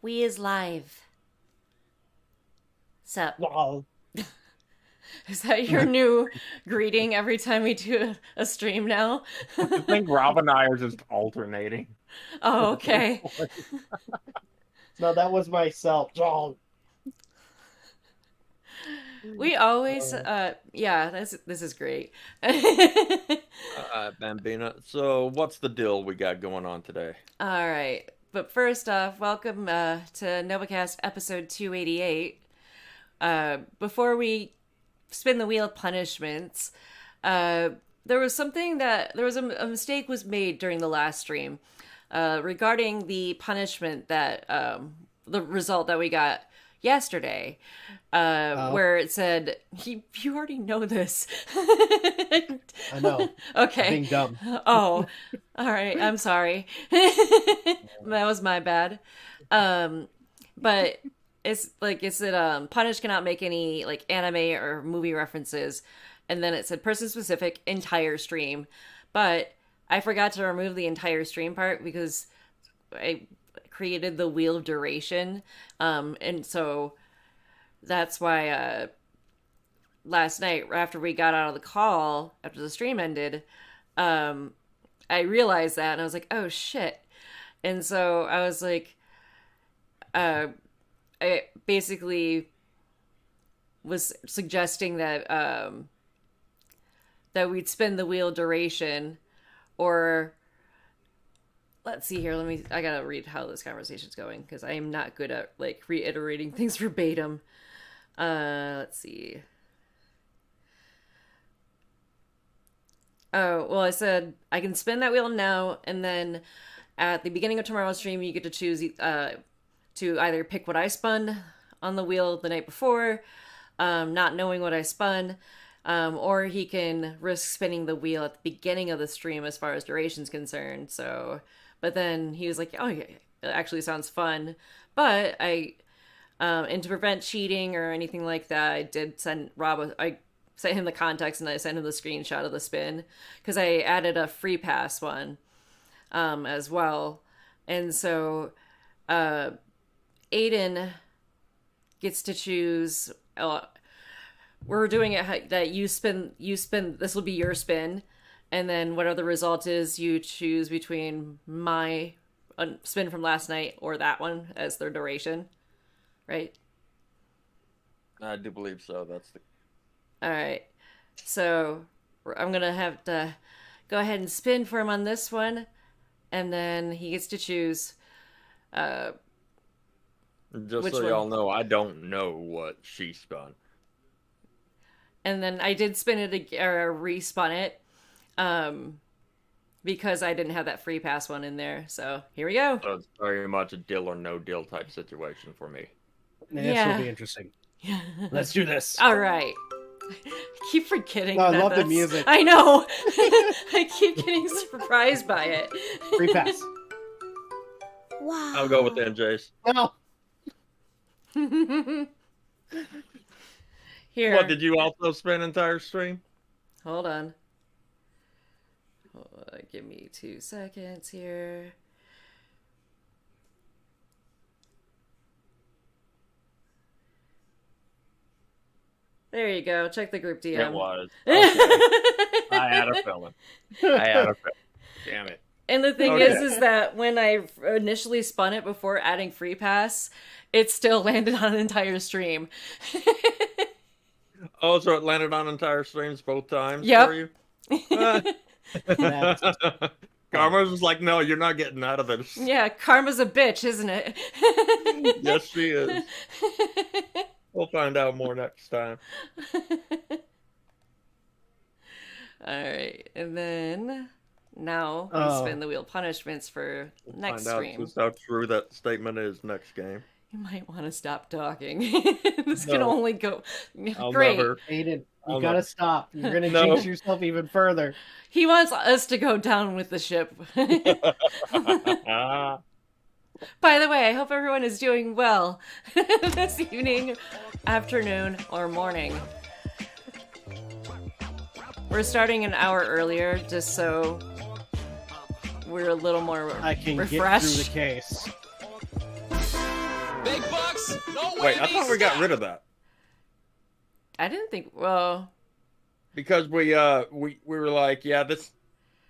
We is live. Sup? Wow. Is that your new greeting every time we do a stream now? I think Rob and I are just alternating. Oh, okay. No, that was myself. Oh. We always, yeah, this is great. Bambina. So, what's the deal we got going on today? All right, but first off, welcome to Novakast episode 288. Before we spin the wheel of punishments, there was a mistake was made during the last stream regarding the punishment that the result that we got yesterday, where it said you already know this. I know. Okay. Being dumb. Oh, all right. I'm sorry. That was my bad. But it's like it said punish cannot make any like anime or movie references, and then it said person specific entire stream, but I forgot to remove the entire stream part because I created the wheel of duration, and so that's why last night after we got out of the call after the stream ended, I realized that and I was like, oh shit. And so I was like, I basically was suggesting that that we'd spin the wheel of duration, or let's see here. I gotta read how this conversation's going because I am not good at like reiterating things verbatim. Let's see. Oh, well, I said I can spin that wheel now, and then at the beginning of tomorrow's stream, you get to choose to either pick what I spun on the wheel the night before, not knowing what I spun, or he can risk spinning the wheel at the beginning of the stream as far as duration's concerned. So, but then he was like, oh, yeah, it actually sounds fun. But and to prevent cheating or anything like that, I did send Rob, I sent him the context and I sent him the screenshot of the spin because I added a free pass one as well. And so Aden gets to choose. We're doing it that you spin. This will be your spin, and then whatever the result is, you choose between my spin from last night or that one as their duration, right? I do believe so. That's the. All right, so I'm gonna have to go ahead and spin for him on this one, and then he gets to choose. Just which so one? y'all know, I don't know what she spun. And then I did spin it or respun it, because I didn't have that free pass one in there. So here we go. So it's very much a deal or no deal type situation for me. This will be interesting. Let's do this. All right. I keep forgetting. No, I love the music. I know. I keep getting surprised by it. Free pass. Wow. I'll go with NJ's. No. Here. What, did you also spin entire stream? Hold on. Give me 2 seconds here. There you go. Check the group DM. It was. Okay. I had a feeling. Damn it. And the thing is that when I initially spun it before adding free pass, it still landed on an entire stream. Oh, so it landed on entire streams both times Yep. for you? Karma's was like, no, you're not getting out of this. Yeah, karma's a bitch, isn't it? Yes, she is. We'll find out more next time. Alright, and then now we spin the wheel punishments for next stream. Find out just how true that statement is next game. You might want to stop talking. This can No. only go... I'll Great. never. Aiden, I'll you gotta never. stop. You're gonna No. jinx yourself even further. He wants us to go down with the ship. By the way, I hope everyone is doing well this evening, afternoon, or morning. We're starting an hour earlier just so we're a little more I can refreshed. get through the case. Wait, I thought we got rid of that I didn't think. Well, because we were like, yeah, this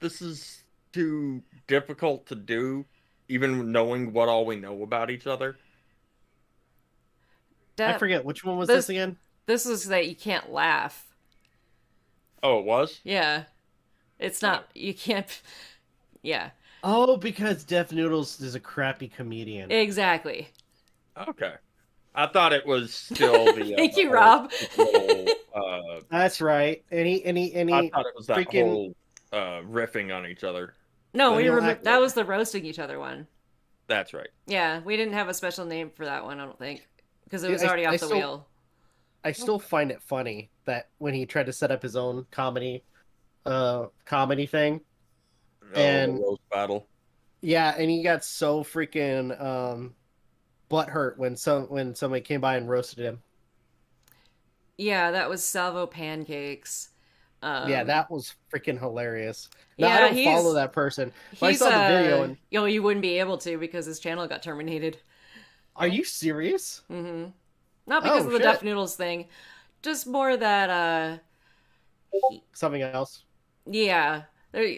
is too difficult to do, even knowing what all we know about each other. I that forget which one was this again. this is that you can't laugh. Oh, it was? Yeah, it's not. You can't. Yeah, Oh, because Deaf Noodles is a crappy comedian. exactly. Okay. I thought it was still the Thank you, whole Rob. That's right. I thought it was that freaking whole riffing on each other. No, Well, he'll act that like- was the roasting each other one. That's right. Yeah, we didn't have a special name for that one. I don't think because it was Yeah, already I off the still- wheel. I still find it funny that when he tried to set up his own comedy thing, And- the roast battle. yeah, and he got so freaking butthurt when somebody came by and roasted him. Yeah, that was Salvo Pancakes. Yeah, that was freaking hilarious. Now, yeah, I don't he's- follow that person. But I He's, saw the video and you know, you wouldn't be able to because his channel got terminated. are you serious? Mm-hmm. Not because Oh, of the shit. Deaf Noodles thing, just more that Something else. yeah,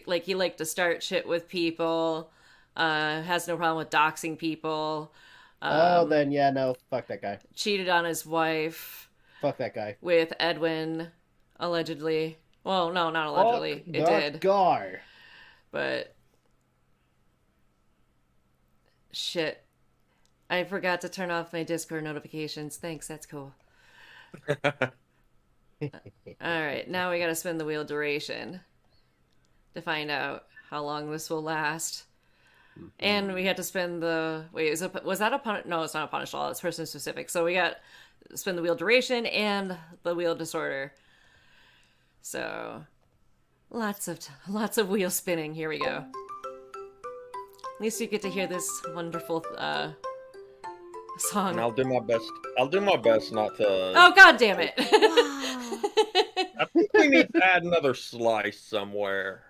like he liked to start shit with people. Has no problem with doxing people. Then yeah, no, fuck that guy. Cheated on his wife Fuck that guy. with Edwin, allegedly. Well, no, not allegedly. Fuck It that did, guy. but shit. I forgot to turn off my Discord notifications. Thanks, that's cool. Alright, now we gotta spin the wheel duration to find out how long this will last. And we had to spin the... Wait, was that a punish... No, it's not a punish law. It's person specific. So we got spin the wheel duration and the wheel disorder. So lots of wheel spinning. Here we go. At least you get to hear this wonderful song. And I'll do my best. I'll do my best not to. Oh, god damn it. I think we need to add another slice somewhere.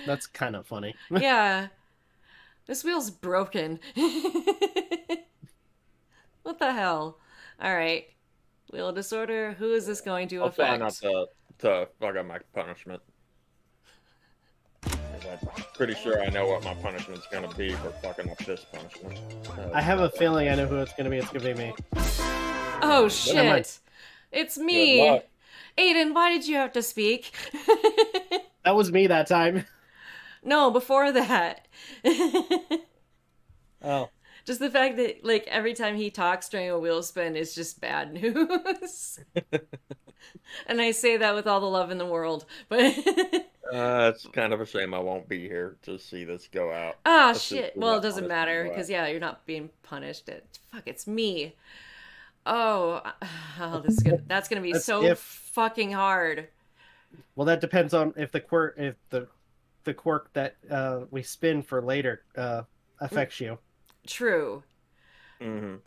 That's kind of funny. Yeah. This wheel's broken. What the hell? Alright. Wheel disorder. Who is this going to I'll try affect? not to fuck up my punishment. 'Cause I'm pretty sure I know what my punishment's gonna be for fucking up this punishment. I have a feeling I know who it's gonna be. It's gonna be me. Oh Never mind. shit. It's Good me. luck. Aiden, why did you have to speak? That was me that time. No, before that. Oh, Just the fact that, like, every time he talks during a wheel spin is just bad news. And I say that with all the love in the world. But It's kind of a shame I won't be here to see this go out. ah, Let's see shit. who Well, it that doesn't punishment matter go because out. yeah, you're not being punished. Fuck, it's me. Oh, that's gonna be That's so if- fucking hard. well, that depends on if the quirk that we spin for later affects you. True. Mhm.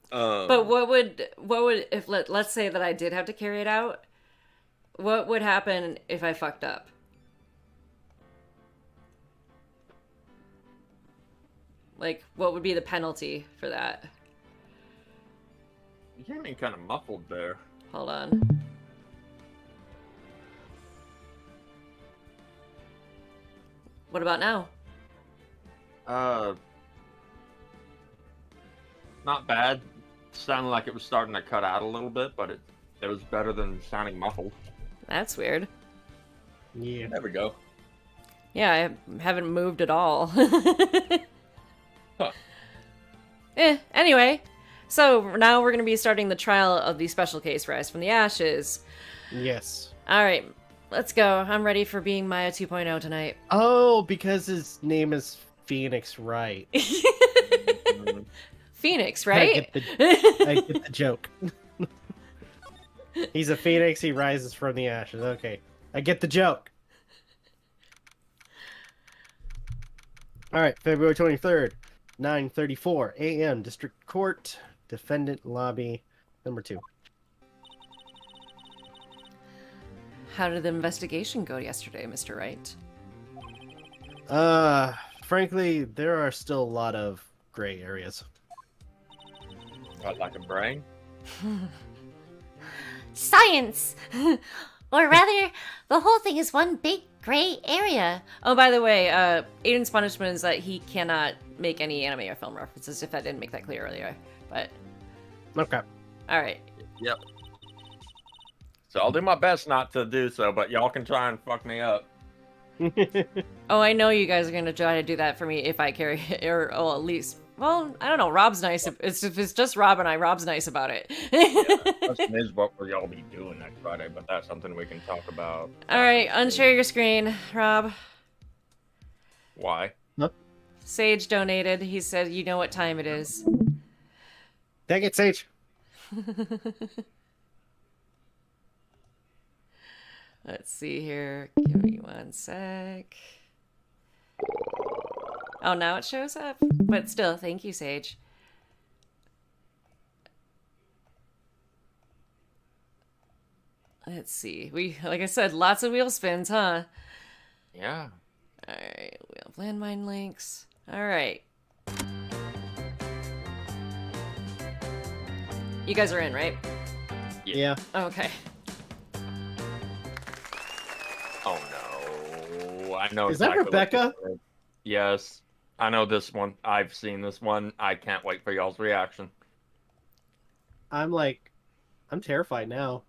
But what would if let's say that I did have to carry it out? What would happen if I fucked up? Like, what would be the penalty for that? You came in kind of muffled there. Hold on. What about now? Not bad. Sounded like it was starting to cut out a little bit, but it was better than sounding muffled. That's weird. Yeah. There we go. Yeah, I haven't moved at all. Huh. Anyway, so now we're going to be starting the trial of the special case Rise from the Ashes. Yes. All right, let's go. I'm ready for being Maya 2.0 tonight. Oh, because his name is Phoenix Wright. Phoenix, right? I get the joke. He's a phoenix. He rises from the ashes. Okay, I get the joke. All right, February 23rd, 9:34 a.m. District Court, Defendant Lobby, number 2. How did the investigation go yesterday, Mr. Wright? frankly, there are still a lot of gray areas. What, like a brain? Science! Or rather, the whole thing is one big gray area. Oh, by the way, Aiden's punishment is that he cannot make any anime or film references, if I didn't make that clear earlier. But, Okay. alright. Yep. So I'll do my best not to do so, but y'all can try and fuck me up. Oh, I know you guys are going to try to do that for me if I carry it, or well, at least... Well, I don't know. Rob's nice. If it's just Rob and I, Rob's nice about it. The question is, what will y'all be doing next Friday? But that's something we can talk about. Alright, unshare your screen, Rob. Why? Sage donated. He said, you know what time it is. Dang it, Sage. Let's see here. Give me one sec. Oh, now it shows up. But still, thank you, Sage. Let's see. Like I said, lots of wheel spins, huh? Yeah. Alright, wheel of landmine links. Alright. You guys are in, right? Yeah. Okay. Oh no. I know. Is that exactly what Rebecca? this is. Yes. I know this one. I've seen this one. I can't wait for y'all's reaction. I'm terrified now.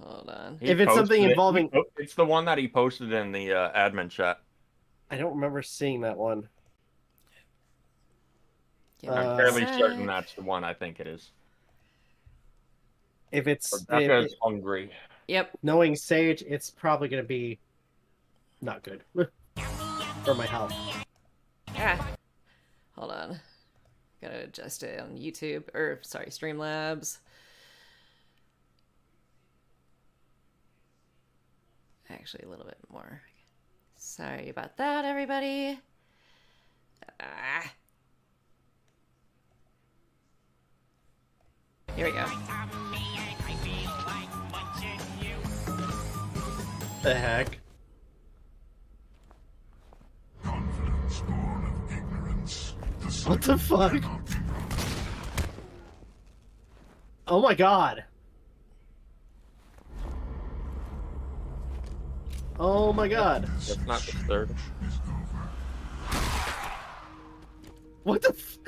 Hold on. He If it's something posted it- involving- It's the one that he posted in the admin chat. I don't remember seeing that one. Give me I'm one fairly sec. certain that's the one. I think it is. If it's Rebecca's hungry. Yep. knowing Sage, it's probably going to be not good for my health. Ah. Hold on. Gotta adjust it on YouTube. Or, sorry, Streamlabs. Actually, a little bit more. Sorry about that, everybody. Ah. Here we go. The heck? Confidence born of ignorance. What the fuck? Oh my god. Oh my god. That's not the third. What the f-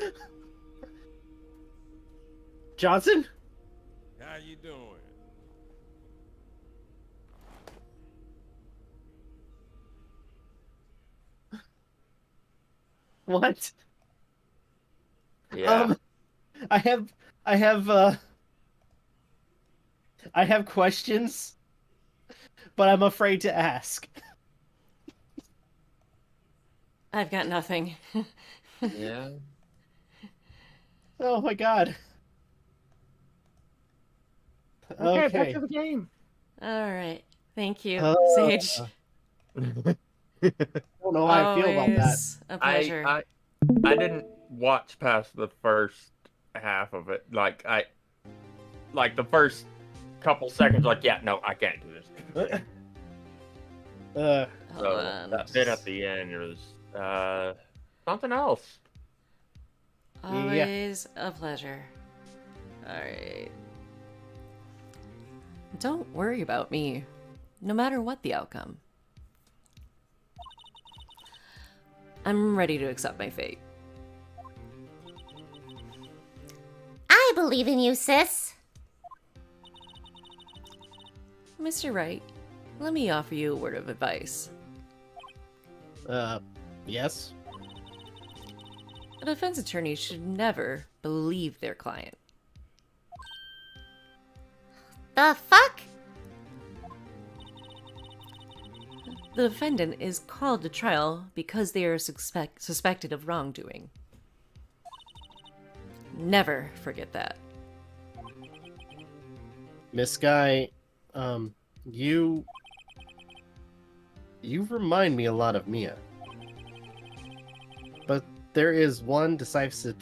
Johnson? How you doing? What? Yeah. I have questions, but I'm afraid to ask. I've got nothing. Yeah. Oh my god. Okay, back Okay. to the game. Alright. Thank you, Uh, Sage. I don't know how I feel about that. Always a pleasure. I didn't watch past the first half of it. Like the first couple seconds. Like, yeah, no, I can't do this. Uh, Hold So on. that bit at the end was something else. Always a pleasure. Alright. Don't worry about me, no matter what the outcome. I'm ready to accept my fate. I believe in you, sis. Mr. Wright, let me offer you a word of advice. yes? A defense attorney should never believe their client. The fuck? The defendant is called to trial because they are suspected of wrongdoing. Never forget that. Miss Guy, you remind me a lot of Mia. But there is one decisive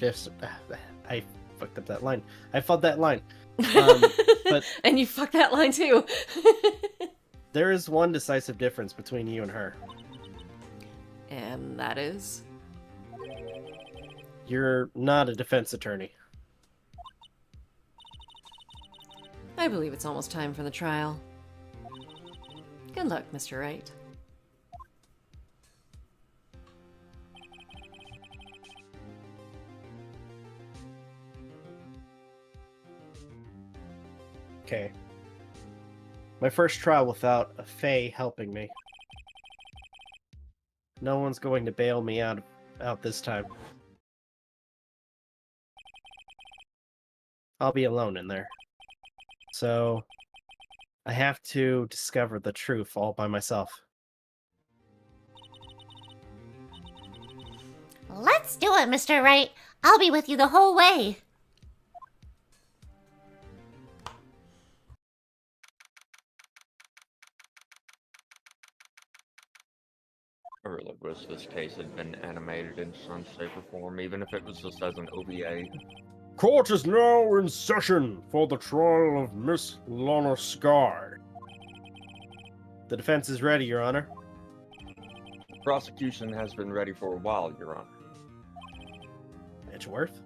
I fucked up that line. I fought that line. But And you fucked that line too. there is one decisive difference between you and her. And that is? You're not a defense attorney. I believe it's almost time for the trial. Good luck, Mr. Wright. Okay. My first trial without a Fae helping me. No one's going to bail me out this time. I'll be alone in there. So, I have to discover the truth all by myself. Let's do it, Mr. Wright. I'll be with you the whole way. I really wish this case had been animated in some shape or form, even if it was just as an OVA. Court is now in session for the trial of Miss Lana Sky. The defense is ready, Your Honor. The prosecution has been ready for a while, Your Honor. Edgeworth?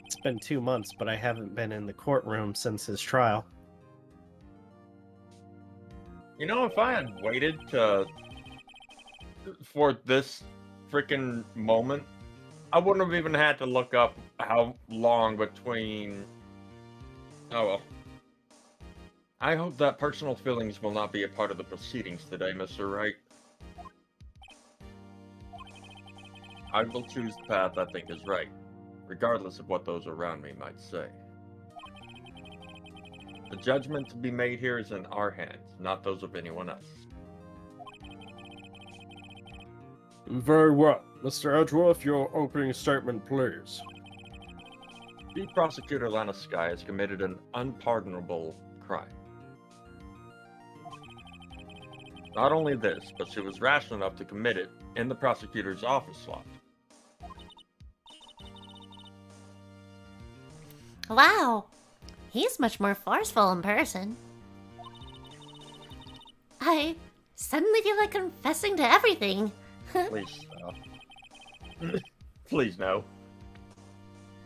It's been 2 months, but I haven't been in the courtroom since his trial. You know, if I had waited for this freaking moment, I wouldn't have even had to look up how long between... Oh well. I hope that personal feelings will not be a part of the proceedings today, Mr. Wright. I will choose the path I think is right, regardless of what those around me might say. The judgment to be made here is in our hands, not those of anyone else. Very well. Mr. Edgeworth, your opening statement, please. The prosecutor Lana Sky has committed an unpardonable crime. Not only this, but she was rash enough to commit it in the prosecutor's office slot. Wow. He's much more forceful in person. I suddenly feel like confessing to everything. Please stop. Please no.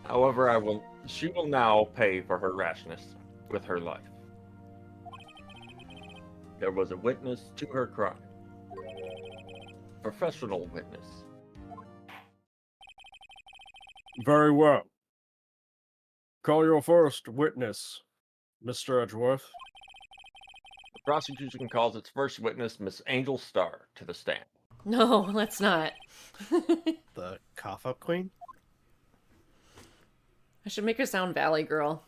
However, she will now pay for her rashness with her life. There was a witness to her crime. Professional witness. Very well. Call your first witness, Mr. Edgeworth. The prosecution calls its first witness, Miss Angel Star, to the stand. No, let's not. The cough-up queen? I should make her sound Valley Girl.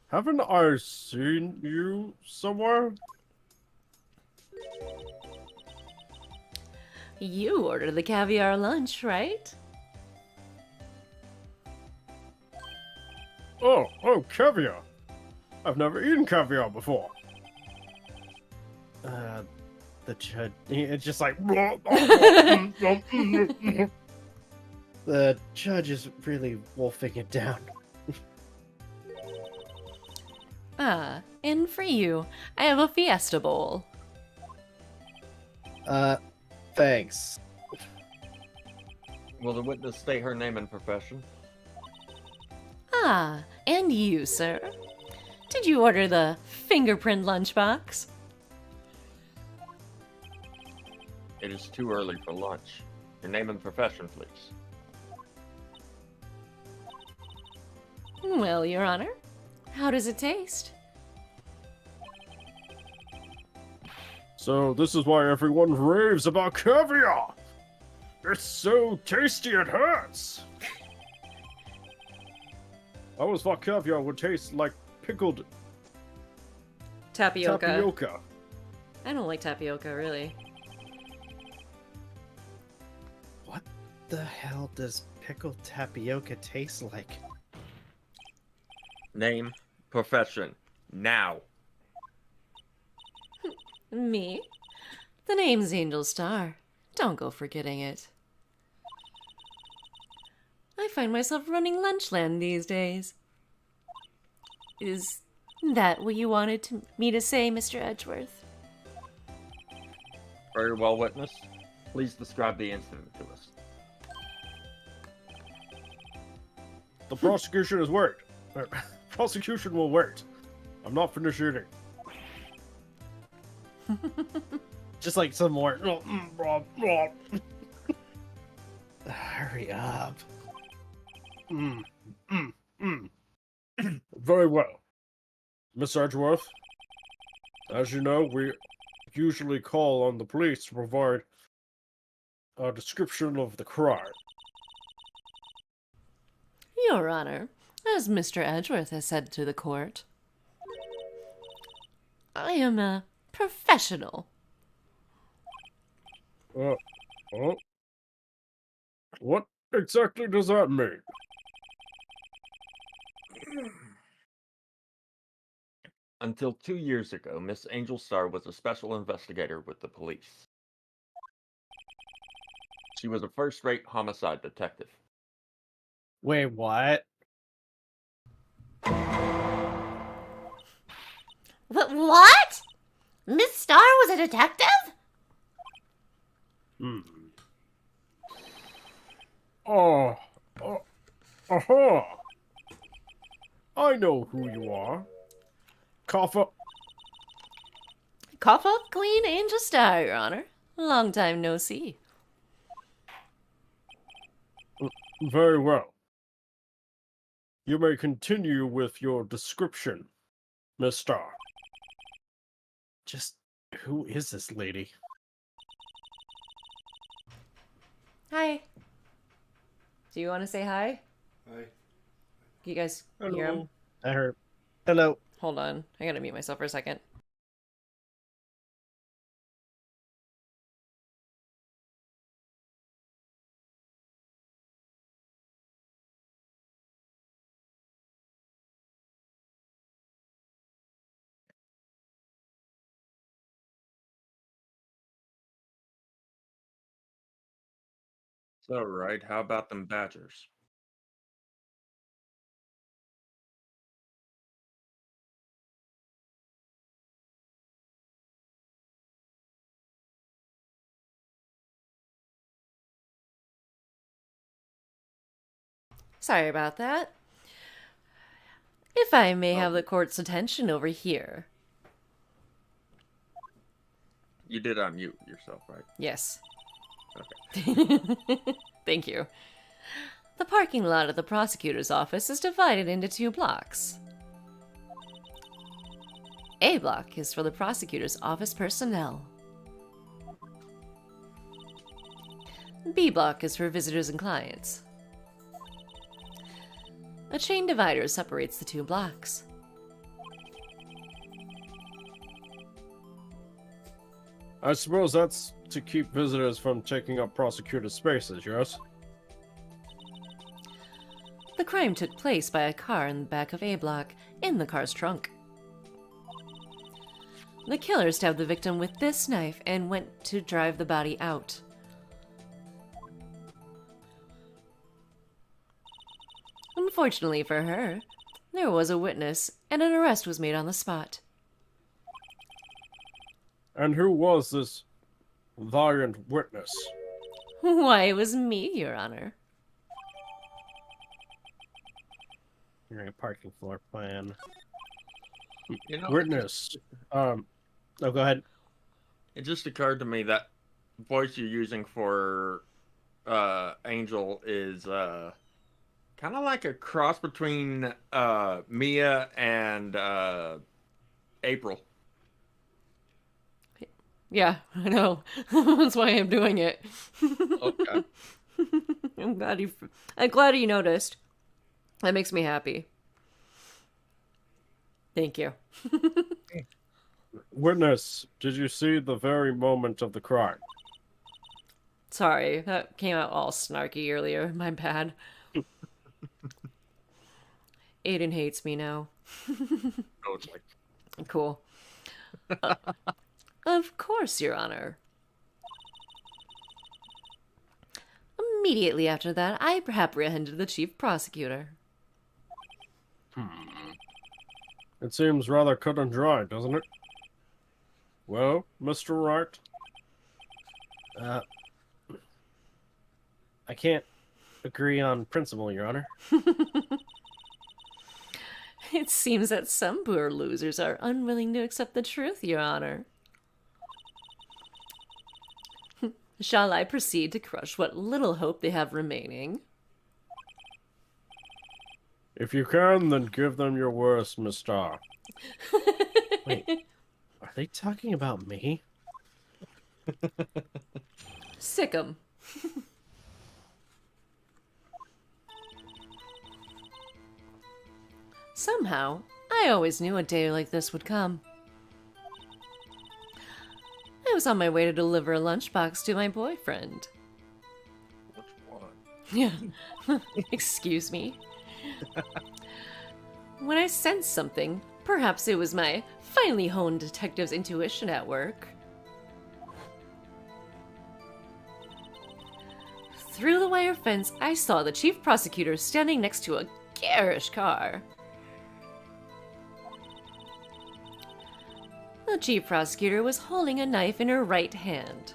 Haven't I seen you somewhere? You ordered the caviar lunch, right? Oh, caviar. I've never eaten caviar before. The judge... It's just like... The judge is really wolfing it down. Ah, and for you, I have a fiesta bowl. Thanks. Will the witness state her name and profession? Ah, and you, sir? Did you order the fingerprint lunchbox? It is too early for lunch. Your name and profession, please. Well, Your Honor, how does it taste? So this is why everyone raves about caviar. It's so tasty it hurts. I always thought caviar would taste like pickled Tapioca. tapioca. I don't like tapioca, really. What the hell does pickled tapioca taste like? Name, profession, now. Me? The name's Angel Star. Don't go forgetting it. I find myself running Lunchland these days. Is That what you wanted me to say, Mr. Edgeworth? Very well, witness. Please describe the incident to us. The prosecution is wait. Prosecution will wait. I'm not finished eating. Just like some more. Hurry up. Very well. Miss Edgeworth, as you know, we usually call on the police to provide a description of the crime. Your Honor, as Mr. Edgeworth has said to the court, I am a professional. What exactly does that mean? Until 2 years ago, Miss Angel Star was a special investigator with the police. She was a first-rate homicide detective. Wait, what? What? Miss Star was a detective? Oh, aha! I know who you are. Cough up. Cough up, Clean Angel Star, Your Honor. Long time no see. Very well. You may continue with your description, Miss Star. Just who is this lady? Hi. Do you want to say hi? Hi. You guys hear him? I heard. Hello. Hold on. I gotta mute myself for a second. So, right, how about them Badgers? Sorry about that. If I may have the court's attention over here. You did unmute yourself, right? Yes. Okay. Thank you. The parking lot of the prosecutor's office is divided into 2 blocks. A block is for the prosecutor's office personnel. B block is for visitors and clients. A chain divider separates the 2 blocks. I suppose that's to keep visitors from taking up prosecutor spaces, yes? The crime took place by a car in the back of A block, in the car's trunk. The killer stabbed the victim with this knife and went to drive the body out. Unfortunately for her, there was a witness and an arrest was made on the spot. And who was this valiant witness? Why, it was me, Your Honor. You're a parking floor plan. You know, Witness. Oh, go ahead. it just occurred to me that voice you're using for Angel is kind of like a cross between Mia and April. Yeah, I know. That's why I'm doing it. Okay. I'm glad you noticed. That makes me happy. Thank you. Witness, did you see the very moment of the crime? Sorry, that came out all snarky earlier. My bad. Aden hates me now. Oh, it's like, Cool. Of course, Your Honor. Immediately after that, I apprehended the chief prosecutor. It seems rather cut and dry, doesn't it? Well, Mr. Wright? I can't agree on principle, Your Honor. It seems that some poor losers are unwilling to accept the truth, Your Honor. Shall I proceed to crush what little hope they have remaining? If you can, then give them your worst, Mr. Wait, are they talking about me? Sick 'em. Somehow, I always knew a day like this would come. I was on my way to deliver a lunchbox to my boyfriend. Which one? Yeah. Excuse me. When I sensed something, perhaps it was my finely honed detective's intuition at work. Through the wire fence, I saw the chief prosecutor standing next to a garish car. The chief prosecutor was holding a knife in her right hand.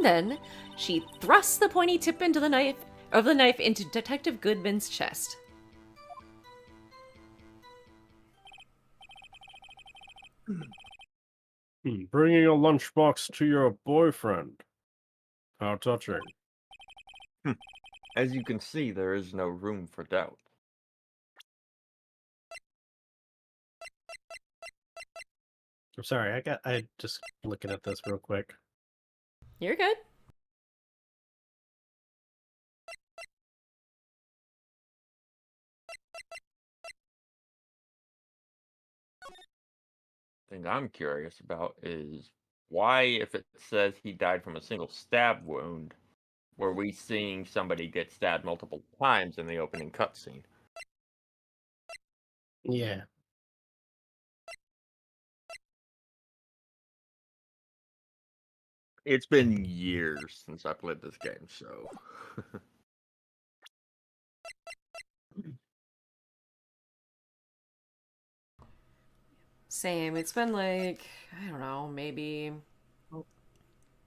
Then, she thrust the pointy tip into the knife into Detective Goodman's chest. Bringing a lunchbox to your boyfriend. How touching. As you can see, there is no room for doubt. I'm sorry, I just looking at this real quick. You're good. Thing I'm curious about is why, if it says he died from a single stab wound, were we seeing somebody get stabbed multiple times in the opening cutscene? Yeah. It's been years since I played this game, so. Same. It's been like, I don't know, maybe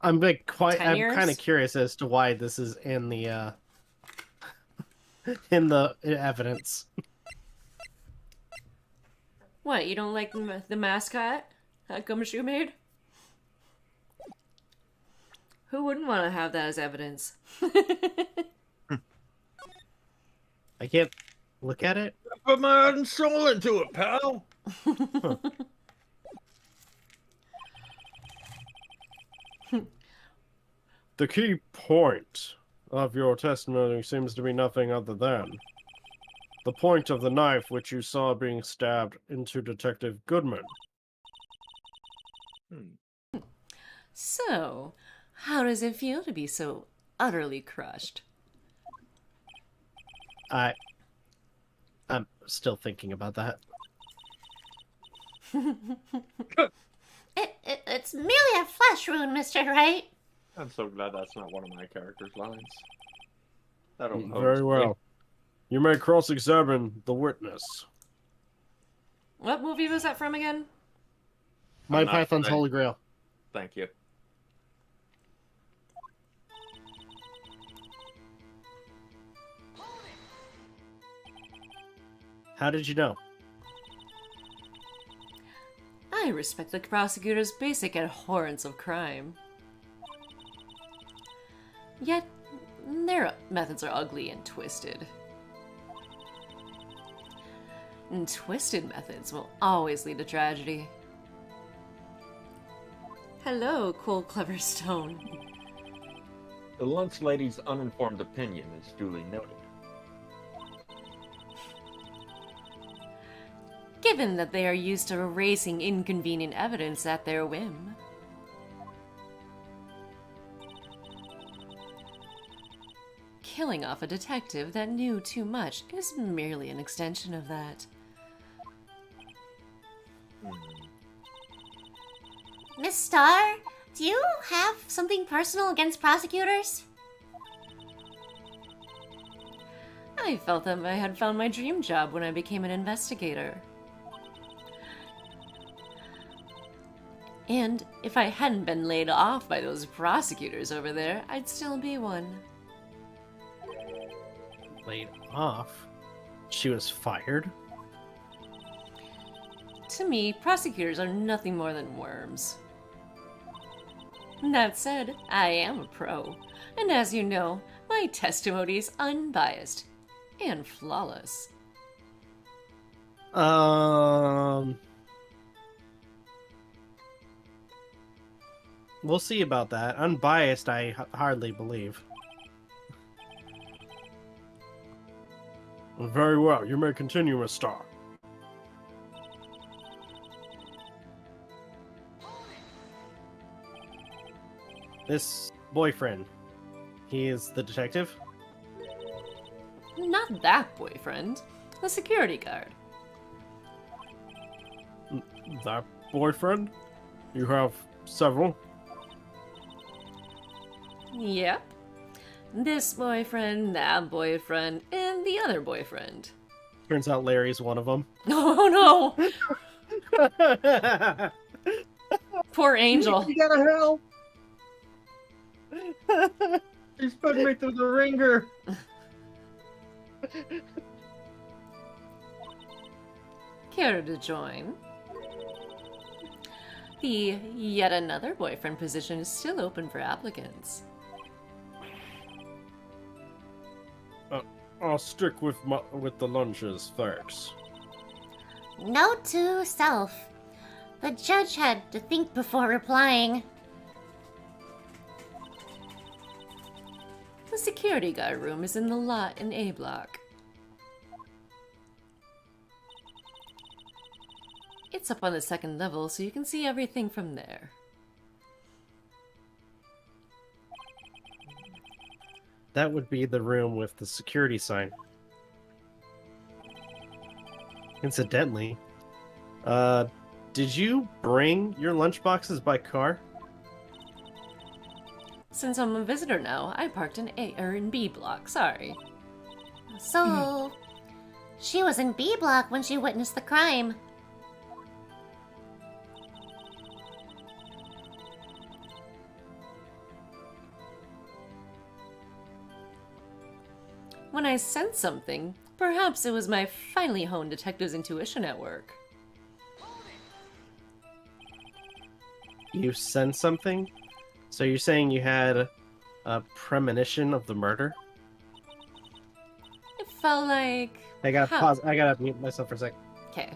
I'm 10 I'm years? kind of curious as to why this is in the in the evidence. What, you don't like the mascot that Gumshoe made? Who wouldn't want to have that as evidence? I can't look at it. Put my heart and soul into it, pal! The key point of your testimony seems to be nothing other than the point of the knife which you saw being stabbed into Detective Goodman. So, how does it feel to be so utterly crushed? I'm still thinking about that. It's merely a flesh wound, Mr. Wright. I'm so glad that's not one of my character's lines. That'll Very well. You may cross-examine the witness. What movie was that from again? My not Python's saying- Holy Grail. Thank you. How did you know? I respect the prosecutor's basic abhorrence of crime. Yet, their methods are ugly and twisted. And twisted methods will always lead to tragedy. Hello, cold, clever stone. The lunch lady's uninformed opinion is duly noted. Given that they are used to erasing inconvenient evidence at their whim. Killing off a detective that knew too much is merely an extension of that. Miss Starr, do you have something personal against prosecutors? I felt that I had found my dream job when I became an investigator. And if I hadn't been laid off by those prosecutors over there, I'd still be one. Laid off? She was fired? To me, prosecutors are nothing more than worms. That said, I am a pro, and as you know, my testimony is unbiased and flawless. We'll see about that. Unbiased, I hardly believe. Very well, you may continue, Miss Star. This boyfriend, he is the detective? Not that boyfriend, the security guard. That boyfriend? You have several? Yep. This boyfriend, that boyfriend, and the other boyfriend. Turns out Larry's one of them. Oh no! Poor Angel. You gotta help! He's putting me through the ringer. Care to join? The yet another boyfriend position is still open for applicants. I'll stick with the lunches, thanks. Note to self. The judge had to think before replying. The security guard room is in the lot in A block. It's up on the second level, so you can see everything from there. That would be the room with the security sign. Incidentally, did you bring your lunchboxes by car? Since I'm a visitor now, I parked in in B block. Sorry. So, she was in B block when she witnessed the crime. When I sensed something, perhaps it was my finely honed detective's intuition at work. You sensed something? So you're saying you had a premonition of the murder? It felt like... I gotta How? pause. I gotta mute myself for a sec. Okay.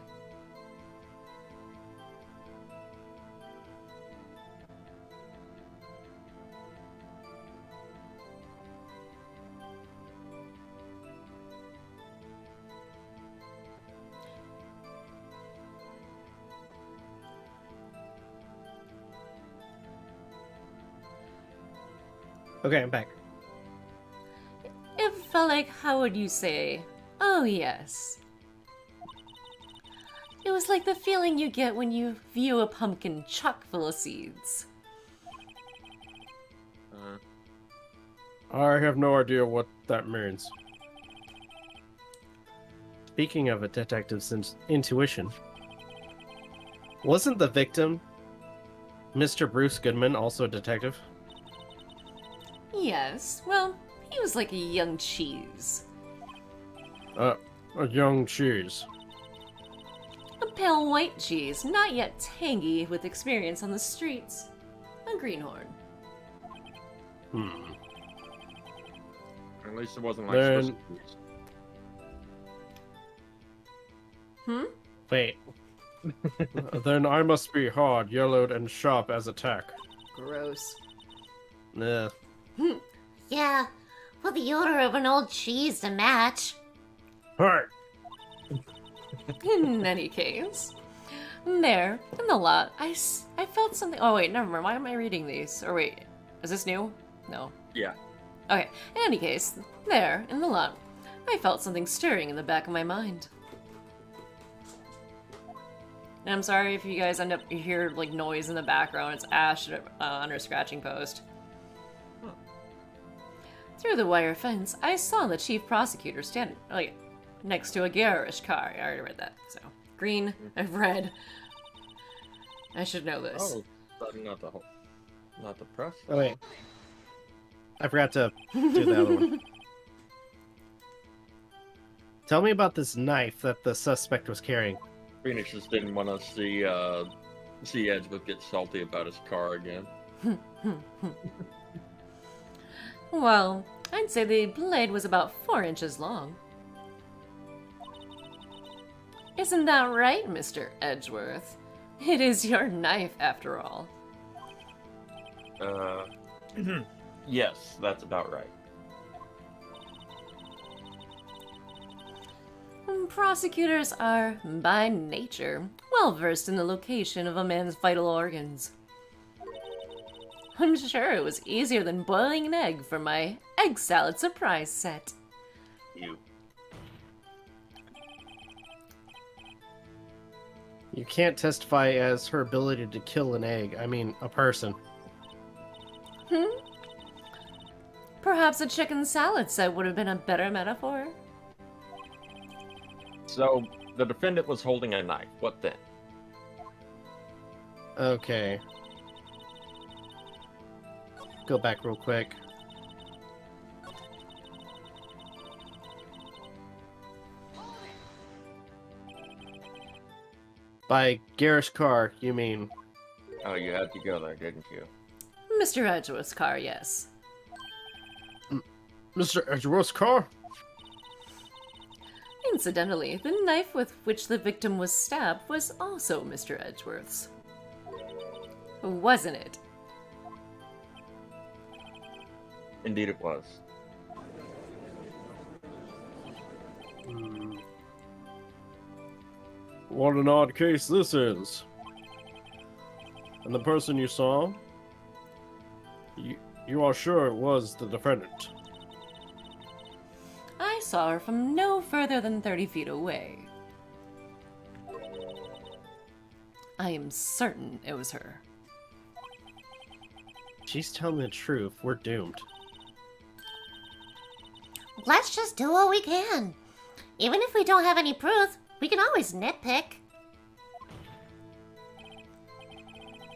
Okay, I'm back. It felt like, how would you say? Oh, yes. It was like the feeling you get when you view a pumpkin chock full of seeds. I have no idea what that means. Speaking of a detective's intuition, wasn't the victim, Mr. Bruce Goodman, also a detective? Yes, well, he was like a young cheese. A young cheese. A pale white cheese, not yet tangy with experience on the streets. A greenhorn. At least it wasn't like Then- Swiss cheese. Wait, Then I must be hard, yellowed, and sharp as a tack. Gross. ugh. Yeah, with the odor of an old cheese to match. Hey! In any case, there, in the lot, I felt something. Oh, wait, never mind. Why am I reading these? Or wait, is this new? No. Yeah. Okay, in any case, there, in the lot, I felt something stirring in the back of my mind. And I'm sorry if you guys end up you hear like noise in the background. It's Ash on her scratching post. Through the wire fence, I saw the chief prosecutor standing next to a garish car. I already read that. So, green, I've read. I should know this. Oh, but not the press. Oh wait, I forgot to do the other one. Tell me about this knife that the suspect was carrying. Phoenix just didn't want to see Edgewood get salty about his car again. Well, I'd say the blade was about 4 inches long. Isn't that right, Mr. Edgeworth? It is your knife, after all. Yes, that's about right. Prosecutors are, by nature, well versed in the location of a man's vital organs. I'm sure it was easier than boiling an egg for my egg salad surprise set. You can't testify as her ability to kill an egg. I mean, a person. Perhaps a chicken salad set would have been a better metaphor. So, the defendant was holding a knife. What then? Okay. Go back real quick. By garish car, you mean? Oh, you had to go there, didn't you? Mr. Edgeworth's car, yes. Mr. Edgeworth's car? Incidentally, the knife with which the victim was stabbed was also Mr. Edgeworth's. Wasn't it? Indeed it was. What an odd case this is. And the person you saw? You are sure it was the defendant? I saw her from no further than 30 feet away. I am certain it was her. She's telling the truth. We're doomed. Let's just do what we can. Even if we don't have any proof, we can always nitpick.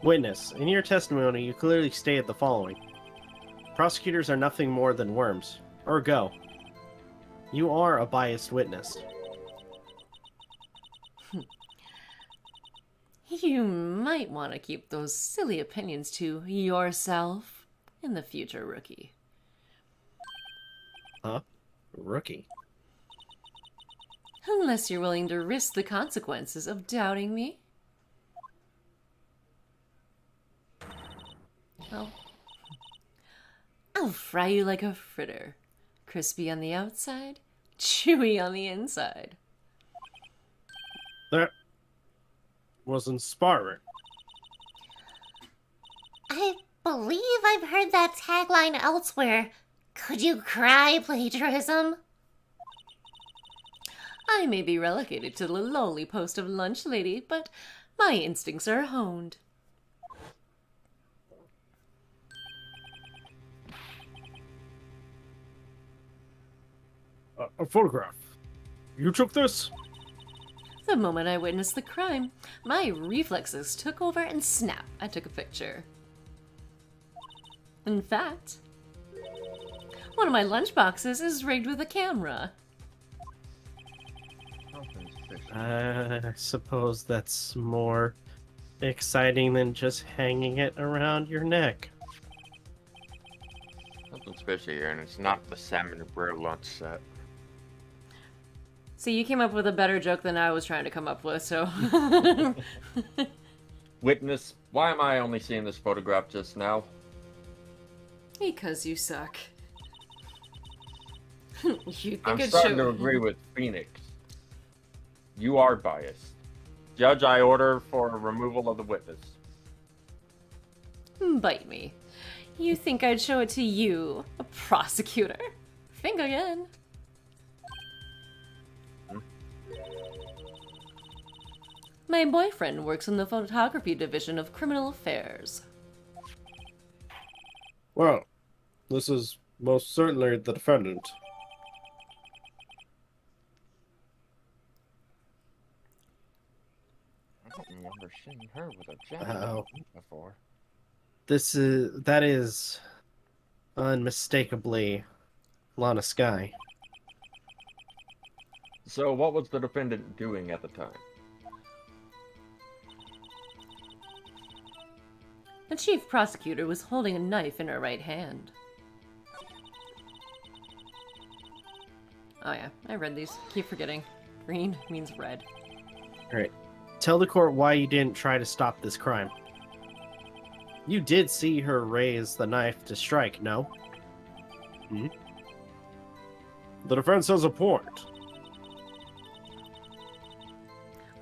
Witness, in your testimony, you clearly stated the following. Prosecutors are nothing more than worms. Or go. You are a biased witness. You might want to keep those silly opinions to yourself in the future, rookie. Huh? Rookie? Unless you're willing to risk the consequences of doubting me. I'll fry you like a fritter. Crispy on the outside, chewy on the inside. That was inspiring. I believe I've heard that tagline elsewhere. Could you cry plagiarism? I may be relegated to the lowly post of lunch lady, but my instincts are honed. A photograph. You took this? The moment I witnessed the crime, my reflexes took over and snap, I took a picture. In fact, one of my lunchboxes is rigged with a camera. I suppose that's more exciting than just hanging it around your neck. Something special here, and it's not the salmon and bread lunch set. See, you came up with a better joke than I was trying to come up with, so... Witness, why am I only seeing this photograph just now? Because you suck. You think I'm it starting should... to agree with Phoenix. You are biased. Judge, I order for removal of the witness. Bite me. You think I'd show it to you, a prosecutor? Think again. My boyfriend works in the photography division of criminal affairs. Well, this is Most certainly the defendant. I don't remember seeing her with a jacket Oh. before. That is unmistakably Lana Sky. So what was the defendant doing at the time? The chief prosecutor was holding a knife in her right hand. Oh yeah, I read these. Keep forgetting. Green means red. Alright. Tell the court why you didn't try to stop this crime. You did see her raise the knife to strike, no? The defense has a point.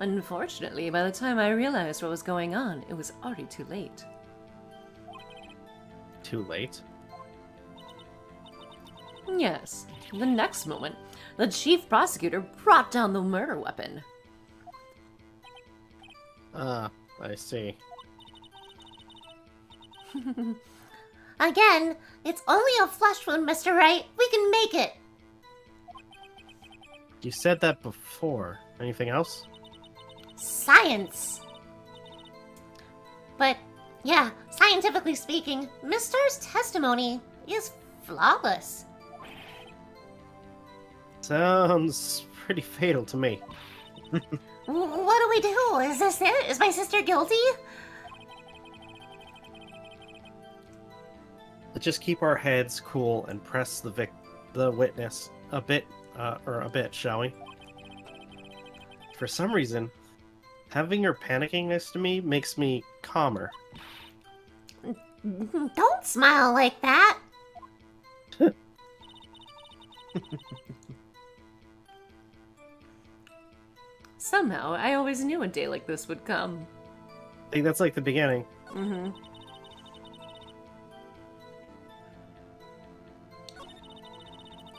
Unfortunately, by the time I realized what was going on, it was already too late. Too late. Yes. The next moment, the chief prosecutor brought down the murder weapon. Ah, I see. Again, it's only a flesh wound, Mr. Wright. We can make it. You said that before. Anything else? Science. But, yeah, scientifically speaking, Mr.'s testimony is flawless. Sounds pretty fatal to me. What do we do? Is this it? Is my sister guilty? Let's just keep our heads cool and press the witness a bit, shall we? For some reason, having her panicking next to me makes me calmer. Don't smile like that. Somehow, I always knew a day like this would come. I think that's like the beginning. Mm-hmm.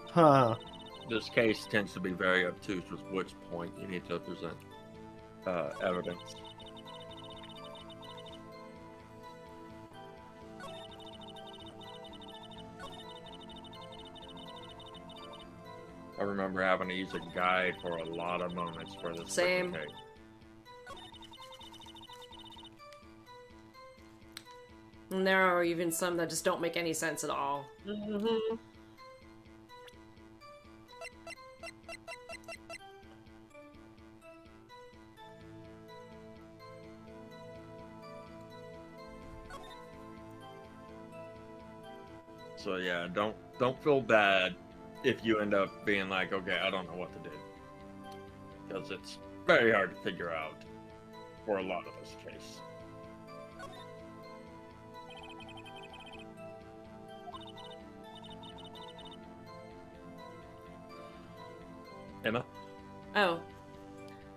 Huh. This case tends to be very obtuse with which point you need to present evidence. I remember having to use a guide for a lot of moments for this Same. case. And there are even some that just don't make any sense at all. Mm-hmm. So yeah, don't feel bad if you end up being like, okay, I don't know what to do, because it's very hard to figure out for a lot of this case. Emma? Oh.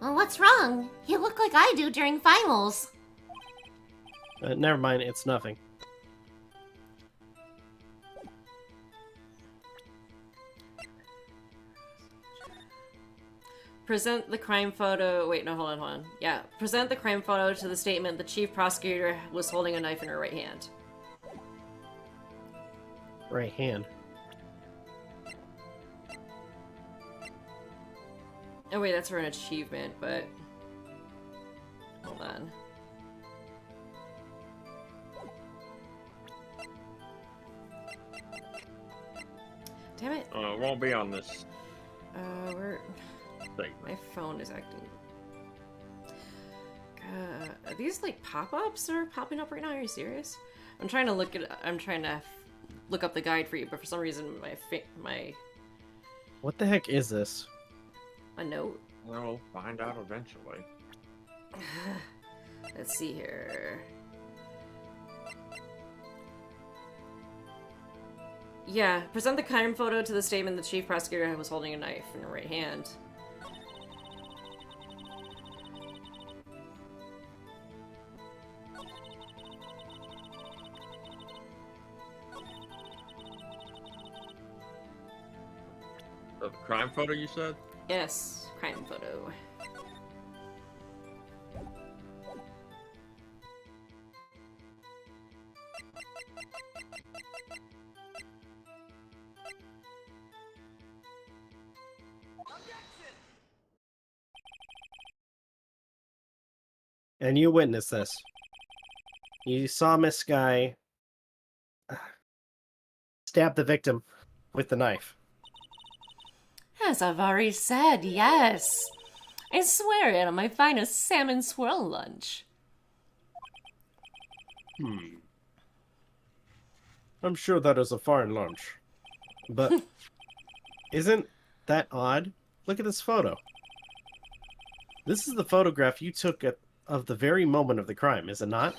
Well, what's wrong? You look like I do during finals. Never mind, it's nothing. Present the crime photo. Wait, no, hold on. Yeah. Present the crime photo to the statement the chief prosecutor was holding a knife in her right hand. Right hand. Oh, wait, that's for an achievement, but. Hold on. Damn it. It won't be on this Where. thing. My phone is acting. Are these like pop-ups that are popping up right now? Are you serious? I'm trying to look up the guide for you, but for some reason my What the heck is this? a note. We'll find out eventually. Let's see here. Yeah, present the crime photo to the statement the chief prosecutor was holding a knife in her right hand. The crime photo you said? Yes, crime photo. And you witnessed this. You saw Miss Guy stab the victim with the knife. As I've already said, yes. I swear it on my finest salmon swirl lunch. I'm sure that is a fine lunch. But isn't that odd? Look at this photo. This is the photograph you took of the very moment of the crime, is it not?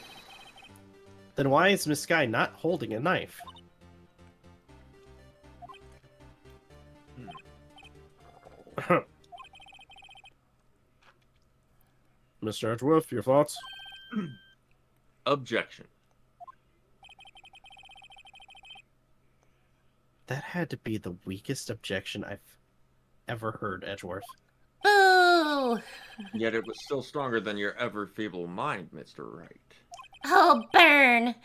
Then why is Miss Guy not holding a knife? Mr. Edgeworth, your thoughts? Objection. That had to be the weakest objection I've ever heard, Edgeworth. Boo! Yet it was still stronger than your ever feeble mind, Mr. Wright. Oh, burn!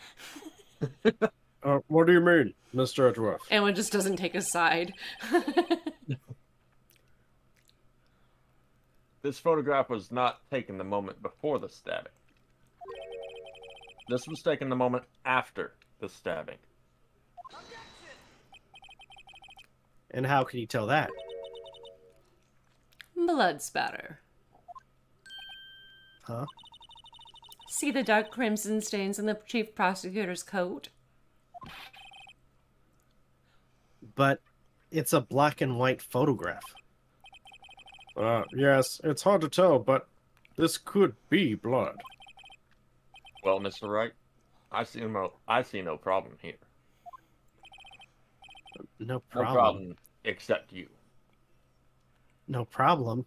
What do you mean, Mr. Edgeworth? Emma just doesn't take a side. This photograph was not taken the moment before the stabbing. This was taken the moment after the stabbing. And how can you tell that? Blood spatter. Huh? See the dark crimson stains on the chief prosecutor's coat? But it's a black and white photograph. Yes, it's hard to tell, but this could be blood. Well, Mr. Wright, I see no problem here. No No problem. problem, except you. No problem.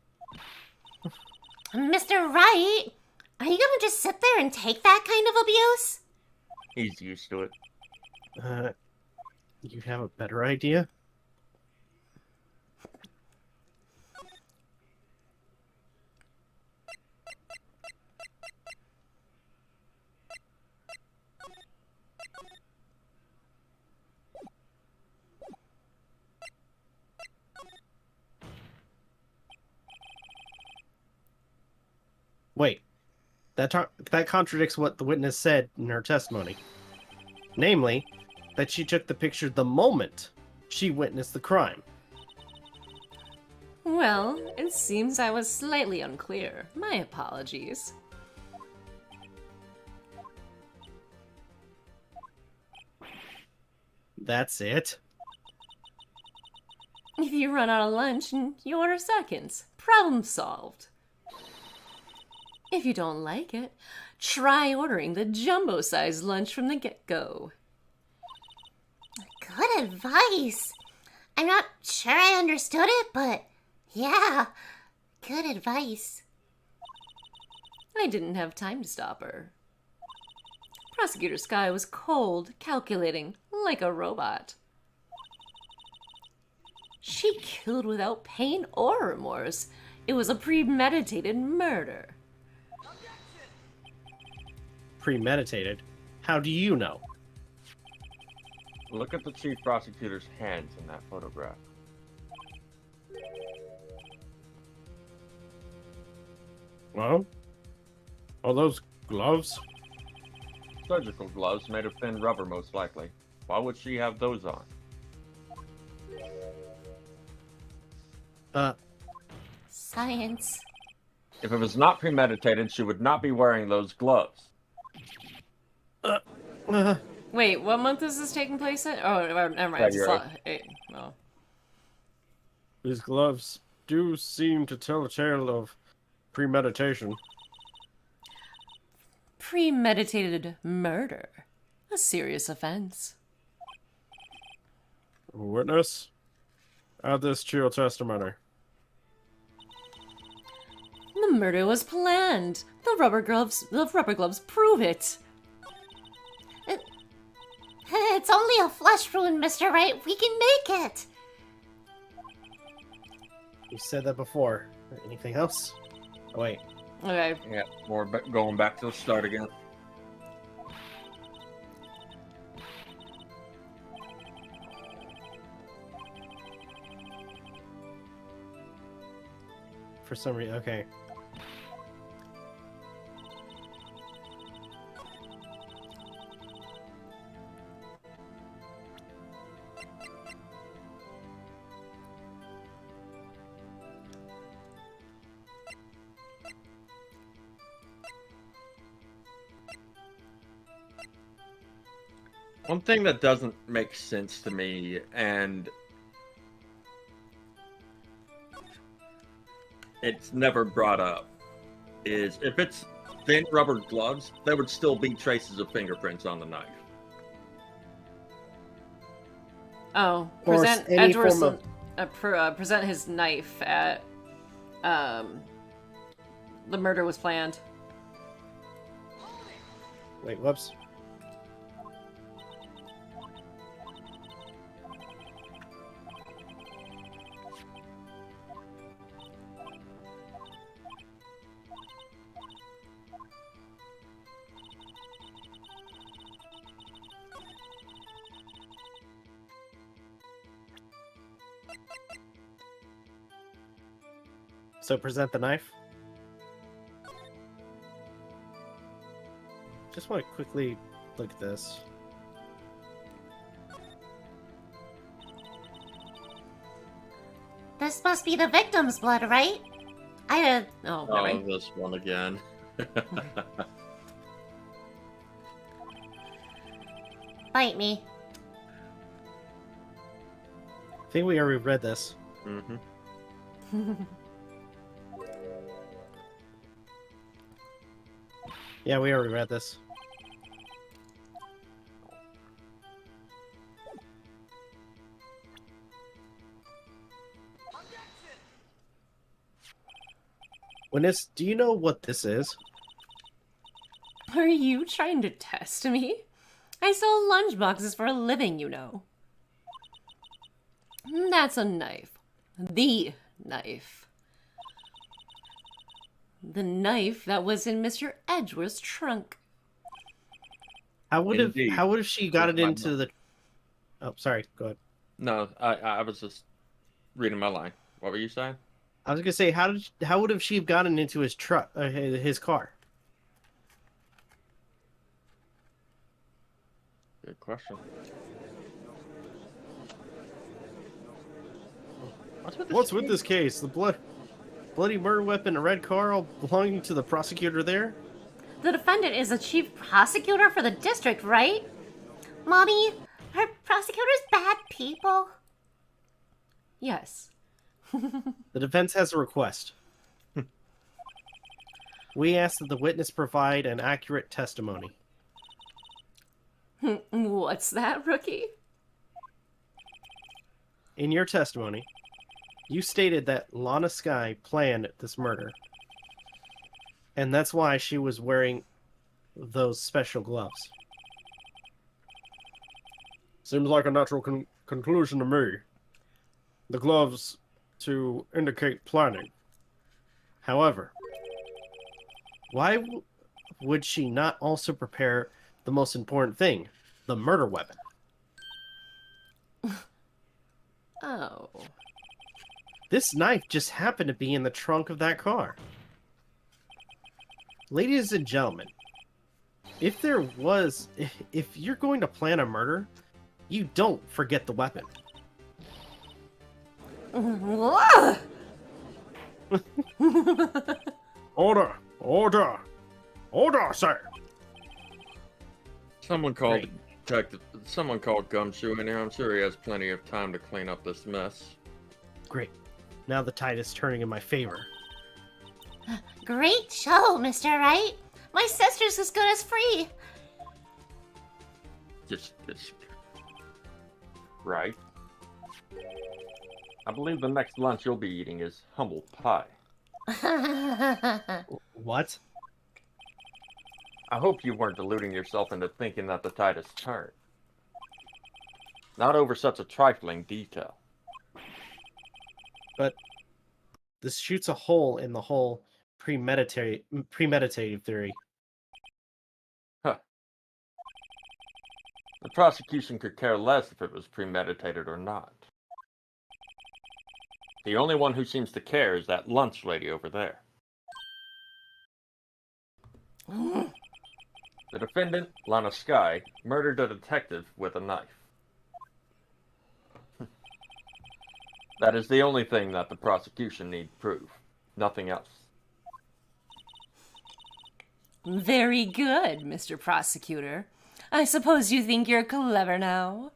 Mr. Wright, are you gonna just sit there and take that kind of abuse? He's used to it. You have a better idea? Wait, that contradicts what the witness said in her testimony. Namely, that she took the picture the moment she witnessed the crime. Well, it seems I was slightly unclear. My apologies. That's it? If you run out of lunch, you order seconds. Problem solved. If you don't like it, try ordering the jumbo-sized lunch from the get-go. Good advice. I'm not sure I understood it, but yeah, good advice. I didn't have time to stop her. Prosecutor Skye was cold, calculating, like a robot. She killed without pain or remorse. It was a premeditated murder. Premeditated? How do you know? Look at the chief prosecutor's hands in that photograph. Well, are those gloves? Surgical gloves made of thin rubber, most likely. Why would she have those on? Science. If it was not premeditated, she would not be wearing those gloves. Wait, what month is this taking place in? Oh, never mind. February. Oh. These gloves do seem to tell a tale of premeditation. Premeditated murder. A serious offense. Witness, add this to your testimony. The murder was planned. The rubber gloves prove it. It's only a flesh wound, Mr. Wright. We can make it. You said that before. Anything else? Oh, wait. Okay. Yeah, going back to the start again. For some reason, okay. One thing that doesn't make sense to me, and it's never brought up, is if it's thin rubber gloves, there would still be traces of fingerprints on the knife. Oh, Or present any form Edgeworth, present his knife at the murder was planned. Wait, whoops. So present the knife. Just want to quickly look at this. This must be the victim's blood, right? Oh, Oh, really? this one again. Bite me. I think we already read this. Mm-hmm. Yeah, we already read this. Witness, do you know what this is? Are you trying to test me? I sell lunchboxes for a living, you know. That's a knife. The knife. The knife that was in Mr. Edgeworth's trunk. How would Indeed. she got it My into the? Oh, sorry. Go ahead. No, I was just reading my line. What were you saying? I was gonna say, how would have she gotten into his truck, his car? Good question. What's with this case? The bloody murder weapon, a red car, all belonging to the prosecutor there? The defendant is the chief prosecutor for the district, right? Mommy, are prosecutors bad people? Yes. The defense has a request. We ask that the witness provide an accurate testimony. What's that, rookie? In your testimony, you stated that Lana Skye planned this murder. And that's why she was wearing those special gloves. Seems like a natural conclusion to me. The gloves to indicate planning. However, why would she not also prepare the most important thing, the murder weapon? Oh. This knife just happened to be in the trunk of that car. Ladies and gentlemen, if you're going to plan a murder, you don't forget the weapon. Order! Order! Order, sir! Someone called Great. detective. Someone called Gumshoe in here. I'm sure he has plenty of time to clean up this mess. Great. Now the tide is turning in my favor. Great show, Mr. Wright. My sister's as good as free. Just right. I believe the next lunch you'll be eating is humble pie. What? I hope you weren't deluding yourself into thinking that the tide has turned. Not over such a trifling detail. But this shoots a hole in the whole premeditative theory. Huh. The prosecution could care less if it was premeditated or not. The only one who seems to care is that lunch lady over there. The defendant, Lana Skye, murdered a detective with a knife. That is the only thing that the prosecution need prove. Nothing else. Very good, Mr. Prosecutor. I suppose you think you're clever now.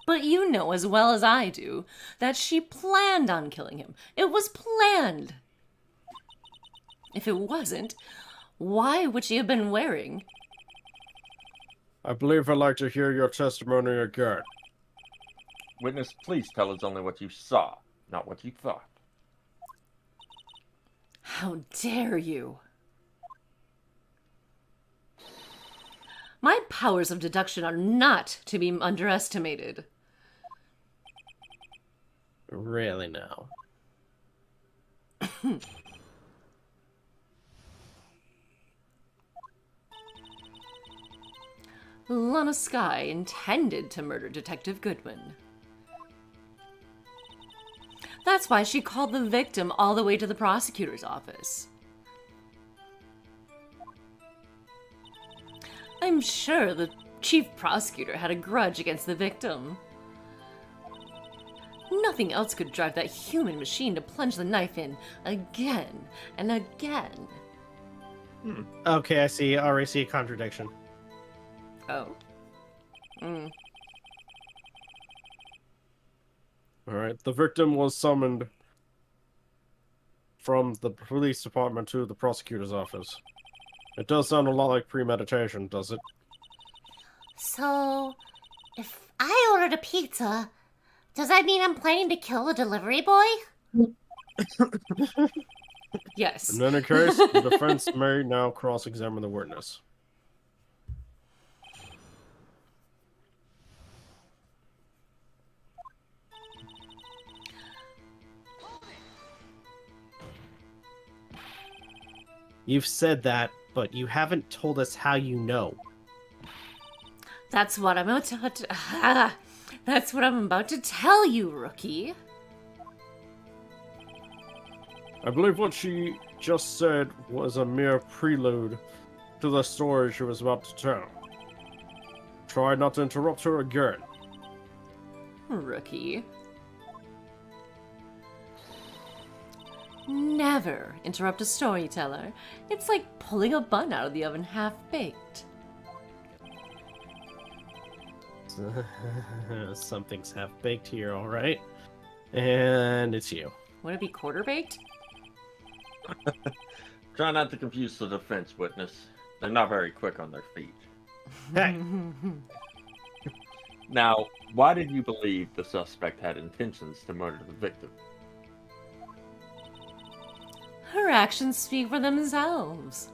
But you know as well as I do that she planned on killing him. It was planned. If it wasn't, why would she have been wearing? I believe I'd like to hear your testimony again. Witness, please tell us only what you saw, not what you thought. How dare you? My powers of deduction are not to be underestimated. Really now. Lana Skye intended to murder Detective Goodman. That's why she called the victim all the way to the prosecutor's office. I'm sure the chief prosecutor had a grudge against the victim. Nothing else could drive that human machine to plunge the knife in again and again. Okay, I see. Already see a contradiction. Oh. Mm. Alright, the victim was summoned from the police department to the prosecutor's office. It does sound a lot like premeditation, does it? So, if I ordered a pizza, does that mean I'm planning to kill the delivery boy? Yes. In any case, the defense may now cross-examine the witness. You've said that, but you haven't told us how you know. That's what I'm about to that's what I'm about to tell you, rookie. I believe what she just said was a mere prelude to the story she was about to tell. Try not to interrupt her again. Rookie. Never interrupt a storyteller. It's like pulling a bun out of the oven half-baked. Something's half-baked here, alright. And it's you. Would it be quarter-baked? Try not to confuse the defense, witness. They're not very quick on their feet. Hey! Now, why did you believe the suspect had intentions to murder the victim? Her actions speak for themselves.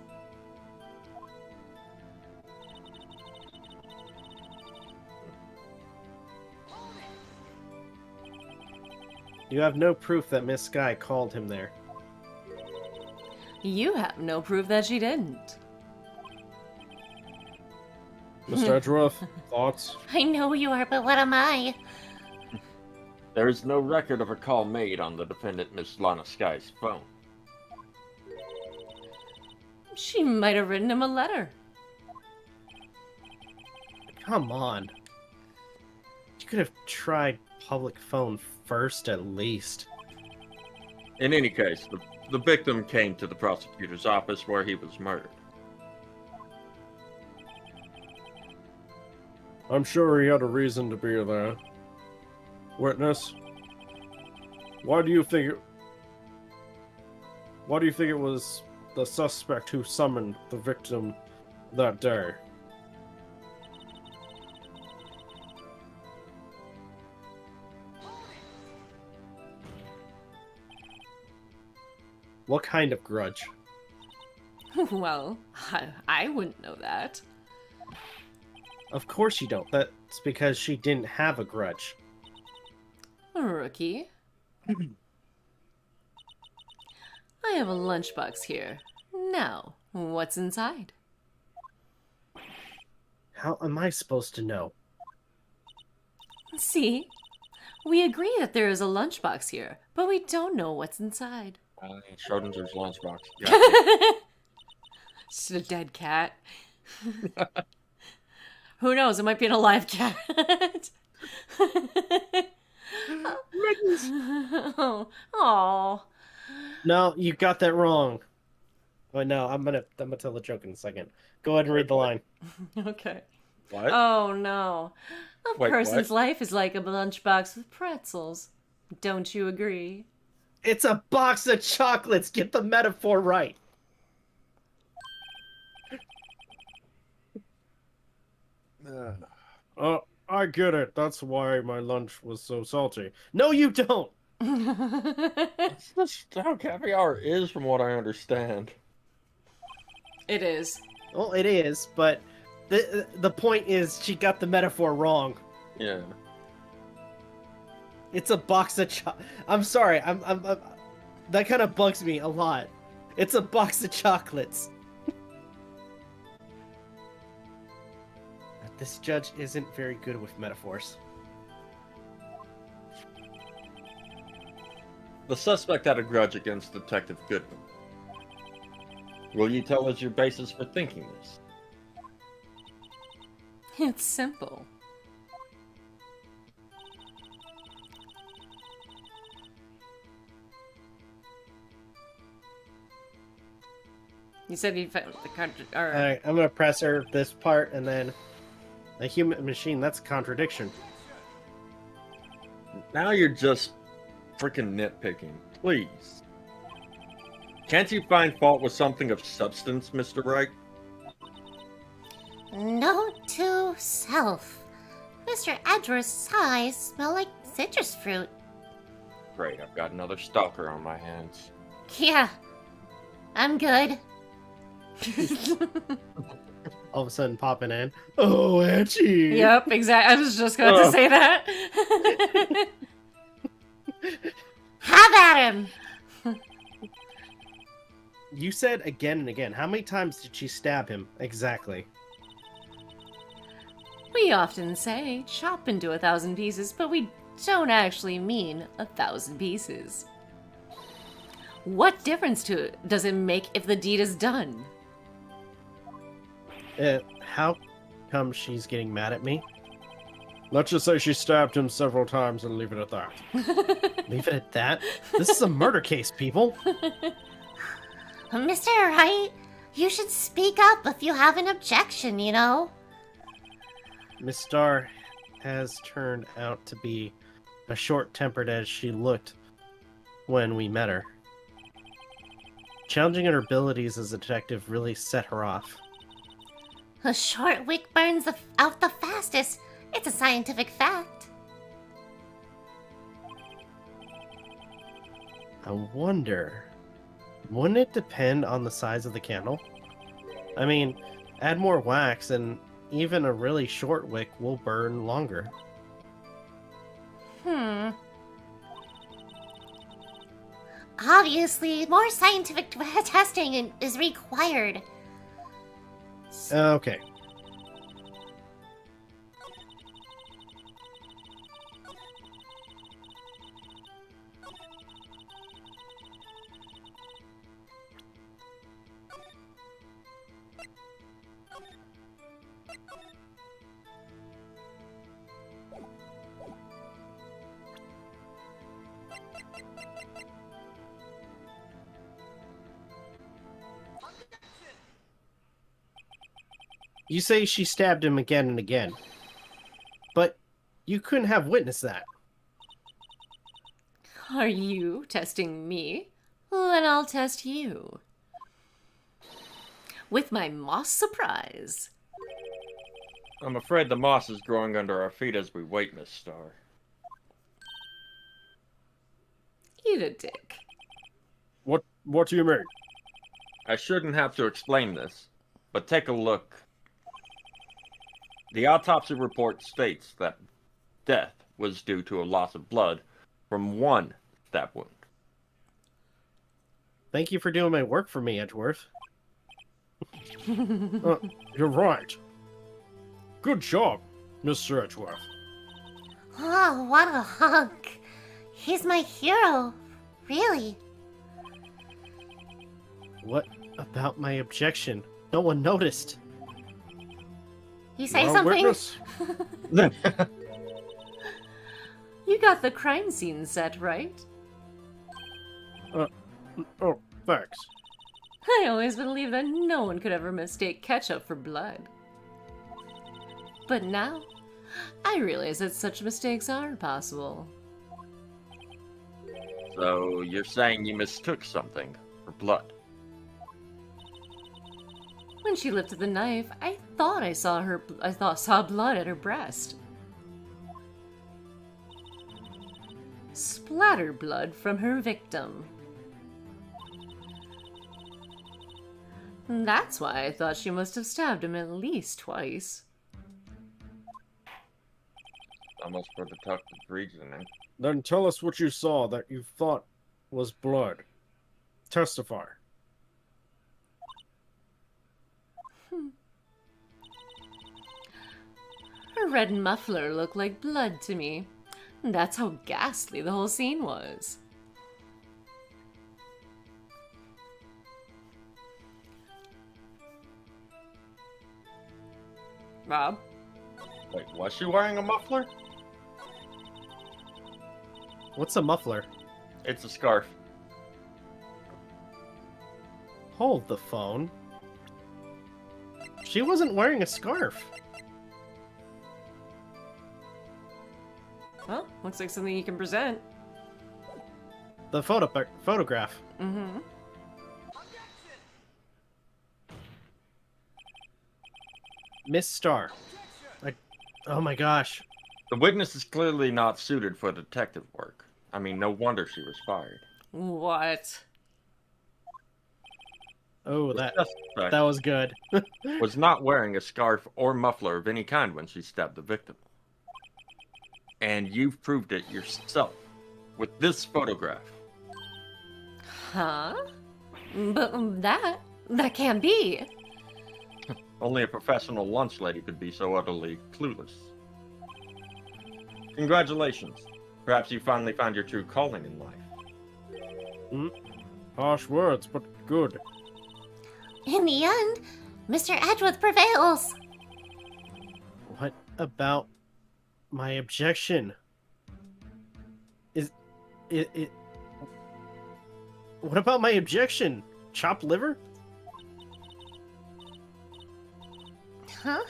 You have no proof that Miss Skye called him there. You have no proof that she didn't. Mr. Edgeworth, thoughts? I know who you are, but what am I? There is no record of a call made on the defendant Miss Lana Skye's phone. She might have written him a letter. Come on. You could have tried public phone first, at least. In any case, the victim came to the prosecutor's office where he was murdered. I'm sure he had a reason to be there. Witness, why do you think it was the suspect who summoned the victim that day? What kind of grudge? Well, I wouldn't know that. Of course you don't. That's because she didn't have a grudge. Rookie. I have a lunchbox here. Now, what's inside? How am I supposed to know? See? We agree that there is a lunchbox here, but we don't know what's inside. Schrodinger's lunchbox. Yeah. It's a dead cat. Who knows? It might be an alive cat. Oh. No, you got that wrong. Oh no, I'm gonna tell the joke in a second. Go ahead and read the line. Okay. What? Oh no. A Wait, person's what? life is like a lunchbox with pretzels. Don't you agree? It's a box of chocolates. Get the metaphor right. I get it. That's why my lunch was so salty. No, you don't. That's just how caviar is, from what I understand. It is. Well, it is, but the point is she got the metaphor wrong. Yeah. It's a box of I'm sorry. I'm that kind of bugs me a lot. It's a box of chocolates. This judge isn't very good with metaphors. The suspect had a grudge against Detective Goodman. Will you tell us your basis for thinking this? It's simple. You said you found the country. Alright, I'm gonna press her this part and then a human machine, that's a contradiction. Now you're just freaking nitpicking. Please. Can't you find fault with something of substance, Mr. Wright? Note to self. Mr. Edgeworth's eyes smell like citrus fruit. Great, I've got another stalker on my hands. Yeah, I'm good. All of a sudden popping in. Oh, Angie! Yep, exactly. I was just going to say that. Have at him! You said again and again. How many times did she stab him? Exactly. We often say chop into 1,000 pieces, but we don't actually mean 1,000 pieces. What difference does it make if the deed is done? How come she's getting mad at me? Let's just say she stabbed him several times and leave it at that. Leave it at that? This is a murder case, people. Mr. Wright, you should speak up if you have an objection, you know? Miss Starr has turned out to be as short-tempered as she looked when we met her. Challenging her abilities as a detective really set her off. A short wick burns out the fastest. It's a scientific fact. I wonder, wouldn't it depend on the size of the candle? I mean, add more wax and even a really short wick will burn longer. Obviously, more scientific testing is required. Okay. You say she stabbed him again and again, but you couldn't have witnessed that. Are you testing me? Then I'll test you. With my moss surprise. I'm afraid the moss is growing under our feet as we wait, Miss Starr. Eat a dick. What do you mean? I shouldn't have to explain this, but take a look. The autopsy report states that death was due to a loss of blood from one stab wound. Thank you for doing my work for me, Edgeworth. You're right. Good job, Mr. Edgeworth. Oh, what a hunk. He's my hero. Really. What about my objection? No one noticed. You say Well, something? witness. You got the crime scene set, right? Oh, thanks. I always believed that no one could ever mistake ketchup for blood. But now, I realize that such mistakes aren't possible. So you're saying you mistook something for blood? When she lifted the knife, I thought I saw blood at her breast. Splattered blood from her victim. That's why I thought she must have stabbed him at least twice. Almost for deductive reasoning. Then tell us what you saw that you thought was blood. Testify. Her red muffler looked like blood to me. That's how ghastly the whole scene was. Rob? Wait, was she wearing a muffler? What's a muffler? It's a scarf. Hold the phone. She wasn't wearing a scarf. Well, looks like something you can present. The photograph. Mm-hmm. Miss Star. Oh my gosh. The witness is clearly not suited for detective work. I mean, no wonder she was fired. What? Oh, The that suspect was good. was not wearing a scarf or muffler of any kind when she stabbed the victim. And you've proved it yourself with this photograph. Huh? But that can't be. Only a professional lunch lady could be so utterly clueless. Congratulations. Perhaps you finally found your true calling in life. Harsh words, but good. In the end, Mr. Edgeworth prevails. What about my objection? Is it? What about my objection? Chopped liver? Huh?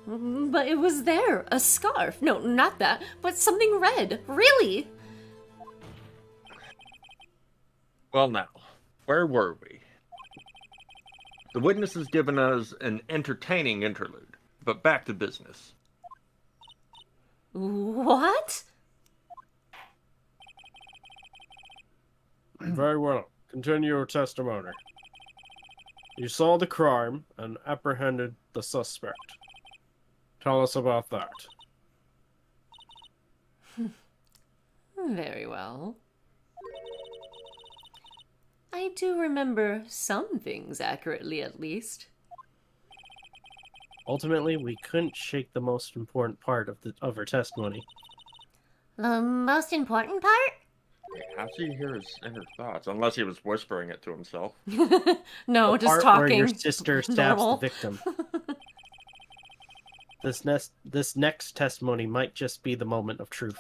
But it was there. A scarf. No, not that. But something red. Really? Well now, where were we? The witness has given us an entertaining interlude, but back to business. What? Very well. Continue your testimony. You saw the crime and apprehended the suspect. Tell us about that. Very well. I do remember some things accurately, at least. Ultimately, we couldn't shake the most important part of her testimony. The most important part? How'd she hear his inner thoughts? Unless he was whispering it to himself. No, The just part where talking. your sister stabs normal. the victim. This next testimony might just be the moment of truth.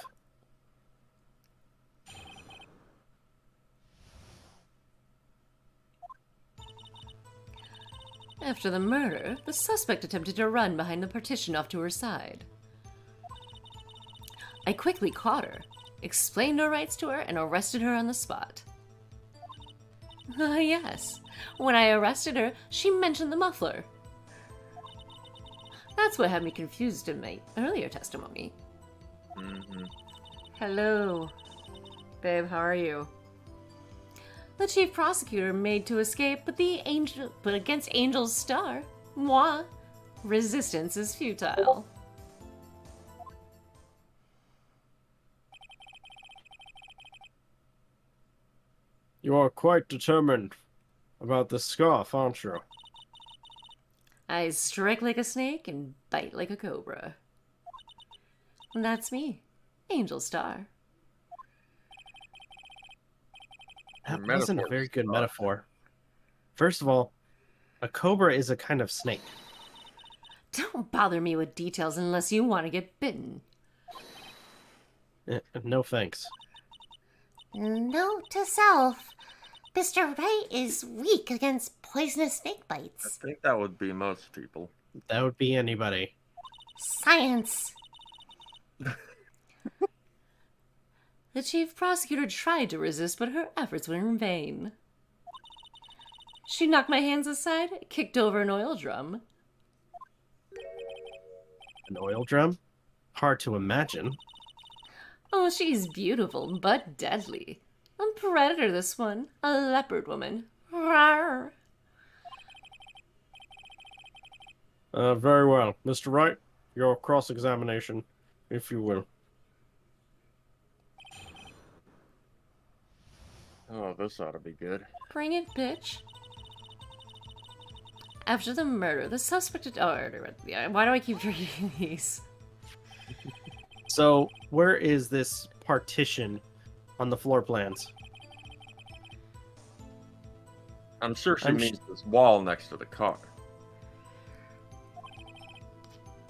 After the murder, the suspect attempted to run behind the partition off to her side. I quickly caught her, explained her rights to her, and arrested her on the spot. Yes. When I arrested her, she mentioned the muffler. That's what had me confused in my earlier testimony. Mm-hmm. Hello. Babe, how are you? The chief prosecutor made to escape, but against Angel's star, moi, resistance is futile. You are quite determined about this scarf, aren't you? I strike like a snake and bite like a cobra. That's me, Angel Star. That Your wasn't a metaphor very is good not- metaphor. First of all, a cobra is a kind of snake. Don't bother me with details unless you want to get bitten. No thanks. Note to self. Mr. Wright is weak against poisonous snake I bites. think that would be most people. That would be anybody. Science. The chief prosecutor tried to resist, but her efforts were in vain. She knocked my hands aside, kicked over an oil drum. An oil drum? Hard to imagine. Oh, she's beautiful, but deadly. A predator, this one. A leopard woman. Rawr. Very well. Mr. Wright, your cross-examination, if you will. Oh, this ought to be good. Bring it, bitch. After the murder, the suspect... why do I keep reading these? So, where is this partition on the floor plans? I'm sure she I'm means this wall next to the car.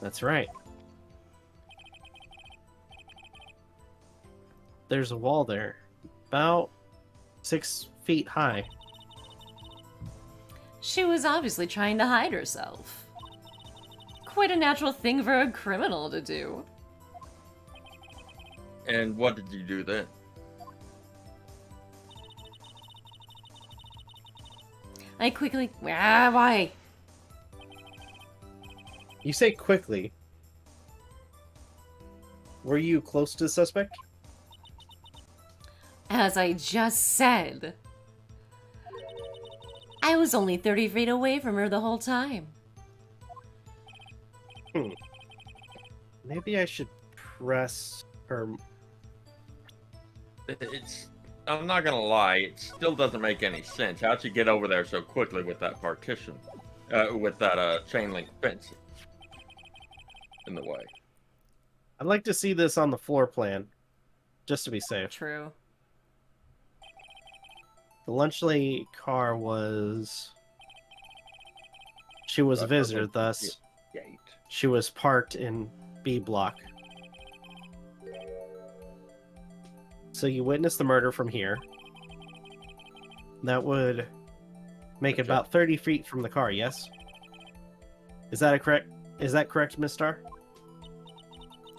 That's right. There's a wall there. About 6 feet high. She was obviously trying to hide herself. Quite a natural thing for a criminal to do. And what did you do then? I quickly... why? You say quickly. Were you close to the suspect? As I just said. I was only 30 feet away from her the whole time. Maybe I should press her. I'm not gonna lie, it still doesn't make any sense. How'd you get over there so quickly with that partition? With that chain link fence in the way? I'd like to see this on the floor plan, just to be safe. True. The lunch lady car was... She was a visitor, thus Gate. she was parked in B block. So you witnessed the murder from here. That would make it about 30 feet from the car, yes? Is that correct, Miss Star?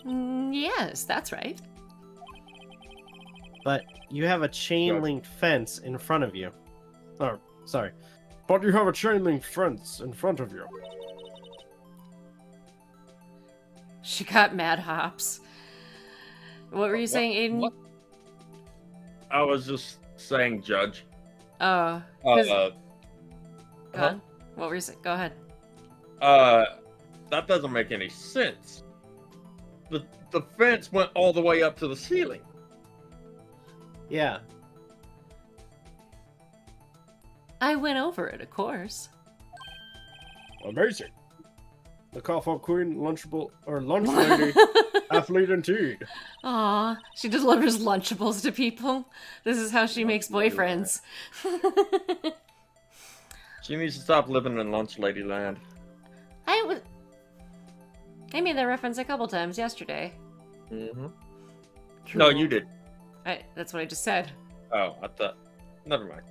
Yes, that's right. But you have a chain link fence in front of you. Oh, sorry. But you have a chain link fence in front of you. She got mad hops. What were you saying, Aiden? What? I was just saying, Judge. Oh. Uh, 'cause- Go on. What were you saying? Go ahead. That doesn't make any sense. The fence went all the way up to the ceiling. Yeah. I went over it, of course. Amazing. The Coffin Queen lunchable or lunch lady athlete indeed. Aw, she delivers Lunchables to people. This is how she makes boyfriends. She needs to stop living in Lunch Lady Land. I made that reference a couple times yesterday. Mm-hmm. No, you did. That's what I just said. Oh, I thought. Never mind.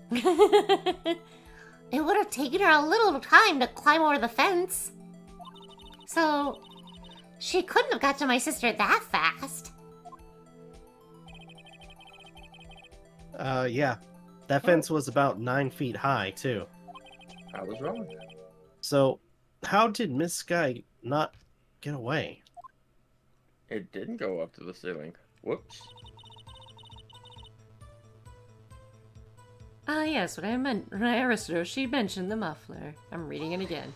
It would have taken her a little time to climb over the fence. So, she couldn't have got to my sister that fast. Yeah. That fence was about 9 feet high, too. I was wrong. So, how did Miss Sky not get away? It didn't go up to the ceiling. Whoops. Ah, yes, what I meant when I arrested her, she mentioned the muffler. I'm reading it again.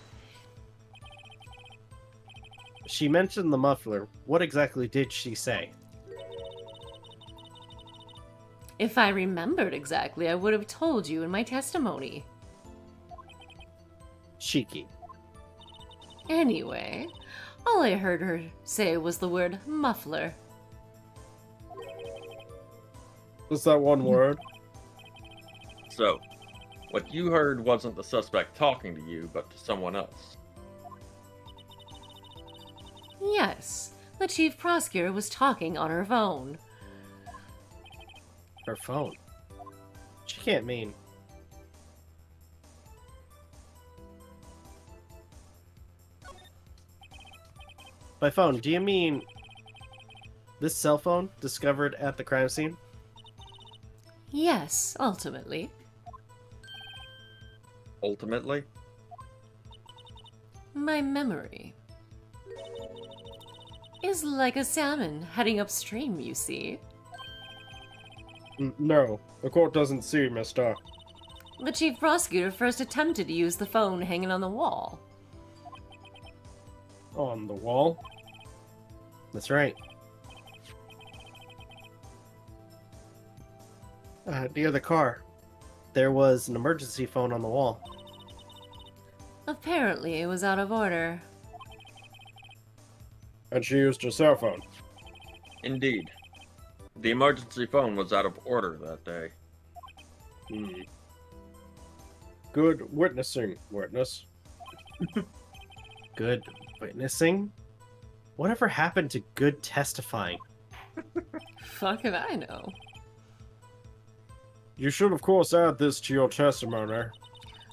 She mentioned the muffler. What exactly did she say? If I remembered exactly, I would have told you in my testimony. Cheeky. Anyway, all I heard her say was the word muffler. Just that one word. So, what you heard wasn't the suspect talking to you, but to someone else. Yes, the chief prosecutor was talking on her phone. Her phone. She can't mean... By phone, do you mean this cell phone discovered at the crime scene? Yes, ultimately. Ultimately? My memory is like a salmon heading upstream, you see. No, the court doesn't see, mister. The chief prosecutor first attempted to use the phone hanging on the wall. On the wall? That's right. Near the car, there was an emergency phone on the wall. Apparently, it was out of order. And she used her cell phone. Indeed. The emergency phone was out of order that day. Good witnessing, witness. Good witnessing? Whatever happened to good testifying? Fuck if I know. You should, of course, add this to your testimony.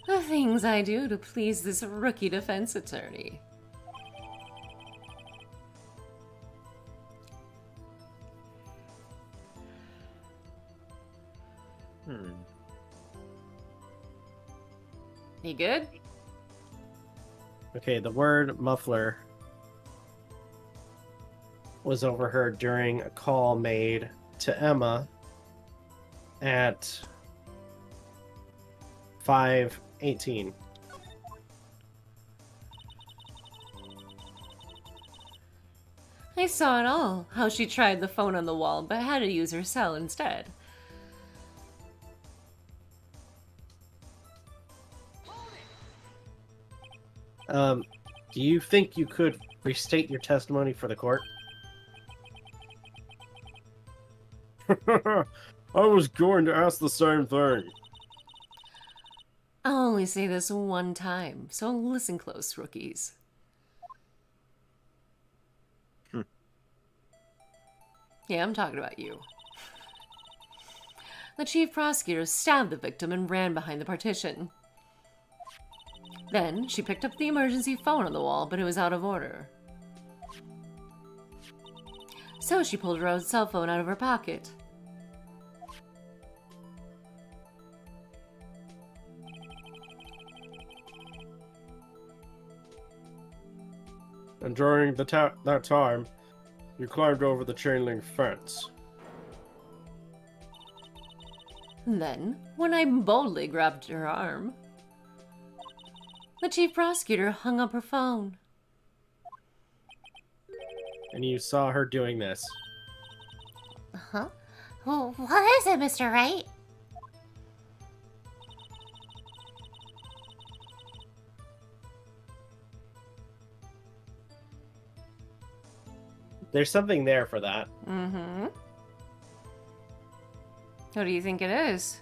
The things I do to please this rookie defense attorney. You good? Okay, the word muffler was overheard during a call made to Emma at 5:18. I saw it all. How she tried the phone on the wall, but had to use her cell instead. Do you think you could restate your testimony for the court? I was going to ask the same thing. I'll only say this one time, so listen close, rookies. Yeah, I'm talking about you. The chief prosecutor stabbed the victim and ran behind the partition. Then, she picked up the emergency phone on the wall, but it was out of order. So she pulled her own cell phone out of her pocket. And during that time, you climbed over the chain link fence. Then, when I boldly grabbed her arm, the chief prosecutor hung up her phone. And you saw her doing this. Huh? What is it, Mr. Wright? There's something there for that. Mm-hmm. What do you think it is?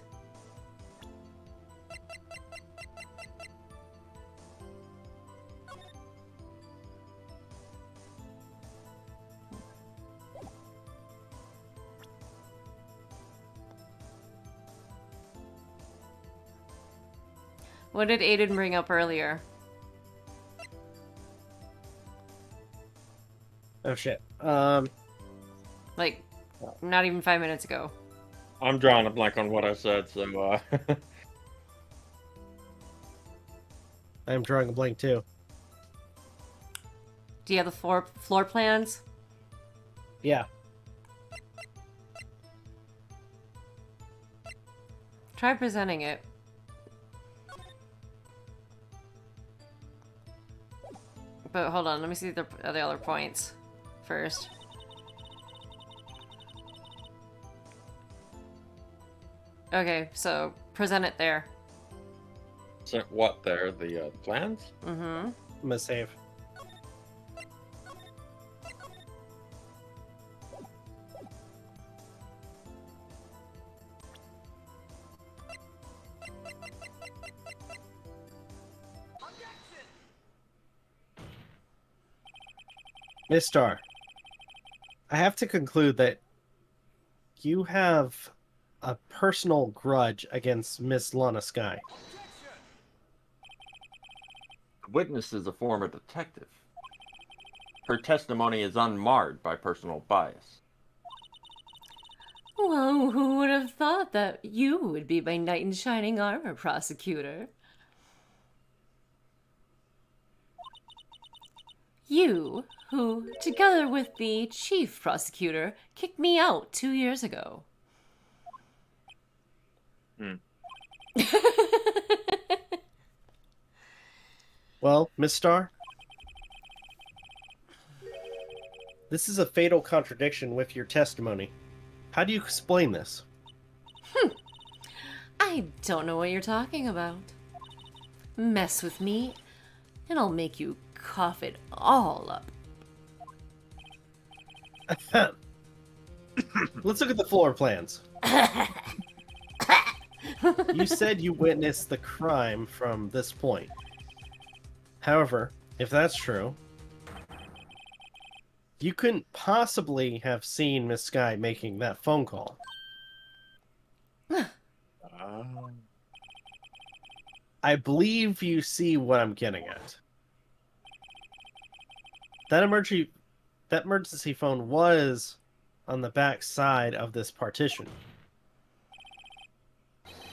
What did Aden bring up earlier? Oh shit. Like, not even 5 minutes ago. I'm drawing a blank on what I said, so I'm drawing a blank too. Do you have the floor plans? Yeah. Try presenting it. But hold on, let me see the other points first. Okay, so present it there. sent what there? The plans? Mm-hmm. I'm gonna save. Miss Star, I have to conclude that you have a personal grudge against Miss Lana Sky. The witness is a former detective. her testimony is unmarred by personal bias. Well, who would have thought that you would be my knight in shining armor, prosecutor? You, who, together with the chief prosecutor, kicked me out 2 years ago. Well, Miss Star, this is a fatal contradiction with your testimony. How do you explain this? I don't know what you're talking about. Mess with me, and I'll make you cough it all up. Let's look at the floor plans. You said you witnessed the crime from this point. However, if that's true, you couldn't possibly have seen Miss Sky making that phone call. I believe you see what I'm getting at. That emergency phone was on the back side of this partition.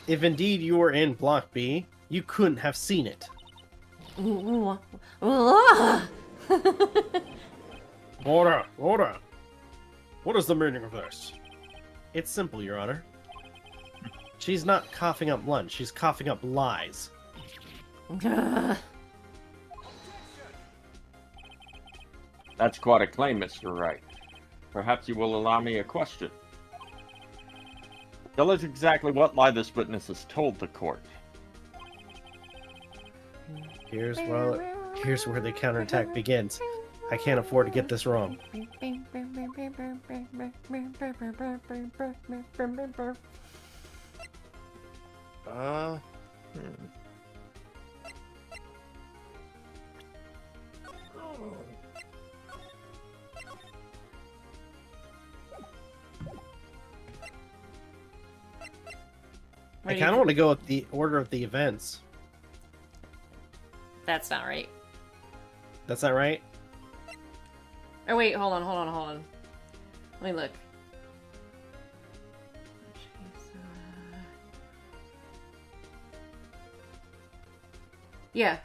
If indeed you were in Block B, you couldn't have seen it. Order! Order! What is the meaning of this? It's simple, Your Honor. She's not coughing up lunch, she's coughing up lies. That's quite a claim, Mr. Wright. Perhaps you will allow me a question. Tell us exactly what lie this witness has told the court. Here's where the counterattack begins. I can't afford to get this wrong. I kind of want to go with the order of the events. That's not right. That's not right? Oh wait, hold on. Let me look. Yeah.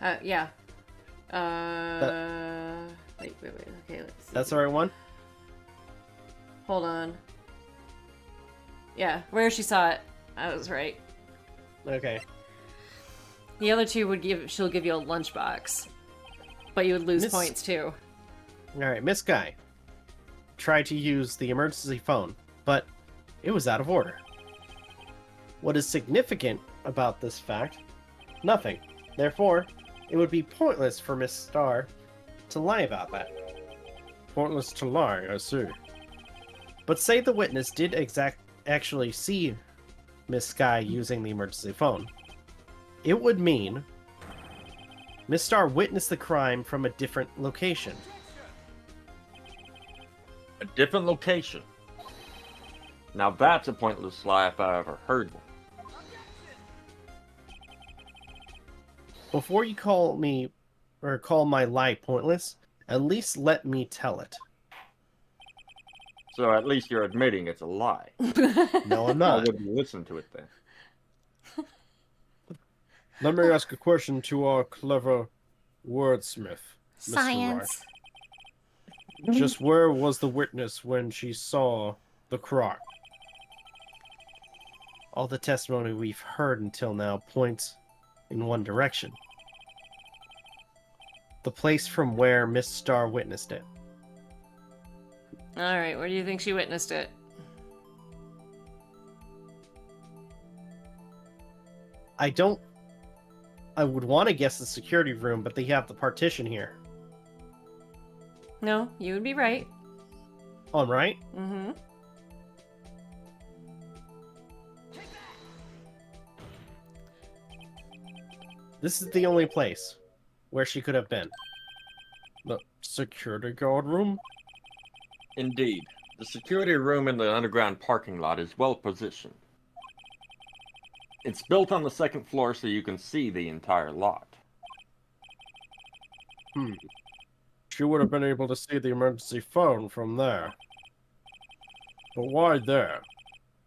Wait. Okay, let's see. That's the right one? Hold on. Yeah, where she saw it. I was right. Okay. The other two she'll give you a lunchbox. But you would lose points too. Alright, Miss Guy tried to use the emergency phone, but it was out of order. What is significant about this fact? Nothing. Therefore, it would be pointless for Miss Star to lie about that. Pointless to lie, I see. But say the witness did actually see Miss Sky using the emergency phone. It would mean Miss Star witnessed the crime from a different location. A different location. Now that's a pointless lie if I ever heard one. Before you call my lie pointless, at least let me tell it. So at least you're admitting it's a lie. No, I'm I not. wouldn't listen to it then. Let me ask a question to our clever wordsmith, Mr. Science. Wright. Just where was the witness when she saw the crime? All the testimony we've heard until now points in one direction. The place from where Miss Star witnessed it. Alright, where do you think she witnessed it? I would want to guess the security room, but they have the partition here. No, you would be right. On right? Mm-hmm. This is the only place where she could have been. The security guard room? Indeed. The security room in the underground parking lot is well positioned. It's built on the second floor so you can see the entire lot. she would have been able to see the emergency phone from there. But why there?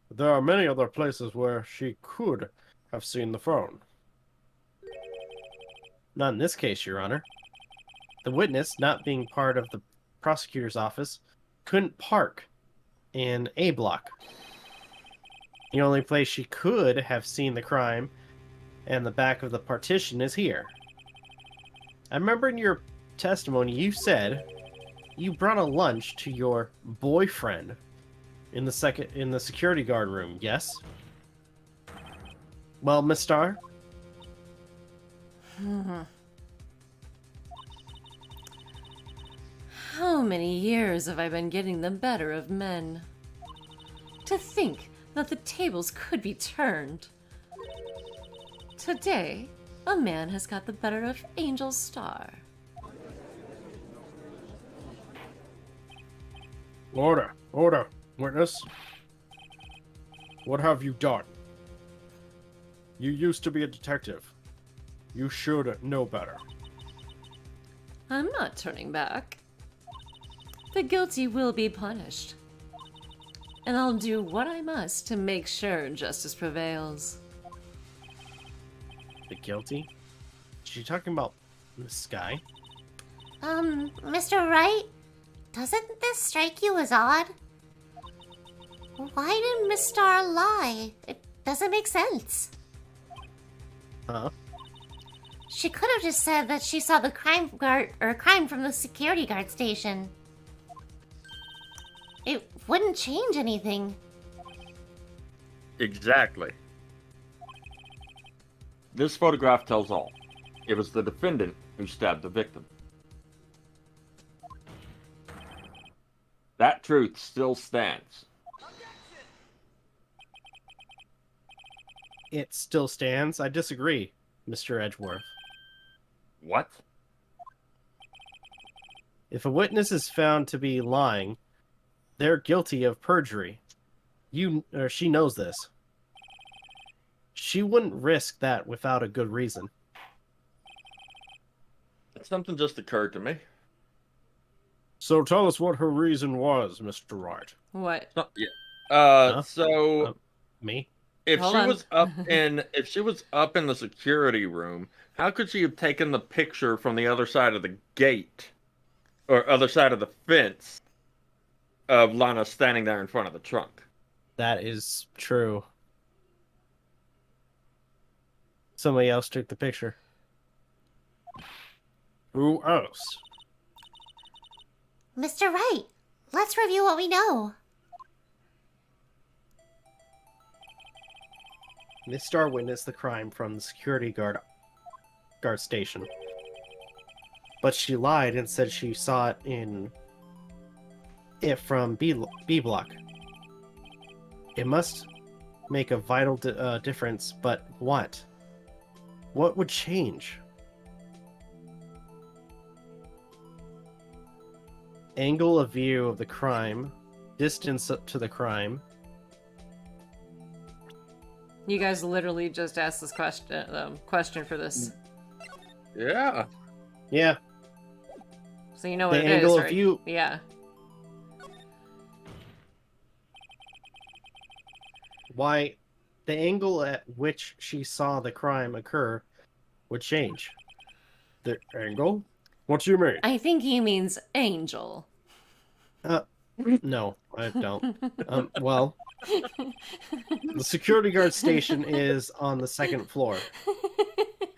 There are many other places where she could have seen the phone. Not in this case, Your Honor. The witness, not being part of the prosecutor's office, couldn't park in A block. The only place she could have seen the crime and the back of the partition is here. I remember in your testimony you said you brought a lunch to your boyfriend in the security guard room, yes? Well, Miss Starr? How many years have I been getting the better of men? To think that the tables could be turned. Today, a man has got the better of Angel Star. Order! Order! Witness! What have you done? You used to be a detective. You should know better. I'm not turning back. The guilty will be punished. And I'll do what I must to make sure justice prevails. The guilty? Is she talking about the sky? Mr. Wright? Doesn't this strike you as odd? Why did Miss Star lie? It doesn't make sense. Huh? She could have just said that she saw the crime from the security guard station. It wouldn't change anything. Exactly. This photograph tells all. It was the defendant who stabbed the victim. That truth still stands. It still stands. I disagree, Mr. Edgeworth. What? If a witness is found to be lying, they're guilty of perjury. She knows this. She wouldn't risk that without a good reason. Something just occurred to me. So tell us what her reason was, Mr. Wright. What? Me? If Hold she on. was up in the security room, how could she have taken the picture from the other side of the gate or other side of the fence of Lana standing there in front of the trunk? That is true. Somebody else took the picture. Who else? Mr. Wright, let's review what we know. Miss Star witnessed the crime from the security guard station. But she lied and said she saw it from B block. It must make a vital difference, but what? What would change? Angle of view of the crime, distance to the crime. You guys literally just asked this question for this. Yeah. Yeah, So you know the what it is, angle of right? view. Yeah. Why the angle at which she saw the crime occur would change. The angle? What do you mean? I think he means angel. No, I don't. Well, the security guard station is on the second floor.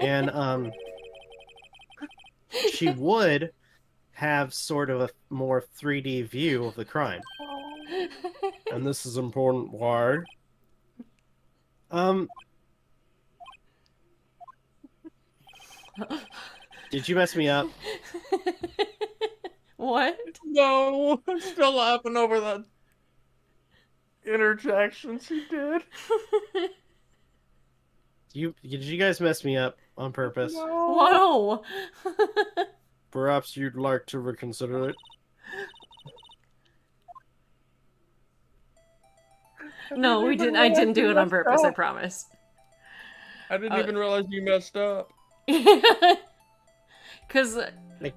And she would have sort of a more 3D view of the crime. And this is important. Why? Did you mess me up? What? No, I'm still laughing over that interjection she did. Did you guys mess me up on purpose? Whoa! Perhaps you'd like to reconsider it? No, we didn't. I didn't do it on purpose. I promise. I didn't even realize you messed up. Because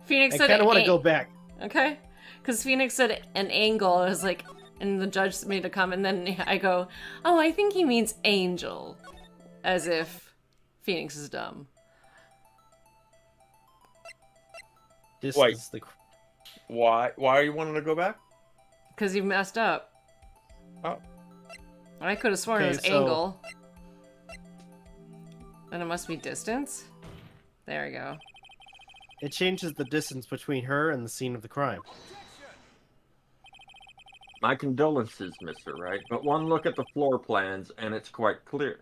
Phoenix I said kind of want to go back. Okay. Because Phoenix said an angle. I was like, and the judge made a comment, and then I go, oh, I think he means angel. As if Phoenix is dumb. This Wait. is the... Why are you wanting to go back? Because you messed up. Oh. I could have sworn it Okay, was so- angle. And it must be distance? There we go. It changes the distance between her and the scene of the crime. My condolences, Mr. Wright, but one look at the floor plans and it's quite clear.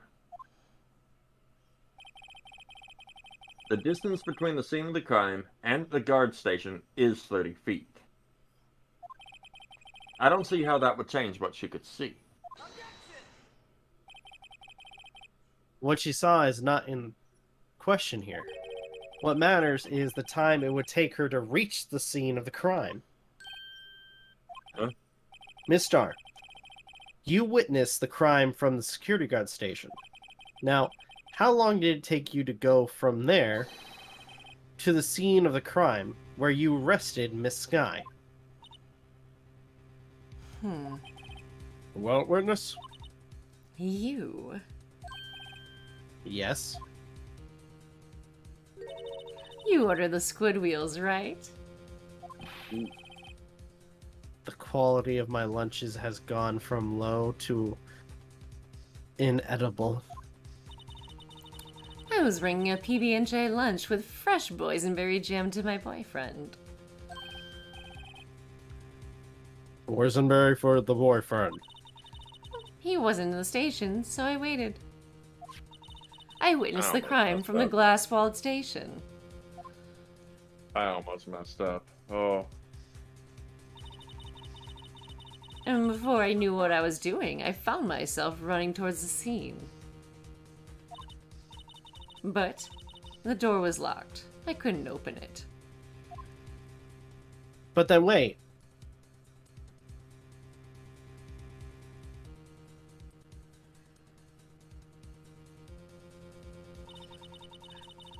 The distance between the scene of the crime and the guard station is 30 feet. I don't see how that would change what she could see. What she saw is not in question here. What matters is the time it would take her to reach the scene of the crime. Huh? Miss Starr, you witnessed the crime from the security guard station. Now, how long did it take you to go from there to the scene of the crime where you arrested Miss Sky? Well, witness? You. Yes. You ordered the squid wheels, right? The quality of my lunches has gone from low to inedible. I was bringing a PB&J lunch with fresh boysenberry jam to my boyfriend. Boysenberry for the boyfriend. He wasn't in the station, so I waited. I witnessed the almost crime messed from the up. glass-walled station. I almost messed up. Oh. And before I knew what I was doing, I found myself running towards the scene. But the door was locked. I couldn't open it. But then wait.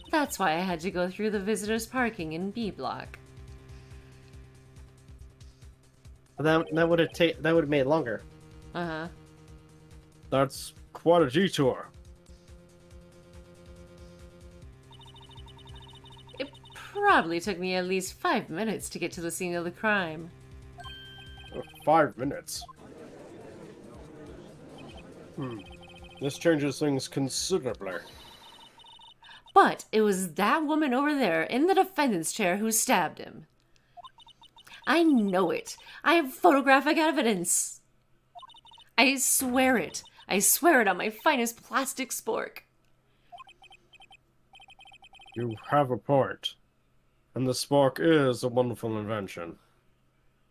That's why I had to go through the visitors' parking in B block. That would have made it longer. Uh-huh. That's quite a detour. It probably took me at least 5 minutes to get to the scene of the crime. 5 minutes. This changes things considerably. But it was that woman over there in the defendant's chair who stabbed him. I know it. I have photographic evidence. I swear it. I swear it on my finest plastic spork. You have a point. And the spark is a wonderful invention.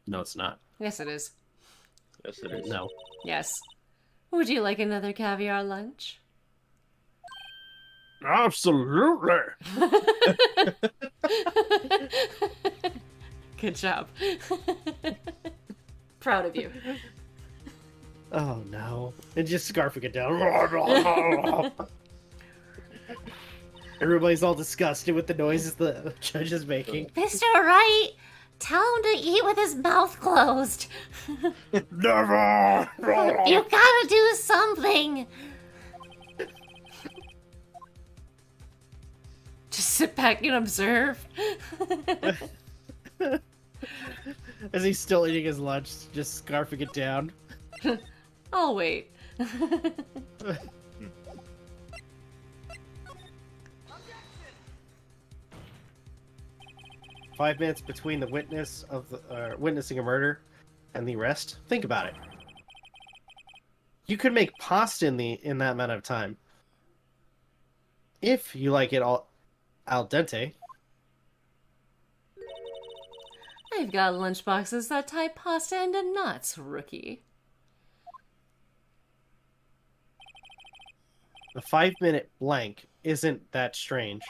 No, it's not. Yes, it is. Yes, it is. No. Yes. Would you like another caviar lunch? Absolutely! Good job. Proud of you. Oh no. And just scarfing it down. Everybody's all disgusted with the noises the judge is making. Mr. Wright, tell him to eat with his mouth closed. Never! You gotta do something. Just sit back and observe. As he's still eating his lunch, just scarfing it down. I'll wait. 5 minutes between the witness of the, witnessing a murder and the arrest. Think about it. You could make pasta in that amount of time. If you like it all al dente. I've got lunchboxes that tie pasta into knots, rookie. The 5-minute blank isn't that strange.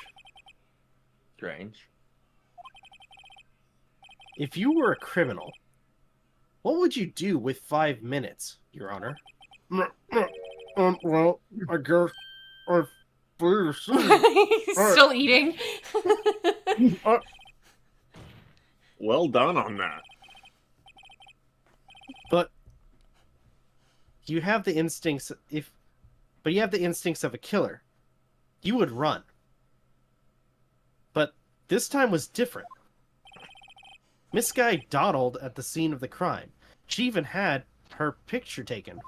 Strange. If you were a criminal, what would you do with 5 minutes, Your Honor? Well, I guess please. He's still eating. Well done on that. But you have the instincts but you have the instincts of a killer. You would run. But this time was different. Miss Guy dawdled at the scene of the crime. She even had her picture taken.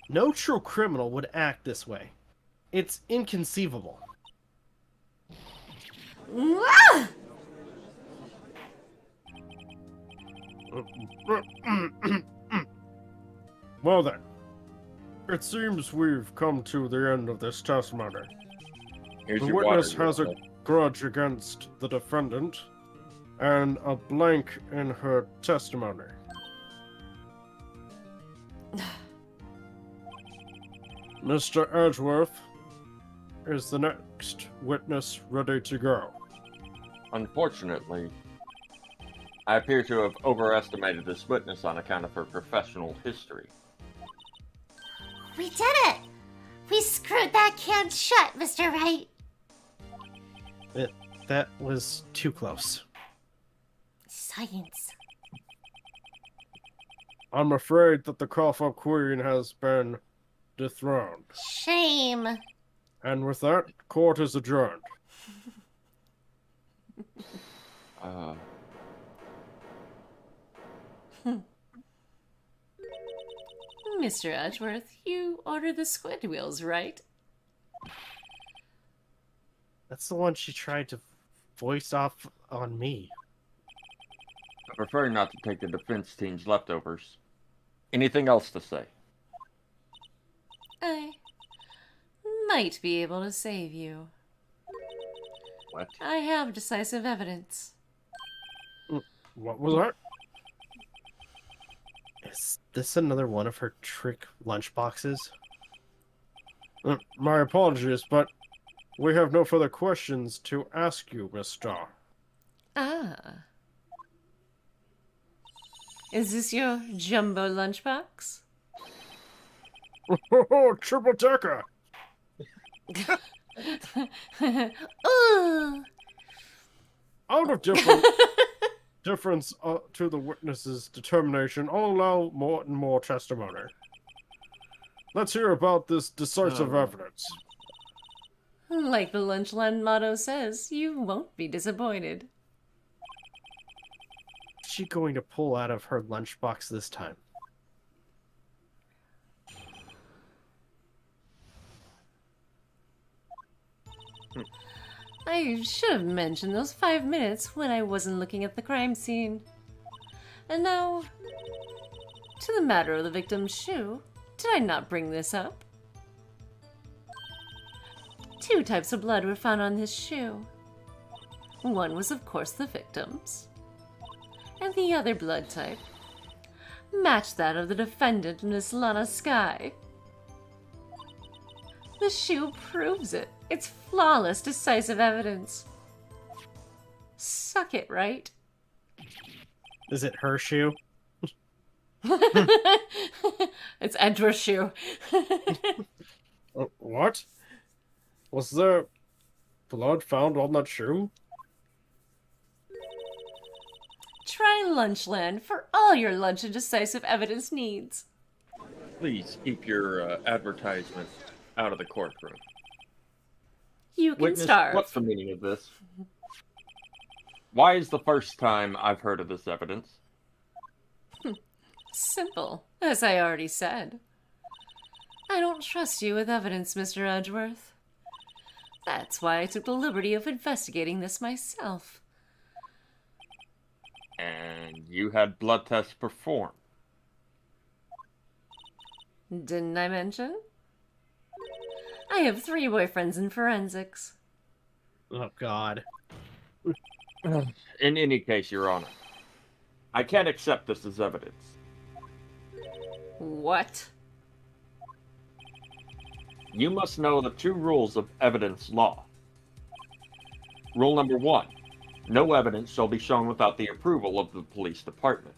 No true criminal would act this way. It's inconceivable. Well then, it seems we've come to the end of this testimony. Here's The your witness water, has a Wilson. grudge against the defendant and a blank in her testimony. Mr. Edgeworth, is the next witness ready to go? Unfortunately, I appear to have overestimated this witness on account of her professional history. We did it! We screwed that can shut, Mr. Wright. That was too close. Science. I'm afraid that the cough-up queen has been dethroned. Shame. And with that, court is adjourned. Mr. Edgeworth, you ordered the squid wheels, right? That's the one she tried to voice off on me. I prefer not to take the defense team's leftovers. Anything else to say? I might be able to save you. What? I have decisive evidence. What was that? Is this another one of her trick lunchboxes? My apologies, but we have no further questions to ask you, Miss Starr. Ah. Is this your jumbo lunchbox? Oh, triple decker! Ooh. Out of difference to the witness's determination, I'll allow more and more testimony. Let's hear about this decisive evidence. Like the Lunchland motto says, you won't be disappointed. What's she going to pull out of her lunchbox this time? I should have mentioned those 5 minutes when I wasn't looking at the crime scene. And now, to the matter of the victim's shoe. Did I not bring this up? 2 types of blood were found on his shoe. One was, of course, the victim's. And the other blood type matched that of the defendant, Miss Lana Sky. The shoe proves it. It's flawless, decisive evidence. Suck it, right? Is it her shoe? It's Edward's shoe. What? Was there blood found on that shoe? Try Lunchland for all your lunch and decisive evidence needs. Please keep your advertisement out of the courtroom. You can Witness, starve. what's the meaning of this? Why is the first time I've heard of this evidence? Simple, as I already said. I don't trust you with evidence, Mr. Edgeworth. That's why I took the liberty of investigating this myself. And you had blood tests performed. Didn't I mention? I have 3 boyfriends in forensics. Oh, God. In any case, Your Honor, I can't accept this as evidence. What? You must know the 2 rules of evidence law. Rule number 1. No evidence shall be shown without the approval of the police department.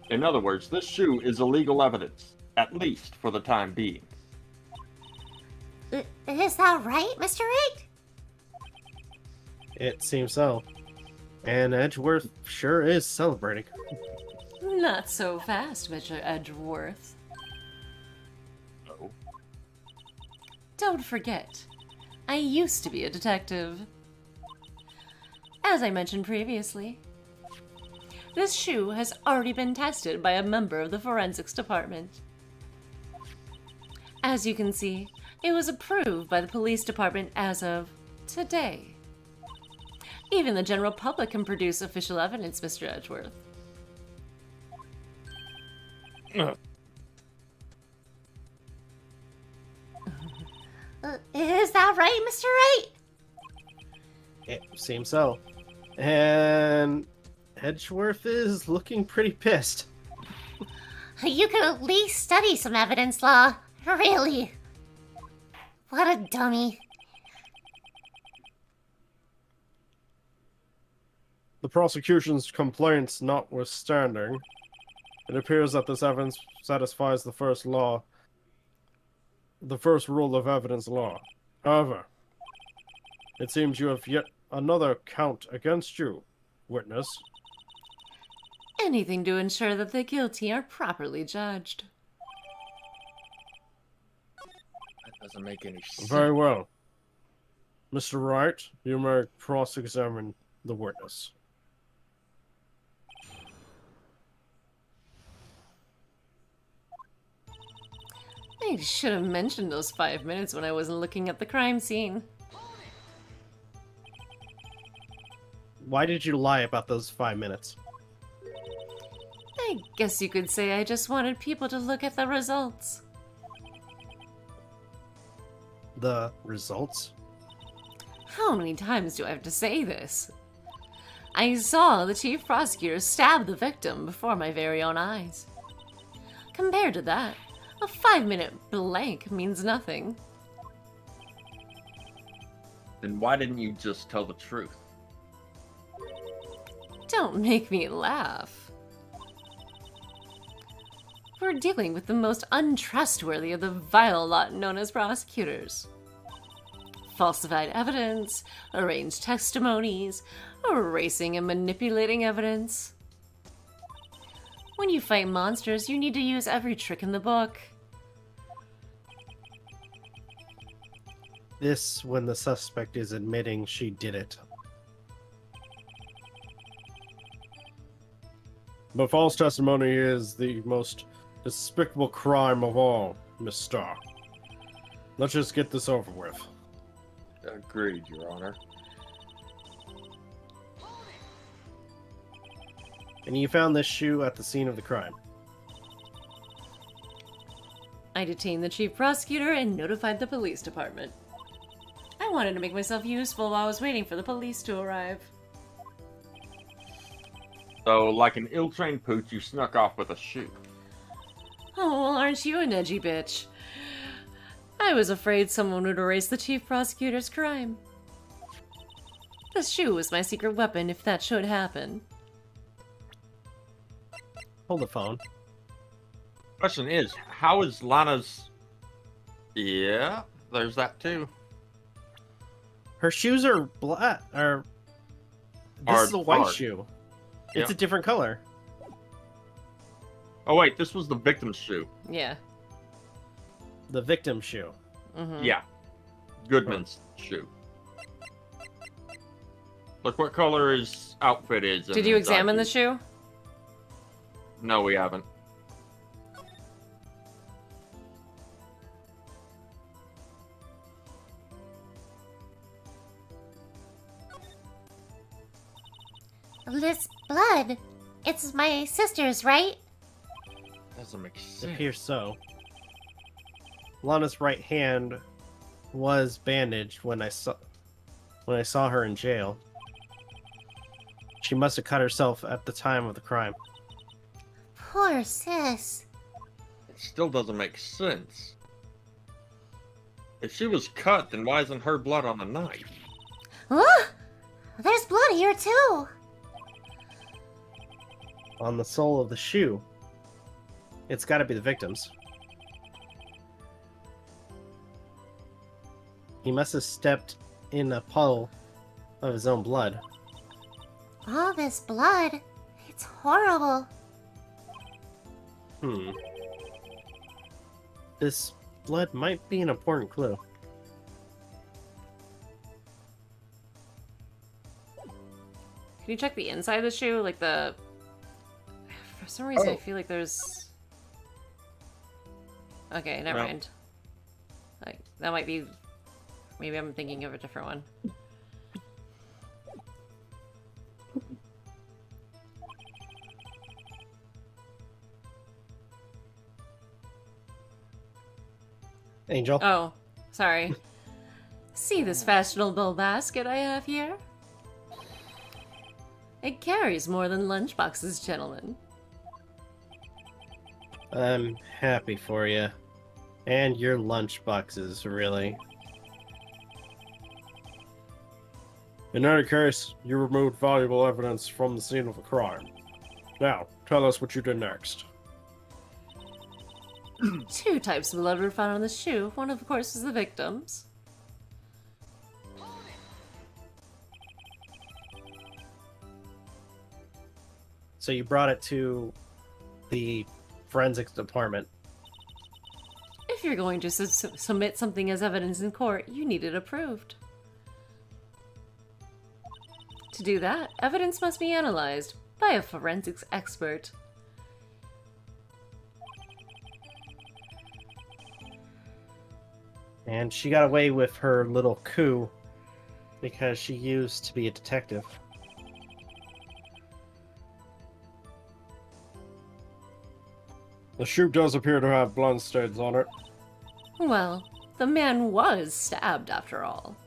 In other words, this shoe is illegal evidence, at least for the time being. Is that right, Mr. Wright? It seems so. And Edgeworth sure is celebrating. Not so fast, Mr. Edgeworth. Oh. Don't forget, I used to be a detective. As I mentioned previously, this shoe has already been tested by a member of the forensics department. As you can see, it was approved by the police department as of today. Even the general public can produce official evidence, Mr. Edgeworth. Is that right, Mr. Wright? It seems so. And Edgeworth is looking pretty pissed. You could at least study some evidence law. Really? What a dummy. The prosecution's complaints notwithstanding, it appears that this evidence satisfies the first rule of evidence law. However, it seems you have yet another count against you, witness. Anything to ensure that the guilty are properly judged. That doesn't make any sense. Very well. Mr. Wright, you may cross-examine the witness. I should have mentioned those 5 minutes when I wasn't looking at the crime scene. Why did you lie about those 5 minutes? I guess you could say I just wanted people to look at the results. The results? How many times do I have to say this? I saw the chief prosecutor stab the victim before my very own eyes. Compared to that, a 5-minute blank means nothing. Then why didn't you just tell the truth? Don't make me laugh. We're dealing with the most untrustworthy of the vile lot known as prosecutors. Falsified evidence, arranged testimonies, erasing and manipulating evidence. When you fight monsters, you need to use every trick in the book. This when the suspect is admitting she did it. But false testimony is the most despicable crime of all, Miss Starr. Let's just get this over with. Agreed, Your Honor. And you found this shoe at the scene of the crime. I detained the chief prosecutor and notified the police department. I wanted to make myself useful while I was waiting for the police to arrive. So, like an ill-trained pooch, you snuck off with a shoe. Oh, well, aren't you an edgy bitch? I was afraid someone would erase the chief prosecutor's crime. The shoe was my secret weapon if that should happen. Hold the phone. Question is, how is Lana's... Yeah, there's that too. Her shoes are black. This is a white shoe. It's Yeah. a different color. Oh wait, this was the victim's shoe. Yeah. The victim shoe. Mm-hmm. Yeah. Goodman's shoe. Look what color his outfit is. Did you examine the shoe? No, we haven't. This blood, it's my sister's, right? Doesn't make It sense. appears so. Lana's right hand was bandaged when I saw her in jail. She must have cut herself at the time of the crime. Poor sis. It still doesn't make sense. If she was cut, then why isn't her blood on the knife? Huh? There's blood here too. On the sole of the shoe. It's got to be the victim's. He must have stepped in a puddle of his own blood. All this blood. It's horrible. This blood might be an important clue. Can you check the inside of the shoe? Like the... For some reason, I feel like there's... Okay, never mind. Like, that might be... Maybe I'm thinking of a different one. Angel? Oh, sorry. See this fashionable basket I have here? It carries more than lunchboxes, gentlemen. I'm happy for you. And your lunchboxes, really. In any case, you removed valuable evidence from the scene of the crime. Now, tell us what you did next. 2 types of blood were found on the shoe. One, of course, is the victim's. So you brought it to the forensics department. If you're going to submit something as evidence in court, you need it approved. To do that, evidence must be analyzed by a forensics expert. And she got away with her little coup because she used to be a detective. The shoe does appear to have blood stains on it. Well, the man was stabbed after all.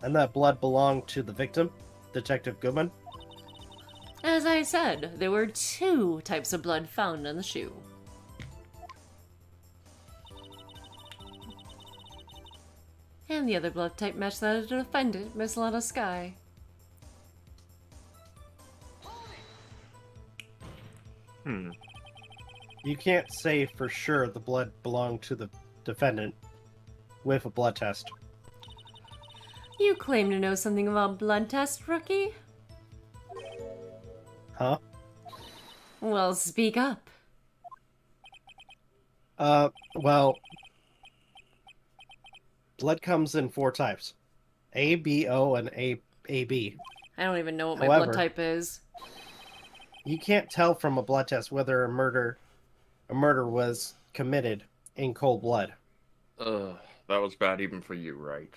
And that blood belonged to the victim, Detective Goodman? As I said, there were 2 types of blood found on the shoe. And the other blood type matched that of the defendant, Miss Lana Sky. You can't say for sure the blood belonged to the defendant with a blood test. You claim to know something about blood tests, rookie? Huh? Well, speak up. Well, blood comes in 4 types. A, B, O, and AB. I don't even know what my However, blood type is. You can't tell from a blood test whether a murder was committed in cold blood. Ugh, that was bad even for you, right?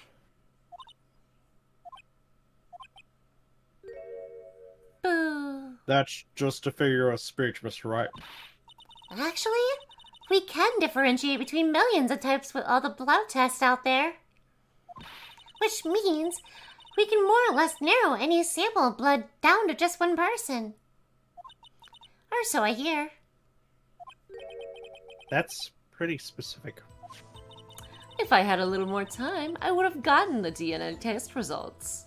Boo. That's just a figure of speech, Mr. Wright. Actually, we can differentiate between millions of types with all the blood tests out there. Which means we can more or less narrow any sample of blood down to just one person. Or so I hear. That's pretty specific. If I had a little more time, I would have gotten the DNA test results.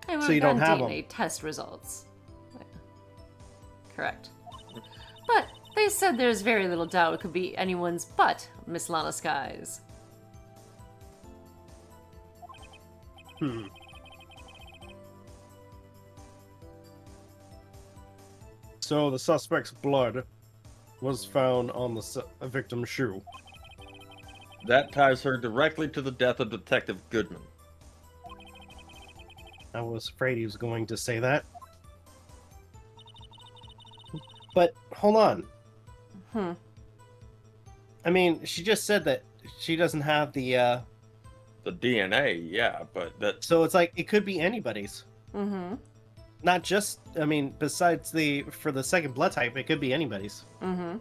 I would So you have don't gotten have DNA them? test results. Correct. But they said there's very little doubt it could be anyone's but Miss Lana Sky's. So the suspect's blood was found on the victim's shoe. That ties her directly to the death of Detective Goodman. I was afraid he was going to say that. But hold on. I mean, she just said that she doesn't have the The DNA, yeah, but that... so it's like it could be anybody's. Mm-hmm. Not just, I mean, besides for the second blood type, it could be anybody's. Mm-hmm.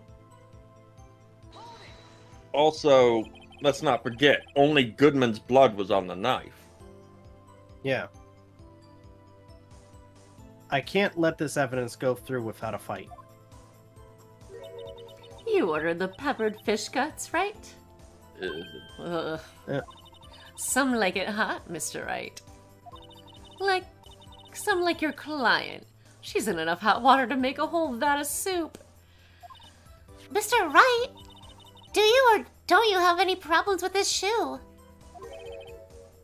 Also, let's not forget, only Goodman's blood was on the knife. Yeah. I can't let this evidence go through without a fight. You ordered the peppered fish guts, right? Ugh. Yeah. Some like it hot, Mr. Wright. Some like your client. She's in enough hot water to make a whole vat of soup. Mr. Wright, do you or don't you have any problems with this shoe?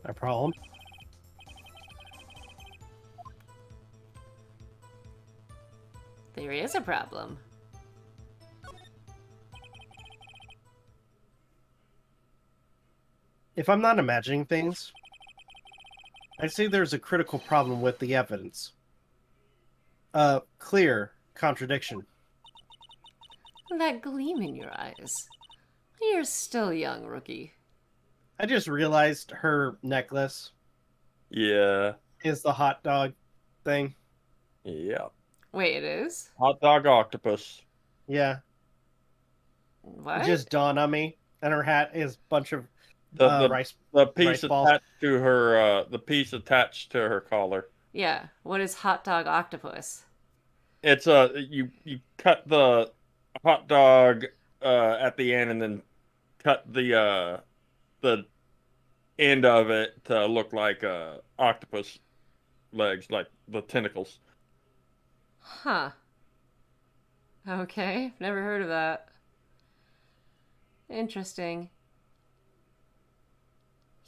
A problem? There is a problem. If I'm not imagining things, I'd say there's a critical problem with the evidence. A clear contradiction. That gleam in your eyes. You're still young, rookie. I just realized her necklace Yeah. is the hot dog thing. Yeah. Wait, it is? Hot dog octopus. Yeah, What? it just dawned on me. And her hat is a bunch of The rice. the piece rice balls. attached to her the collar. Yeah. What is hot dog octopus? It's you cut the hot dog at the end and then cut the end of it to look like octopus legs, like the tentacles. Huh. Okay, never heard of that. Interesting.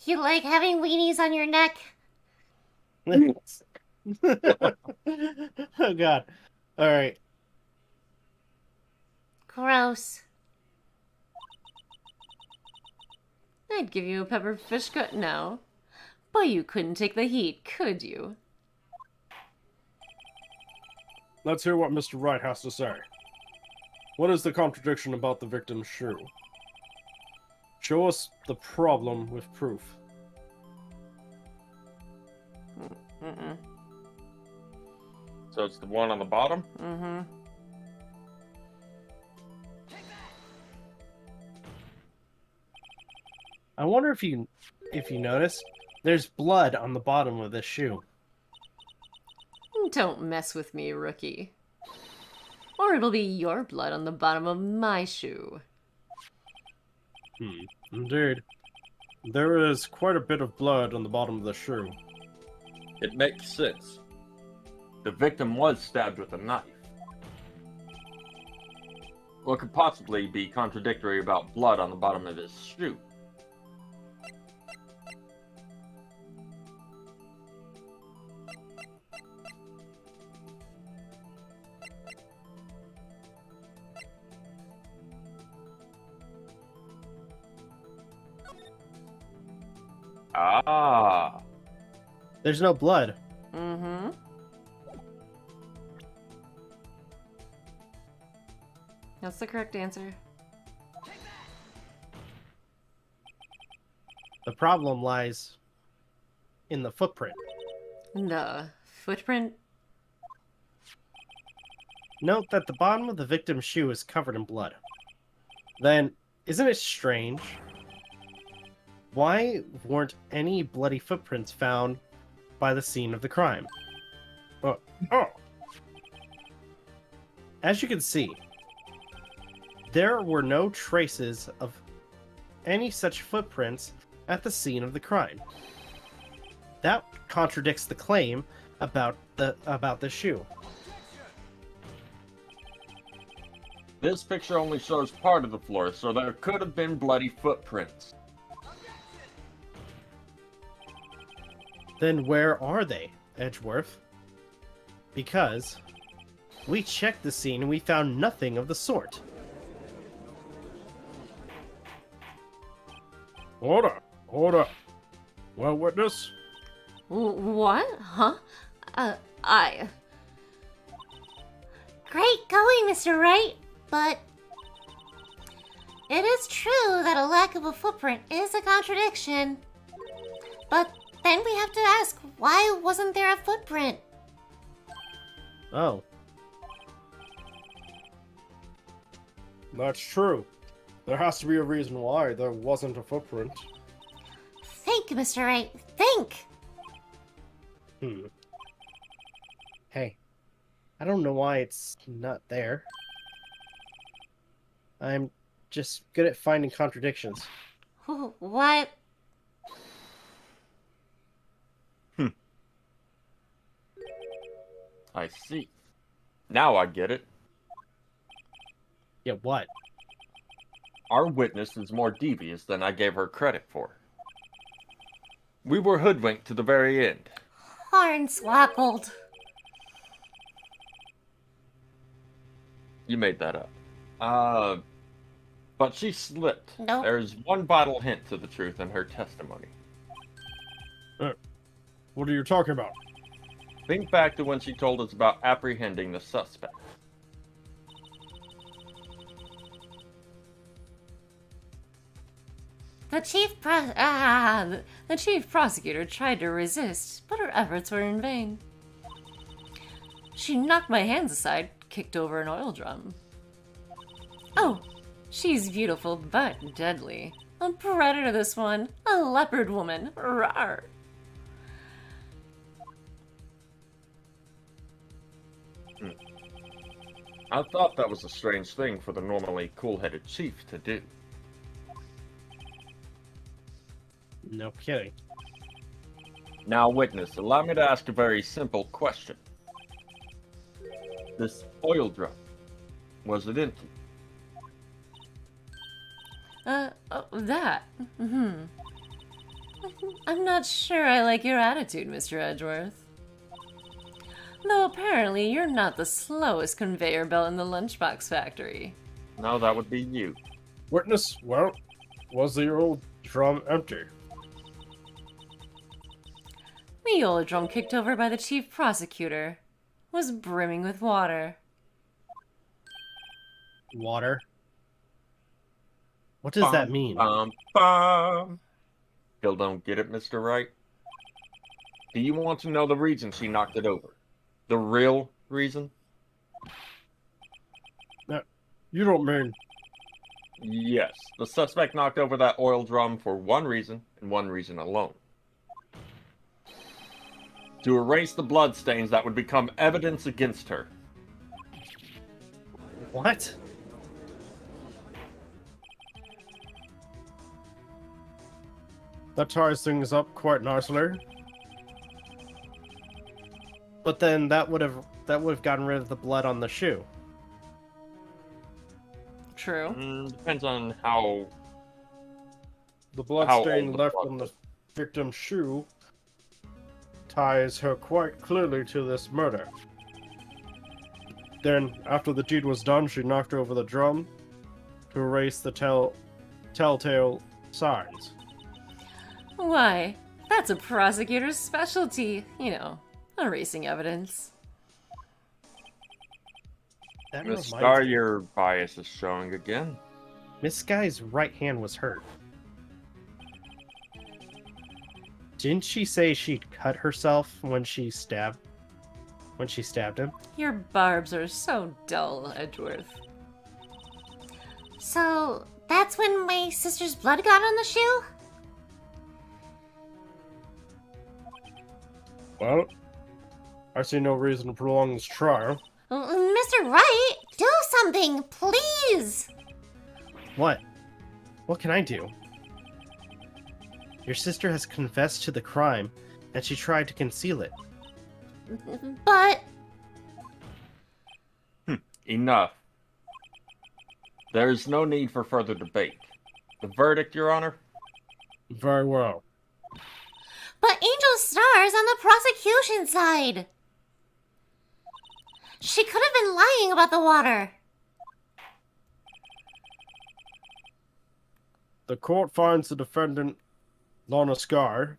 You like having weenies on your neck? Oh god. Alright. Gross. I'd give you a pepper fish cut now. But you couldn't take the heat, could you? Let's hear what Mr. Wright has to say. What is the contradiction about the victim's shoe? Show us the problem with proof. Mm-mm. So it's the one on the bottom? Mm-hmm. I wonder if you notice, there's blood on the bottom of this shoe. Don't mess with me, rookie. Or it'll be your blood on the bottom of my shoe. Indeed. There is quite a bit of blood on the bottom of the shoe. It makes sense. The victim was stabbed with a knife. What could possibly be contradictory about blood on the bottom of his shoe? Ah. There's no blood. Mm-hmm. That's the correct answer. The problem lies in the footprint. The footprint? Note that the bottom of the victim's shoe is covered in blood. Then, isn't it strange? Why weren't any bloody footprints found by the scene of the crime? Oh, As you can see, there were no traces of any such footprints at the scene of the crime. That contradicts the claim about the shoe. This picture only shows part of the floor, so there could have been bloody footprints. Then where are they, Edgeworth? Because we checked the scene and we found nothing of the sort. order, order. Well, witness? What? Huh? Great going, Mr. Wright, but it is true that a lack of a footprint is a contradiction. But then we have to ask, why wasn't there a footprint? Oh, That's true. There has to be a reason why there wasn't a footprint. Think, Mr. Wright, think! hey. I don't know why it's not there. I'm just good at finding contradictions. What? I see. Now I get it. Yeah, what? our witness is more devious than I gave her credit for. We were hoodwinked to the very end. Hornswoggled. You made that up. But she slipped. Nope. There's one vital hint to the truth in her testimony. What are you talking about? Think back to when she told us about apprehending the suspect. The chief prosecutor tried to resist, but her efforts were in vain. She knocked my hands aside, kicked over an oil drum. Oh, she's beautiful but deadly. A predator, this one. A leopard woman. Rawr. I thought that was a strange thing for the normally cool-headed chief to do. No kidding. Now, witness, allow me to ask a very simple question. This oil drum, was it empty? That. I'm not sure I like your attitude, Mr. Edgeworth. Though apparently you're not the slowest conveyor belt in the lunchbox factory. No, that would be you. Witness, well, was the old drum empty? The old drum kicked over by the chief prosecutor was brimming with water. Water? What does that mean? Still don't get it, Mr. Wright? Do you want to know the reason she knocked it over? The real reason? You don't mean... Yes. The suspect knocked over that oil drum for one reason, and one reason alone. To erase the bloodstains that would become evidence against her. What? That ties things up quite nicely. But then that would have gotten rid of the blood on the shoe. True. Depends on how... The blood How stain old the left blood on the victim's shoe ties her quite clearly to this murder. Then, after the deed was done, she knocked over the drum to erase the telltale signs. Why, that's a prosecutor's specialty. You know, erasing evidence. That Miss reminds Star, me. your bias is showing again. Miss Guy's right hand was hurt. Didn't she say she'd cut herself when she stabbed him? Your barbs are so dull, Edgeworth. So, that's when my sister's blood got on the shoe? Well, I see no reason to prolong this trial. Mr. Wright, do something, please! What? What can I do? Your sister has confessed to the crime, and she tried to conceal it. But... Enough. There is no need for further debate. The verdict, Your Honor? Very well. But Angel Star's on the prosecution side! She could have been lying about the water. The court finds the defendant, Lorna Scar.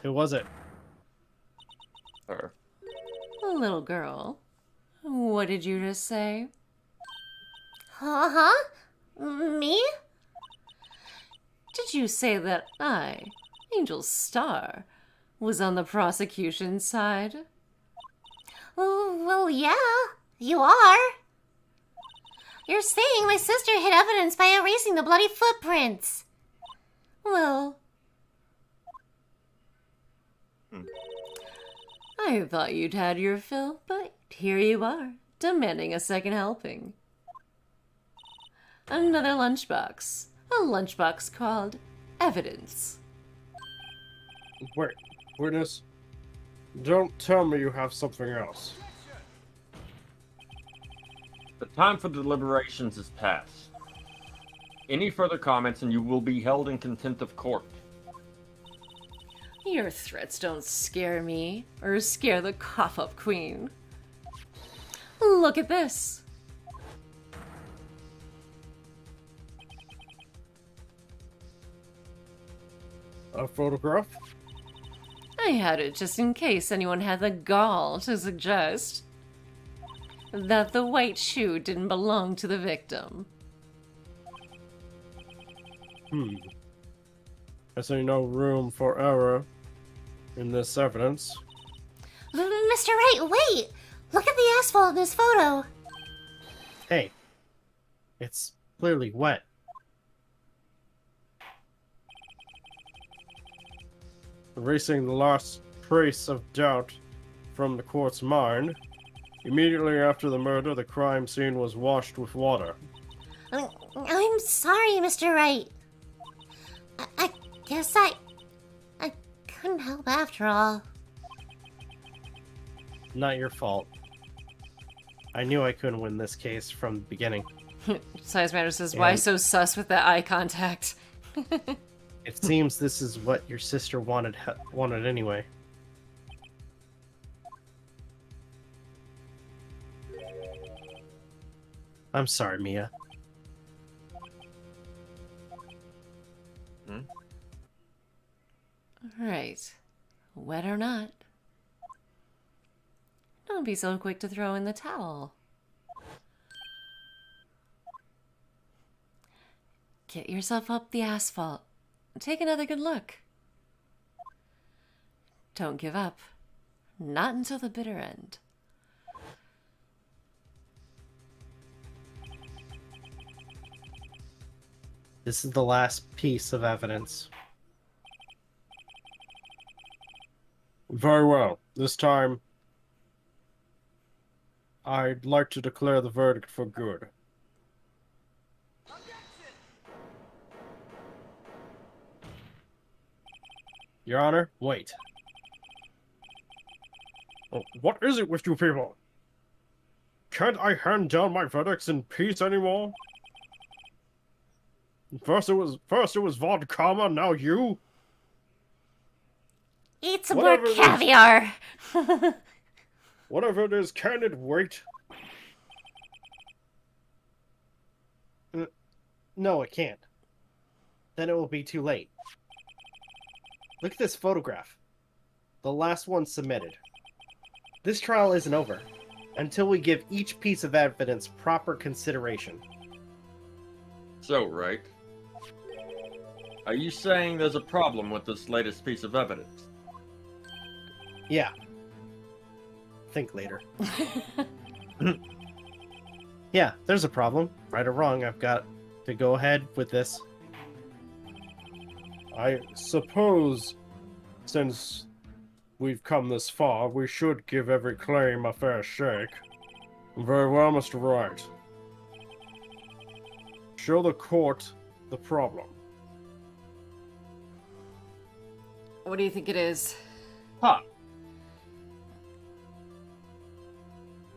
Who was it? Her. Little girl, what did you just say? Uh-huh? Me? Did you say that I, Angel Star, was on the prosecution side? Well, yeah, you are. You're saying my sister hid evidence by erasing the bloody footprints. Well, I thought you'd had your fill, but here you are, demanding a second helping. Another lunchbox. A lunchbox called Evidence. Wait, witness. Don't tell me you have something else. The time for deliberations is past. Any further comments and you will be held in contempt of court. Your threats don't scare me, or scare the cough-up queen. Look at this. A photograph? I had it just in case anyone had the gall to suggest that the white shoe didn't belong to the victim. I see no room for error in this evidence. Mr. Wright, wait! Look at the asphalt in this photo. Hey, it's clearly wet. Erasing the last trace of doubt from the court's mind, immediately after the murder, the crime scene was washed with water. I'm sorry, Mr. Wright. I guess I couldn't help after all. Not your fault. I knew I couldn't win this case from the beginning. Size Matter says, why And- so sus with that eye contact? It seems this is what your sister wanted anyway. I'm sorry, Mia. Right. Wet or not. Don't be so quick to throw in the towel. Get yourself up the asphalt. Take another good look. Don't give up. Not until the bitter end. This is the last piece of evidence. Very well. This time, I'd like to declare the verdict for good. Your Honor, wait. Oh, what is it with you people? Can't I hand down my verdicts in peace anymore? First it was Vodkama, now you? Eat some Whatever more it is. caviar. Whatever it is, can it wait? No, it can't. Then it will be too late. Look at this photograph. The last one submitted. This trial isn't over until we give each piece of evidence proper consideration. So, right? Are you saying there's a problem with this latest piece of evidence? Yeah. Think later. Yeah, there's a problem. Right or wrong, I've got to go ahead with this. I suppose, since we've come this far, we should give every claim a fair shake. Very well, Mr. Wright. Show the court the problem. What do you think it is? Huh.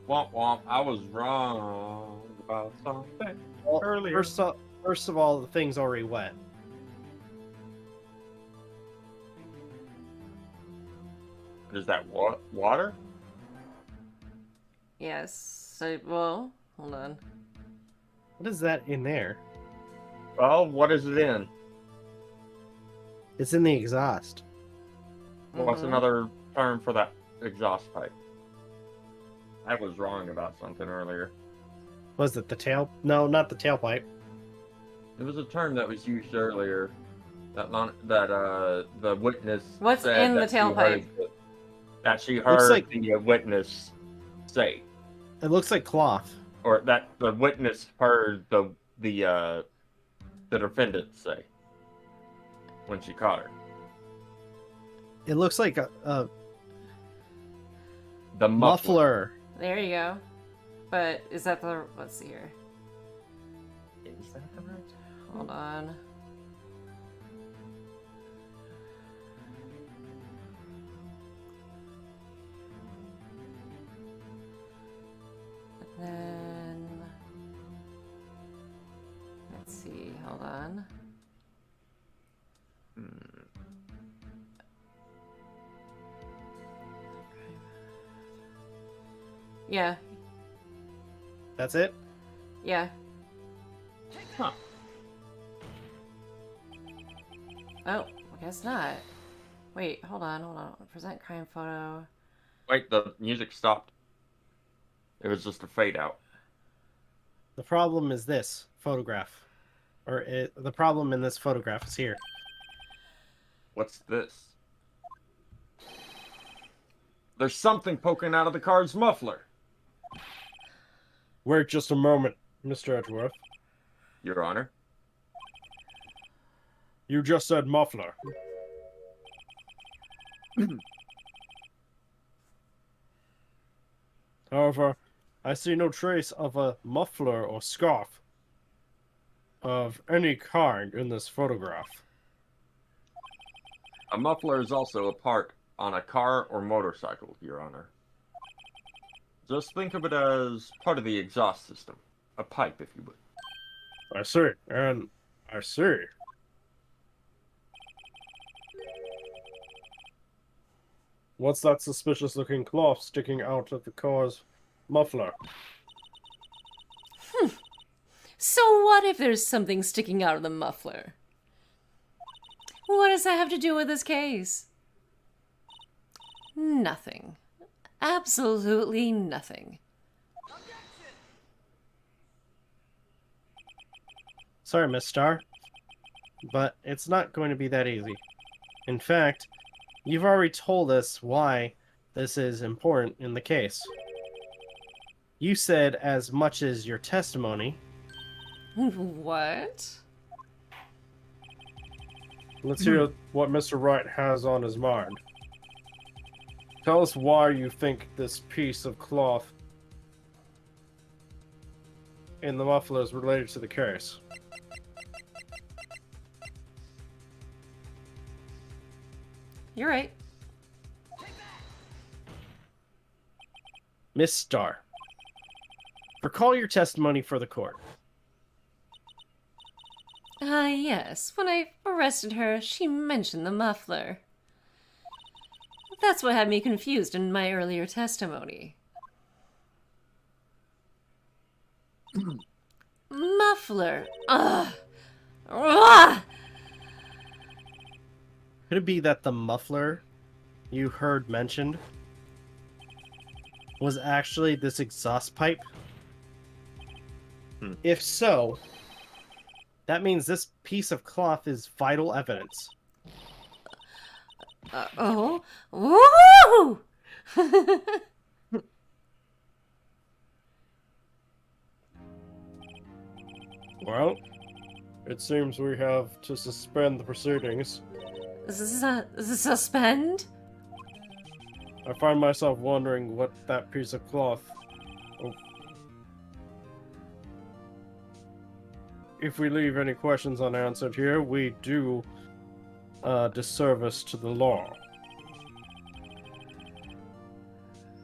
Womp womp, I was wrong about something Well, earlier. First of all, the thing's already wet. Is that water? Yes. Well, hold on. What is that in there? Well, what is it in? It's in the exhaust. What's Mhm. another term for that exhaust pipe? I was wrong about something earlier. Was it the tail? No, not the tailpipe. There was a term that was used earlier that the witness What's said in the that she tailpipe? heard- That she heard like- the witness say, It looks like cloth. or that the witness heard the defendant say when she caught her. It looks like a The muffler. There you go. But is that the... Let's see here. Is that the right? Hold on. And then... Yeah. That's it? Yeah. Huh. Oh, I guess not. Wait, hold on. Present crime photo. Wait, the music stopped. It was just a fade out. The problem is this photograph. The problem in this photograph is here. What's this? There's something poking out of the car's muffler. Wait just a moment, Mr. Edgeworth. Your Honor. You just said muffler. However, I see no trace of a muffler or scarf of any kind in this photograph. A muffler is also a part on a car or motorcycle, Your Honor. Just think of it as part of the exhaust system. A pipe, if you would. I see, and I see. What's that suspicious-looking cloth sticking out of the car's muffler? So what if there's something sticking out of the muffler? What does that have to do with this case? Nothing. Absolutely nothing. Sorry, Miss Star, but it's not going to be that easy. In fact, you've already told us why this is important in the case. You said as much as your testimony. What? Let's hear what Mr. Wright has on his mind. Tell us why you think this piece of cloth in the muffler is related to the case. You're right. Miss Star, recall your testimony for the court. Yes. When I arrested her, she mentioned the muffler. That's what had me confused in my earlier testimony. Muffler. Ugh. Ugh. Could it be that the muffler you heard mentioned was actually this exhaust pipe? If so, that means this piece of cloth is vital evidence. Oh. Woo! Well, it seems we have to suspend the proceedings. Suspend? I find myself wondering what that piece of cloth... Oh. If we leave any questions unanswered here, we do disservice to the law.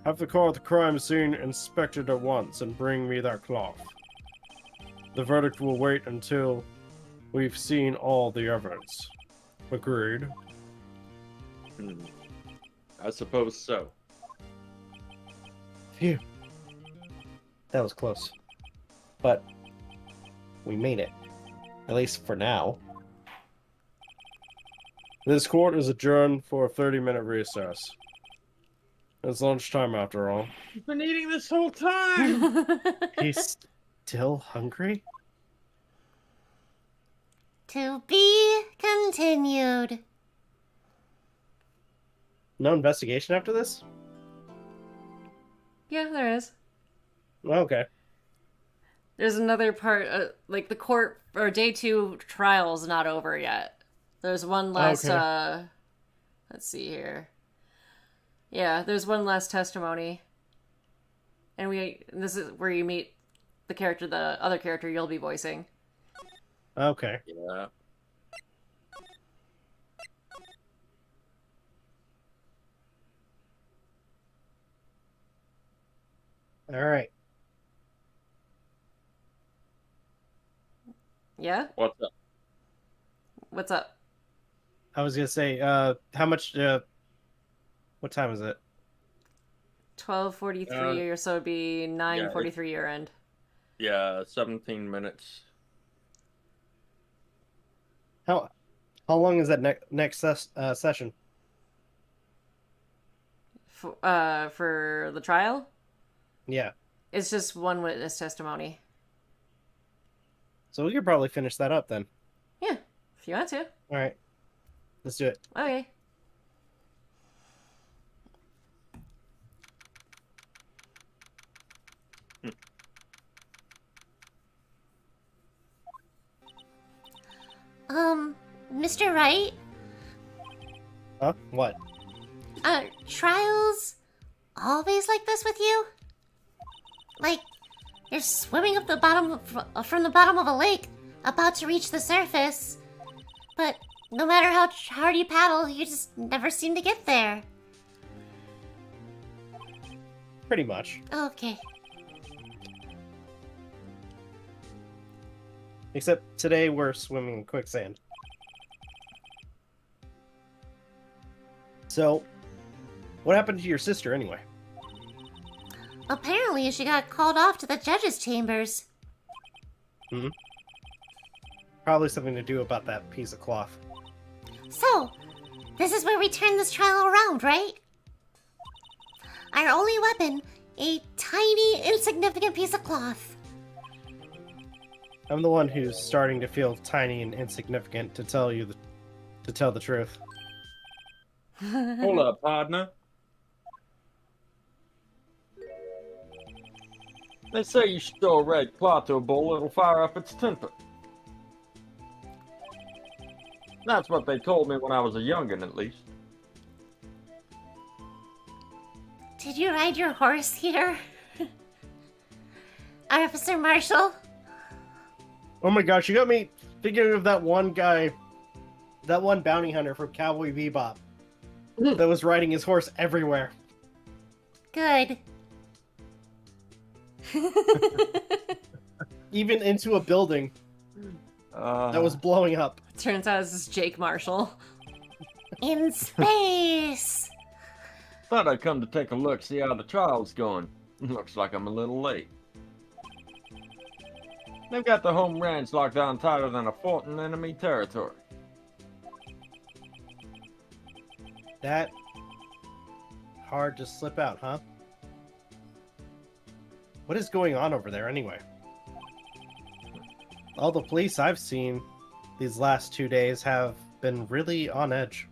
Have the car at the crime scene inspected at once and bring me that cloth. The verdict will wait until we've seen all the evidence. Agreed. I suppose so. Phew. That was close. But we made it. At least for now. This court is adjourned for a 30-minute recess. It's lunchtime after all. You've been eating this whole time! He's still hungry? To be continued. No investigation after this? Yeah, there is. Okay. There's another part, like the court or day 2 trial's not over yet. There's one last, Okay. Let's see here. Yeah, there's one last testimony. And this is where you meet the other character you'll be voicing. Okay. Yeah. Alright. Yeah? What's up? What's up? I was gonna say, how much, what time is it? 12:43, or so it'd be 9:43 your end. Yeah, 17 minutes. How long is that next session? For the trial, Yeah. it's just one witness testimony. So we could probably finish that up then. Yeah, if you want to. All right. Let's do it. Okay. Mr. Wright, Huh? What? are trials always like this with you? Like, you're swimming up the bottom from the bottom of a lake, about to reach the surface, but no matter how hard you paddle, you just never seem to get there. Pretty much. Okay. Except today we're swimming in quicksand. So, what happened to your sister anyway? Apparently, she got called off to the judge's chambers. Probably something to do about that piece of cloth. So, this is where we turn this trial around, right? Our only weapon, a tiny, insignificant piece of cloth. I'm the one who's starting to feel tiny and insignificant, to tell the truth. Hold up, partner. They say you should throw a red cloth to a bull, it'll fire up its temper. That's what they told me when I was a youngin', at least. Did you ride your horse here? Officer Marshall? Oh my gosh, you got me thinking of that one guy, that one bounty hunter from Cowboy Bebop that was riding his horse everywhere. Good. Even into a building that was blowing up. Turns out this is Jake Marshall. In space! Thought I'd come to take a look, see how the trial's going. Looks like I'm a little late. They've got the home ranch locked down tighter than a fort in enemy territory. That hard to slip out, huh? What is going on over there anyway? All the police I've seen these last 2 days have been really on edge.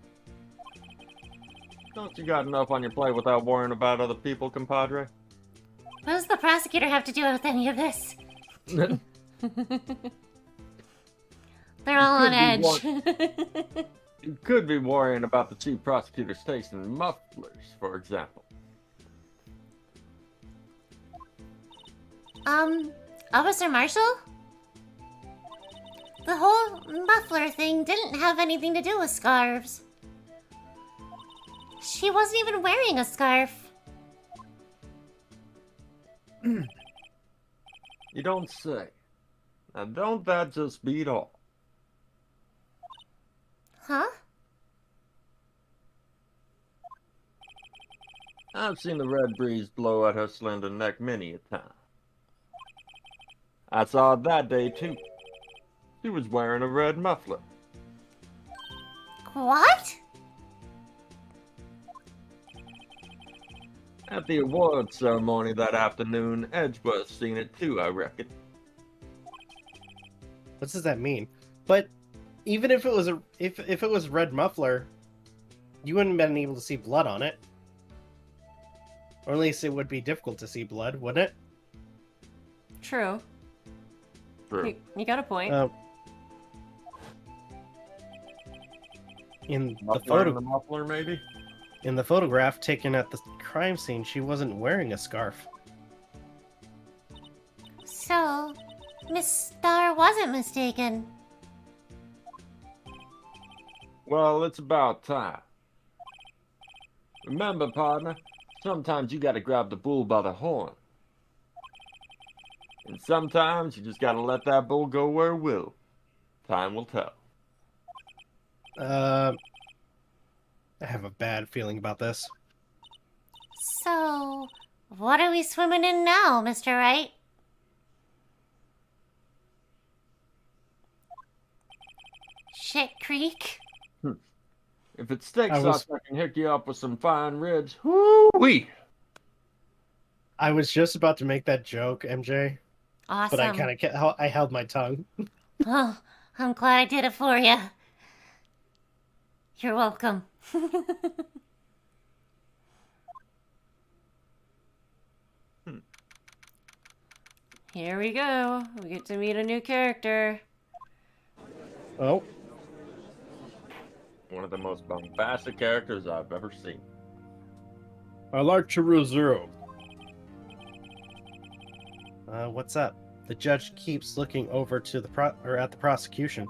Don't you got enough on your plate without worrying about other people, compadre? What does the prosecutor have to do with any of this? They're all on edge. You could be worrying about the chief prosecutor's taste in mufflers, for example. Officer Marshall? The whole muffler thing didn't have anything to do with scarves. She wasn't even wearing a scarf. You don't say. Now don't that just beat all? Huh? I've seen the red breeze blow at her slender neck many a time. I saw it that day too. She was wearing a red muffler. What? At the awards ceremony that afternoon, Edgeworth seen it too, I reckon. What does that mean? But even if it was if it was red muffler, you wouldn't have been able to see blood on it. Or at least it would be difficult to see blood, wouldn't it? True. True. You got a point. In The muffler, maybe? In the photograph taken at the crime scene, she wasn't wearing a scarf. So, Miss Star wasn't mistaken. Well, it's about time. Remember, partner, sometimes you gotta grab the bull by the horn. And sometimes you just gotta let that bull go where it will. Time will tell. I have a bad feeling about this. So, what are we swimming in now, Mr. Wright? Shit Creek? If it sticks, I was- I can hook you up with some fine ribs. Woo-wee! I was just about to make that joke, MJ, Awesome. but I kind of I held my tongue. Oh, I'm glad I did it for you. You're welcome. Here we go. We get to meet a new character. Oh, One of the most bombastic characters I've ever seen. I like to resume. what's up? The judge keeps looking over to the at the prosecution.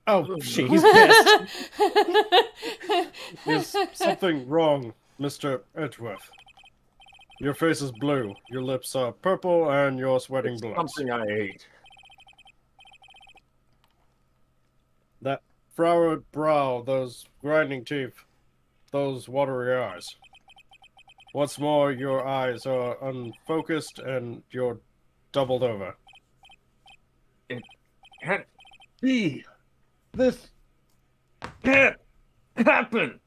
Oh, shit, he's pissed. Is something wrong, Mr. Edgeworth? Your face is blue, your lips are purple, and you're sweating It's blood. something I hate. That furrowed brow, those grinding teeth, those watery eyes. What's more, your eyes are unfocused and you're doubled over. Can't be. This can't happen.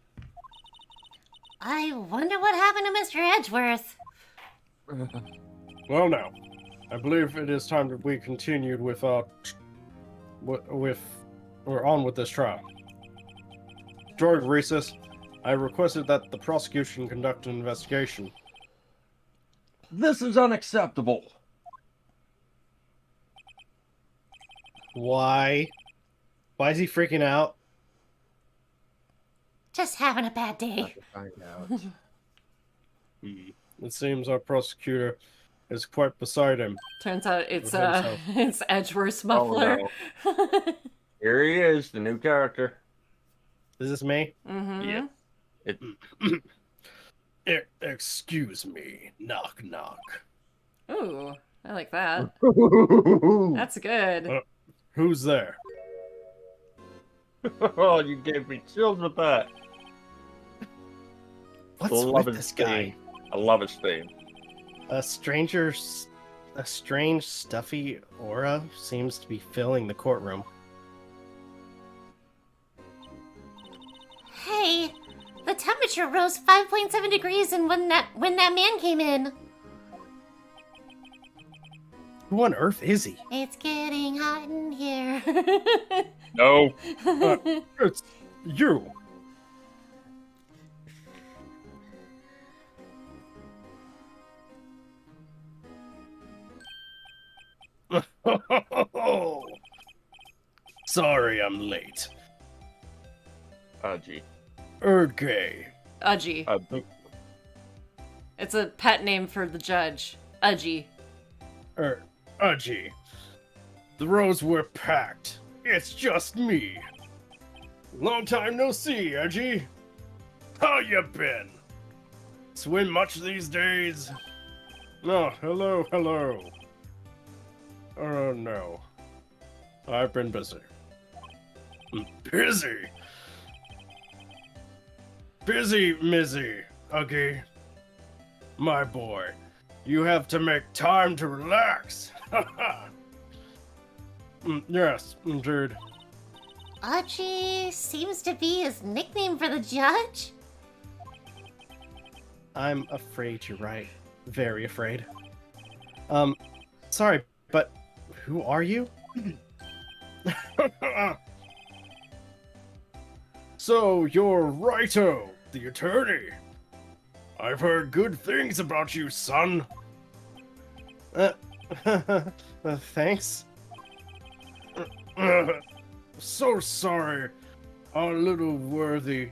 I wonder what happened to Mr. Edgeworth. Well, now, I believe it is time that we continued with our we're on with this trial. During recess, I requested that the prosecution conduct an investigation. This is unacceptable. Why? Why is he freaking out? Just having a bad day. Find out. It seems our prosecutor is quite beside him. Turns out it's With himself. it's Edgeworth's Oh, muffler. no. Here he is, the new character. Is this me? Mm-hmm. Yeah. Excuse me, knock knock. Ooh, I like that. That's good. Who's there? Oh, you gave me chills with that. What's Love with his this guy? theme. I love his theme. A strange, stuffy aura seems to be filling the courtroom. Hey, the temperature rose 5.7 degrees and when that man came in. Who on earth is he? It's getting hot in here. No. It's you. Sorry I'm late. Gee. Okay. Udgy. It's a pet name for the judge. Udgy. Udgy. The rows were packed. It's just me. Long time no see, Udgy. How you been? Swim much these days? Oh, hello. Oh, no. I've been busy. Busy? Busy, Mizzy, Uggy. My boy, you have to make time to relax. Yes, indeed. Archie seems to be his nickname for the judge. I'm afraid you're right. Very afraid. Sorry, but who are you? So, you're Righto, the attorney. I've heard good things about you, son. Thanks. So sorry, our little worthy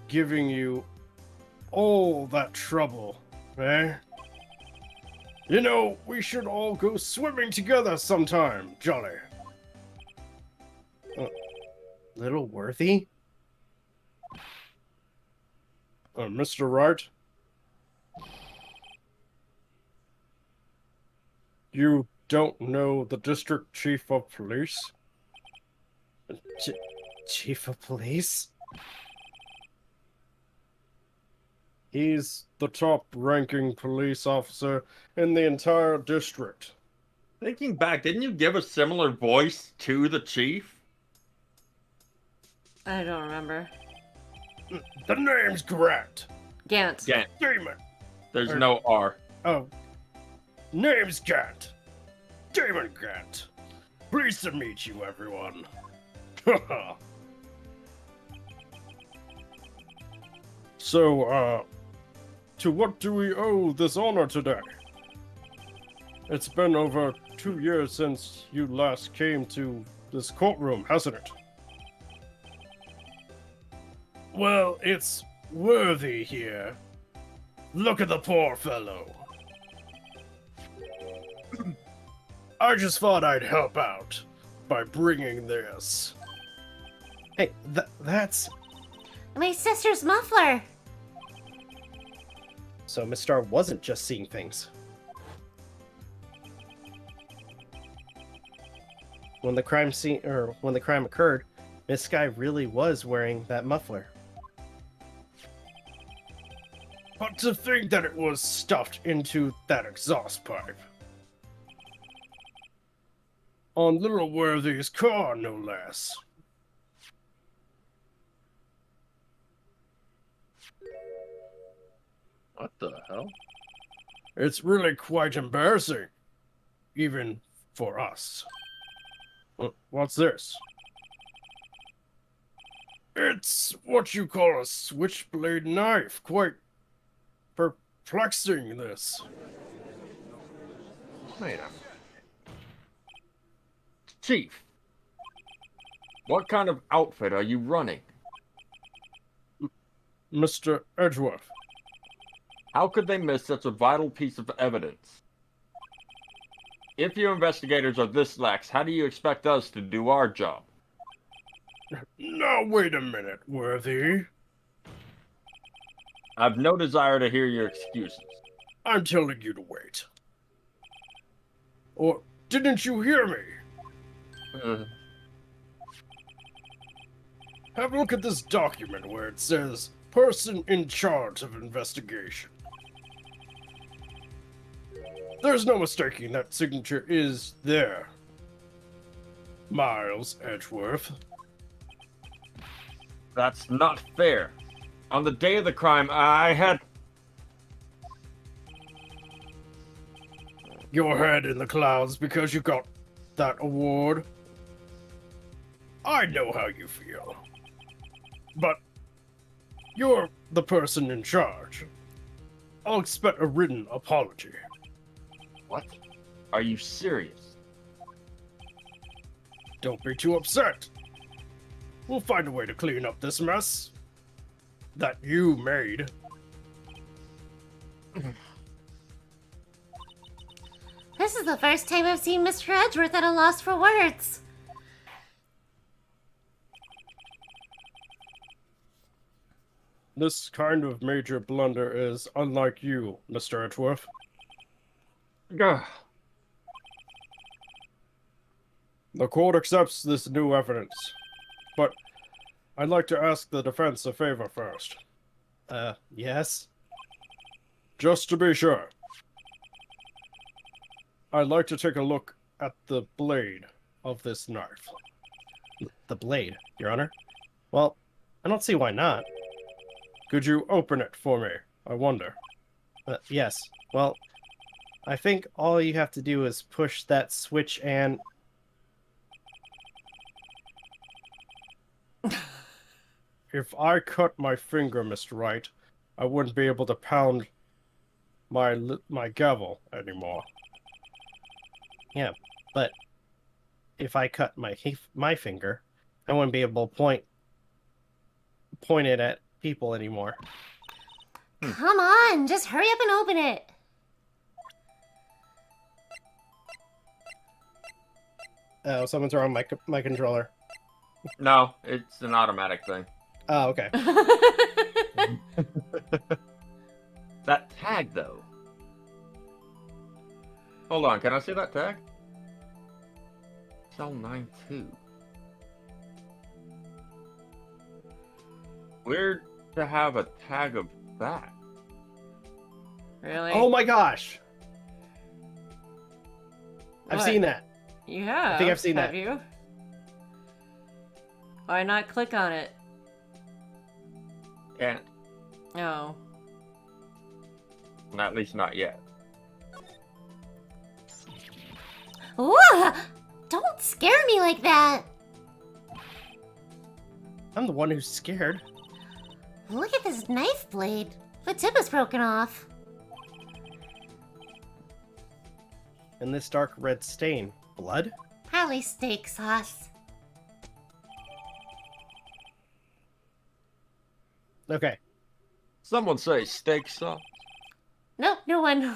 giving you all that trouble, eh? You know, we should all go swimming together sometime, Jolly. Little Worthy? Mr. Wright? You don't know the district chief of police? Chief of police? He's the top-ranking police officer in the entire district. Thinking back, didn't you give a similar voice to the chief? I don't remember. The name's Grant. Gant. Gant. Demon. There's no R. Oh. Name's Gant. Demon Gant. Pleased to meet you, everyone. So, to what do we owe this honor today? It's been over 2 years since you last came to this courtroom, hasn't it? Well, it's Worthy here. Look at the poor fellow. I just thought I'd help out by bringing this. Hey, that's... My sister's muffler. So Miss Star wasn't just seeing things. When the crime occurred, Miss Sky really was wearing that muffler. But to think that it was stuffed into that exhaust pipe. On little Worthy's car, no less. What the hell? It's really quite embarrassing. Even for us. What's this? It's what you call a switchblade knife. Quite perplexing, this. Wait a minute. Chief, what kind of outfit are you running? Mr. Edgeworth. How could they miss such a vital piece of evidence? If you investigators are this lax, how do you expect us to do our job? Now, wait a minute, Worthy. I've no desire to hear your excuses. I'm telling you to wait. Or didn't you hear me? Have a look at this document where it says, person in charge of investigation. There's no mistaking that signature is there. Miles Edgeworth. That's not fair. On the day of the crime, I had... Your head in the clouds because you got that award. I know how you feel. But you're the person in charge. I'll expect a written apology. What? Are you serious? Don't be too upset. We'll find a way to clean up this mess that you made. This is the first time I've seen Mr. Edgeworth at a loss for words. This kind of major blunder is unlike you, Mr. Edgeworth. Ugh. The court accepts this new evidence, but I'd like to ask the defense a favor first. Yes? Just to be sure. I'd like to take a look at the blade of this knife. The blade, Your Honor? Well, I don't see why not. Could you open it for me? I wonder. Yes. Well, I think all you have to do is push that switch and... If I cut my finger, Mr. Wright, I wouldn't be able to pound my gavel anymore. Yeah, but if I cut my finger, I wouldn't be able to point it at people anymore. Come on, just hurry up and open it. Oh, someone's wrong my controller. No, it's an automatic thing. Oh, okay. That tag, though. Hold on, can I see that tag? Cell 9-2. Weird to have a tag of that. Really? Oh my gosh! I've What? seen that. You have? I think I've seen have that. you? Why not click on it? Can't. Oh. At least not yet. Ooh, don't scare me like that. I'm the one who's scared. Look at this knife blade. The tip is broken off. And this dark red stain. Blood? Probably steak sauce. Okay. Someone say steak sauce. Nope, no one.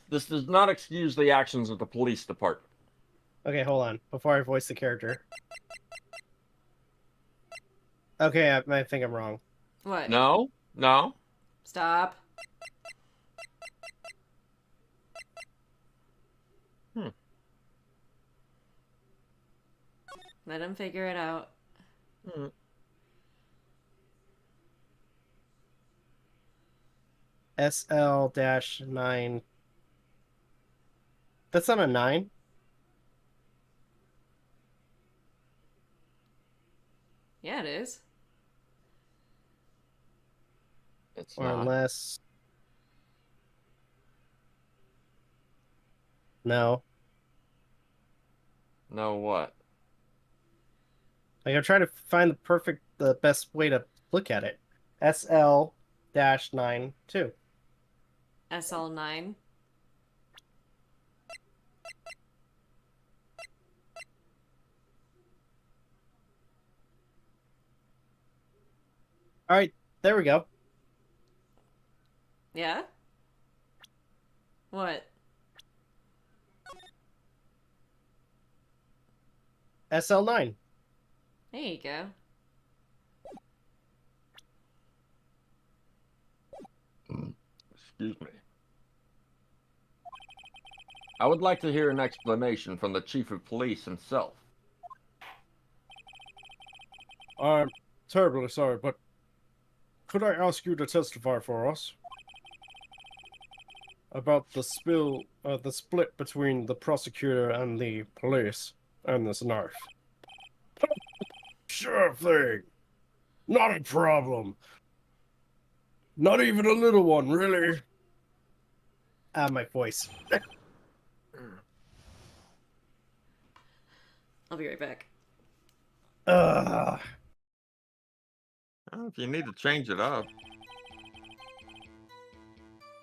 This does not excuse the actions of the police department. Okay, hold on. Before I voice the character. Okay, I think I'm wrong. What? No? No? Stop. Let him figure it out. SL-9. That's not a 9? Yeah, it is. It's Or not. unless... No. No what? Like, I'm trying to find the best way to look at it. SL-9 2. SL9. Alright, there we go. Yeah? What? SL9. There you go. Excuse me. I would like to hear an explanation from the chief of police himself. I'm terribly sorry, but could I ask you to testify for us about the split between the prosecutor and the police and this knife? Sure thing. Not a problem. Not even a little one, really. Ah, my voice. I'll be right back. Ugh. Well, if you need to change it up.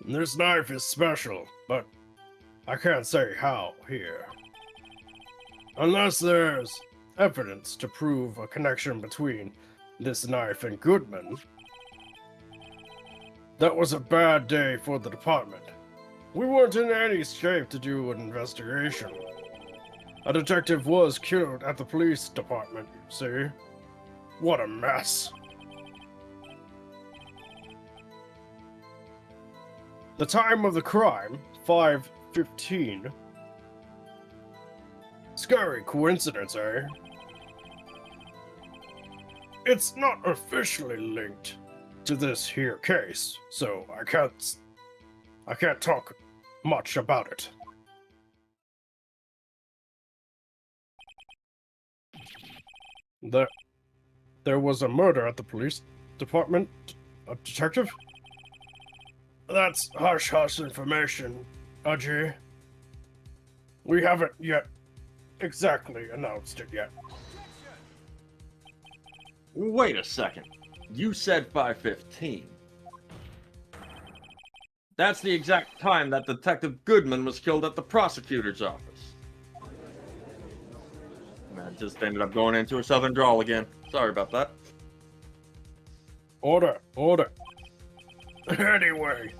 This knife is special, but I can't say how here. Unless there's evidence to prove a connection between this knife and Goodman. That was a bad day for the department. We weren't in any shape to do an investigation. A detective was killed at the police department, you see? What a mess. The time of the crime, 5:15. Scary coincidence, eh? It's not officially linked to this here case, so I can't talk much about it. There was a murder at the police department, a detective? That's hush-hush information, Ajay. We haven't yet exactly announced it yet. Wait a second. You said 5:15. That's the exact time that Detective Goodman was killed at the prosecutor's office. I just ended up going into a southern drawl again. Sorry about that. Order. Anyway,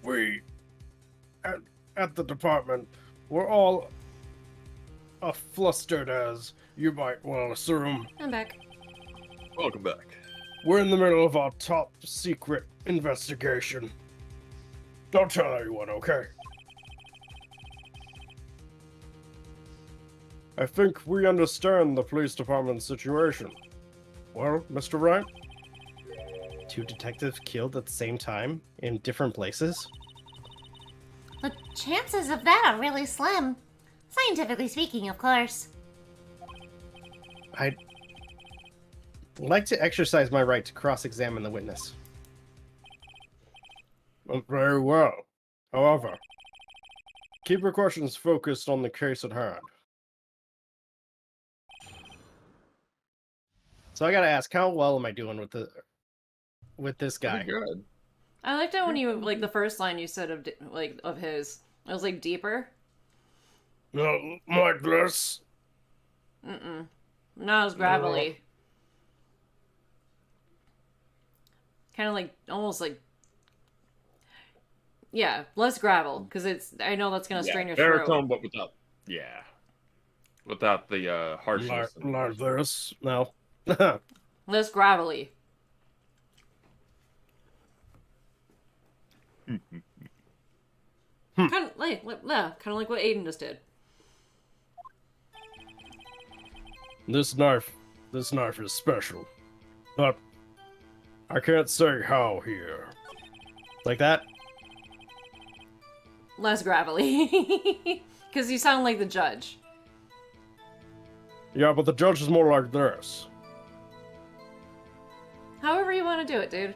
we at the department, we're all flustered, as you might well assume. I'm back. Welcome back. We're in the middle of our top secret investigation. Don't tell anyone, okay? I think we understand the police department's situation. Well, Mr. Wright? two detectives killed at the same time in different places? The chances of that are really slim. Scientifically speaking, of course. I'd like to exercise my right to cross-examine the witness. Very well. However, keep your questions focused on the case at hand. So I gotta ask, how well am I doing with this guy? Pretty good. I liked it when you like the first line you said of his. It was like deeper. Like this. Not as gravelly. Kind of like almost like. Yeah, less gravel because it's. I know that's gonna strain your throat. Baritone, but without the harshness. Like this. No. Less gravelly. Kind of like what Aden just did. This knife is special. But I can't say how here. Like that? Less gravelly. Because you sound like the judge. Yeah, but the judge is more like this. However you want to do it, dude.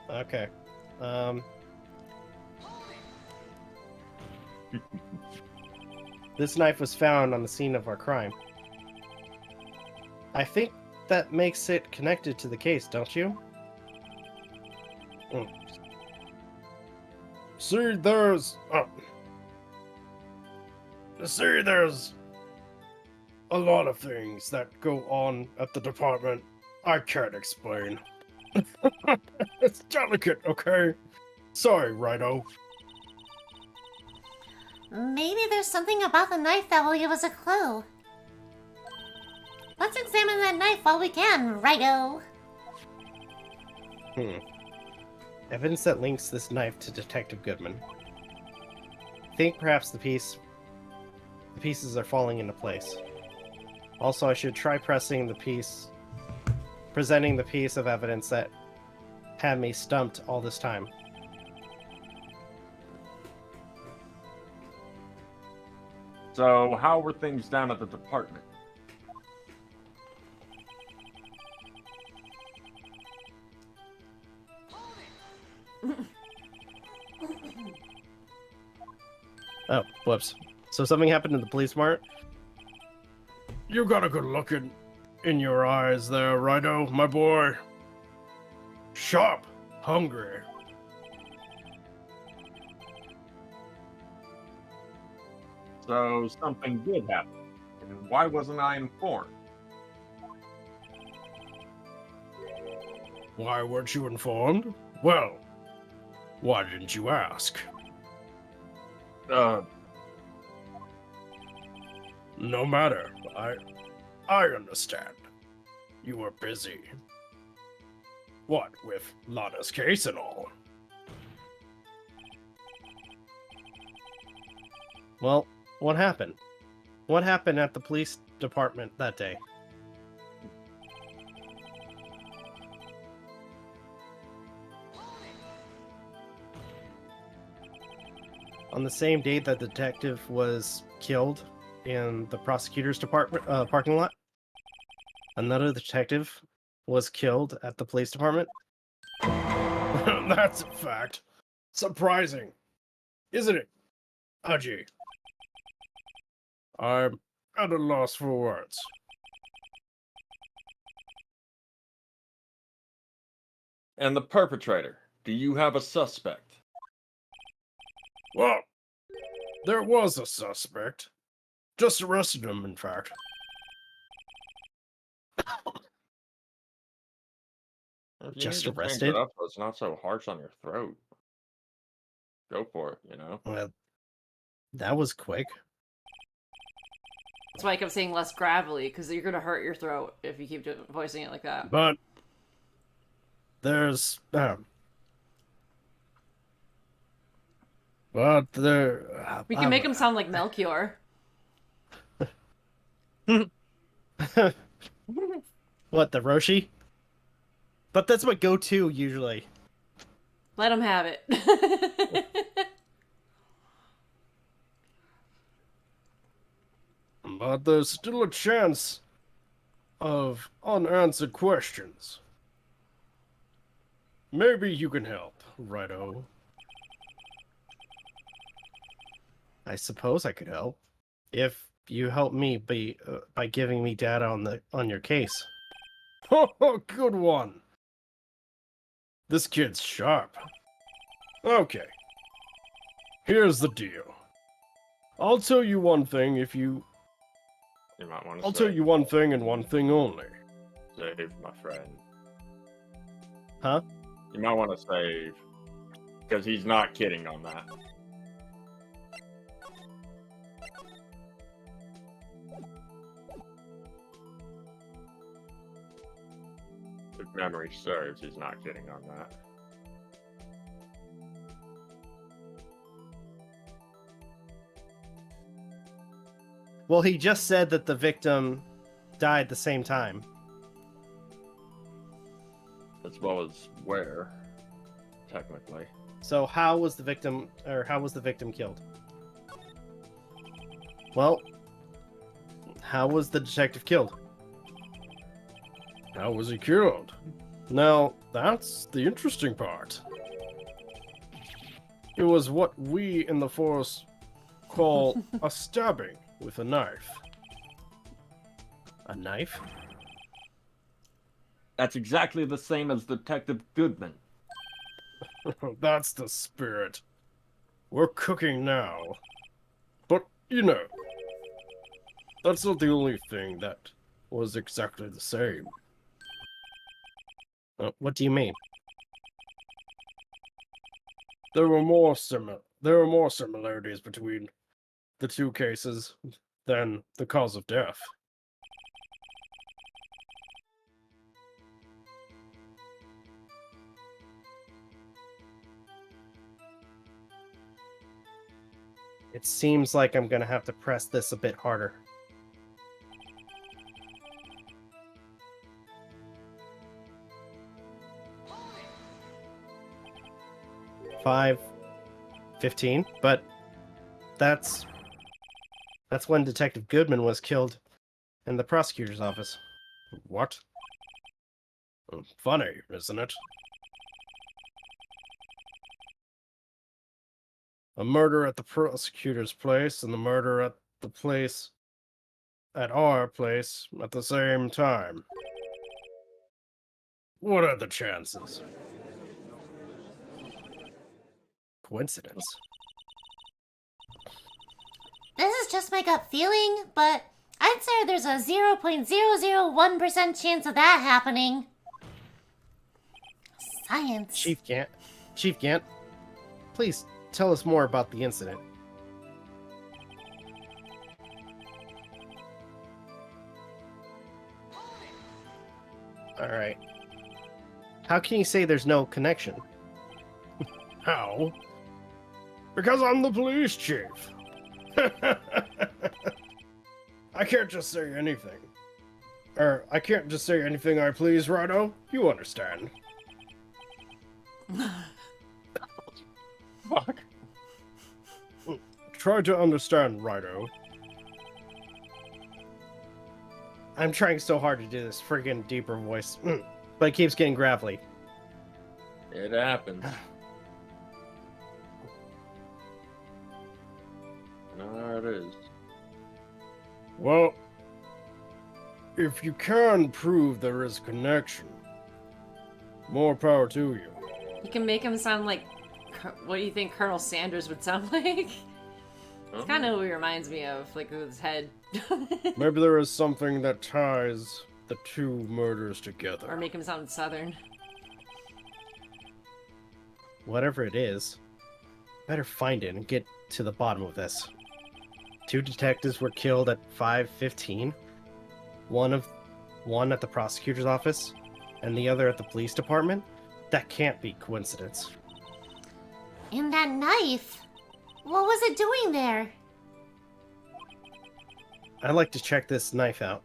Okay. This knife was found on the scene of our crime. I think that makes it connected to the case, don't you? See, there's a lot of things that go on at the department I can't explain. It's delicate, okay? Sorry, Righto. Maybe there's something about the knife that will give us a clue. Let's examine that knife while we can, Righto. Evidence that links this knife to Detective Goodman. I think perhaps the pieces are falling into place. Also, I should try presenting the piece of evidence that had me stumped all this time. So, how were things down at the department? Oh, whoops. So something happened in the police mart? You got a good look in your eyes there, Righto, my boy. Sharp, hungry. So, something did happen. And why wasn't I informed? Why weren't you informed? Well, why didn't you ask? No matter. I understand. You were busy. What, with Lana's case and all? Well, what happened? What happened at the police department that day? On the same day that the detective was killed in the prosecutor's department parking lot, another detective was killed at the police department. That's a fact. Surprising, isn't it, Haji? I'm at a loss for words. And the perpetrator, do you have a suspect? Well, there was a suspect. Just arrested him, in fact. If you Just need to change arrested? it up so it's not so harsh on your throat. Go for it, you know? Well, that was quick. That's why I kept saying less gravelly, because you're going to hurt your throat if you keep voicing it like that. But there's but there We can make him sound like Melchior. What, the Roshi? But that's my go-to usually. Let him have it. But there's still a chance of unanswered questions. Maybe you can help, Righto. I suppose I could help if you help me by giving me data on your case. Oh, good one. This kid's sharp. Okay. Here's the deal. I'll tell you one thing if you... You might want to I'll tell you one thing and one thing only. save, my friend. Huh? You might want to save. Because he's not kidding on that. If memory serves, he's not kidding on that. Well, he just said that the victim died the same time. As well as where, technically. So how was the victim killed? Well, how was the detective killed? How was he killed? Now, that's the interesting part. It was what we in the force call a stabbing with a knife. A knife? That's exactly the same as Detective Goodman. That's the spirit. We're cooking now. But, you know, that's not the only thing that was exactly the same. What do you mean? There were more similarities between the two cases than the cause of death. It seems like I'm gonna have to press this a bit harder. Five, 15, but that's when Detective Goodman was killed in the prosecutor's office. What? Funny, isn't it? A murder at the prosecutor's place and the murder at our place at the same time. What are the chances? Coincidence. This is just my gut feeling, but I'd say there's a 0.001% chance of that happening. Science. Chief Gant, please tell us more about the incident. Alright. How can you say there's no connection? How? Because I'm the police chief. I can't just say anything. I can't just say anything I please, Righto. You understand. Fuck. Try to understand, Righto. I'm trying so hard to do this friggin' deeper voice, but it keeps getting gravelly. It happens. No, it is. Well, if you can prove there is connection, more power to you. You can make him sound like, what do you think Colonel Sanders would sound like? It's kind of who he reminds me of, like with his head. Maybe there is something that ties the two murders together. Or make him sound southern. Whatever it is, better find it and get to the bottom of this. 2 detectives were killed at 5:15. One at the prosecutor's office, and the other at the police department. That can't be coincidence. And that knife. What was it doing there? I'd like to check this knife out.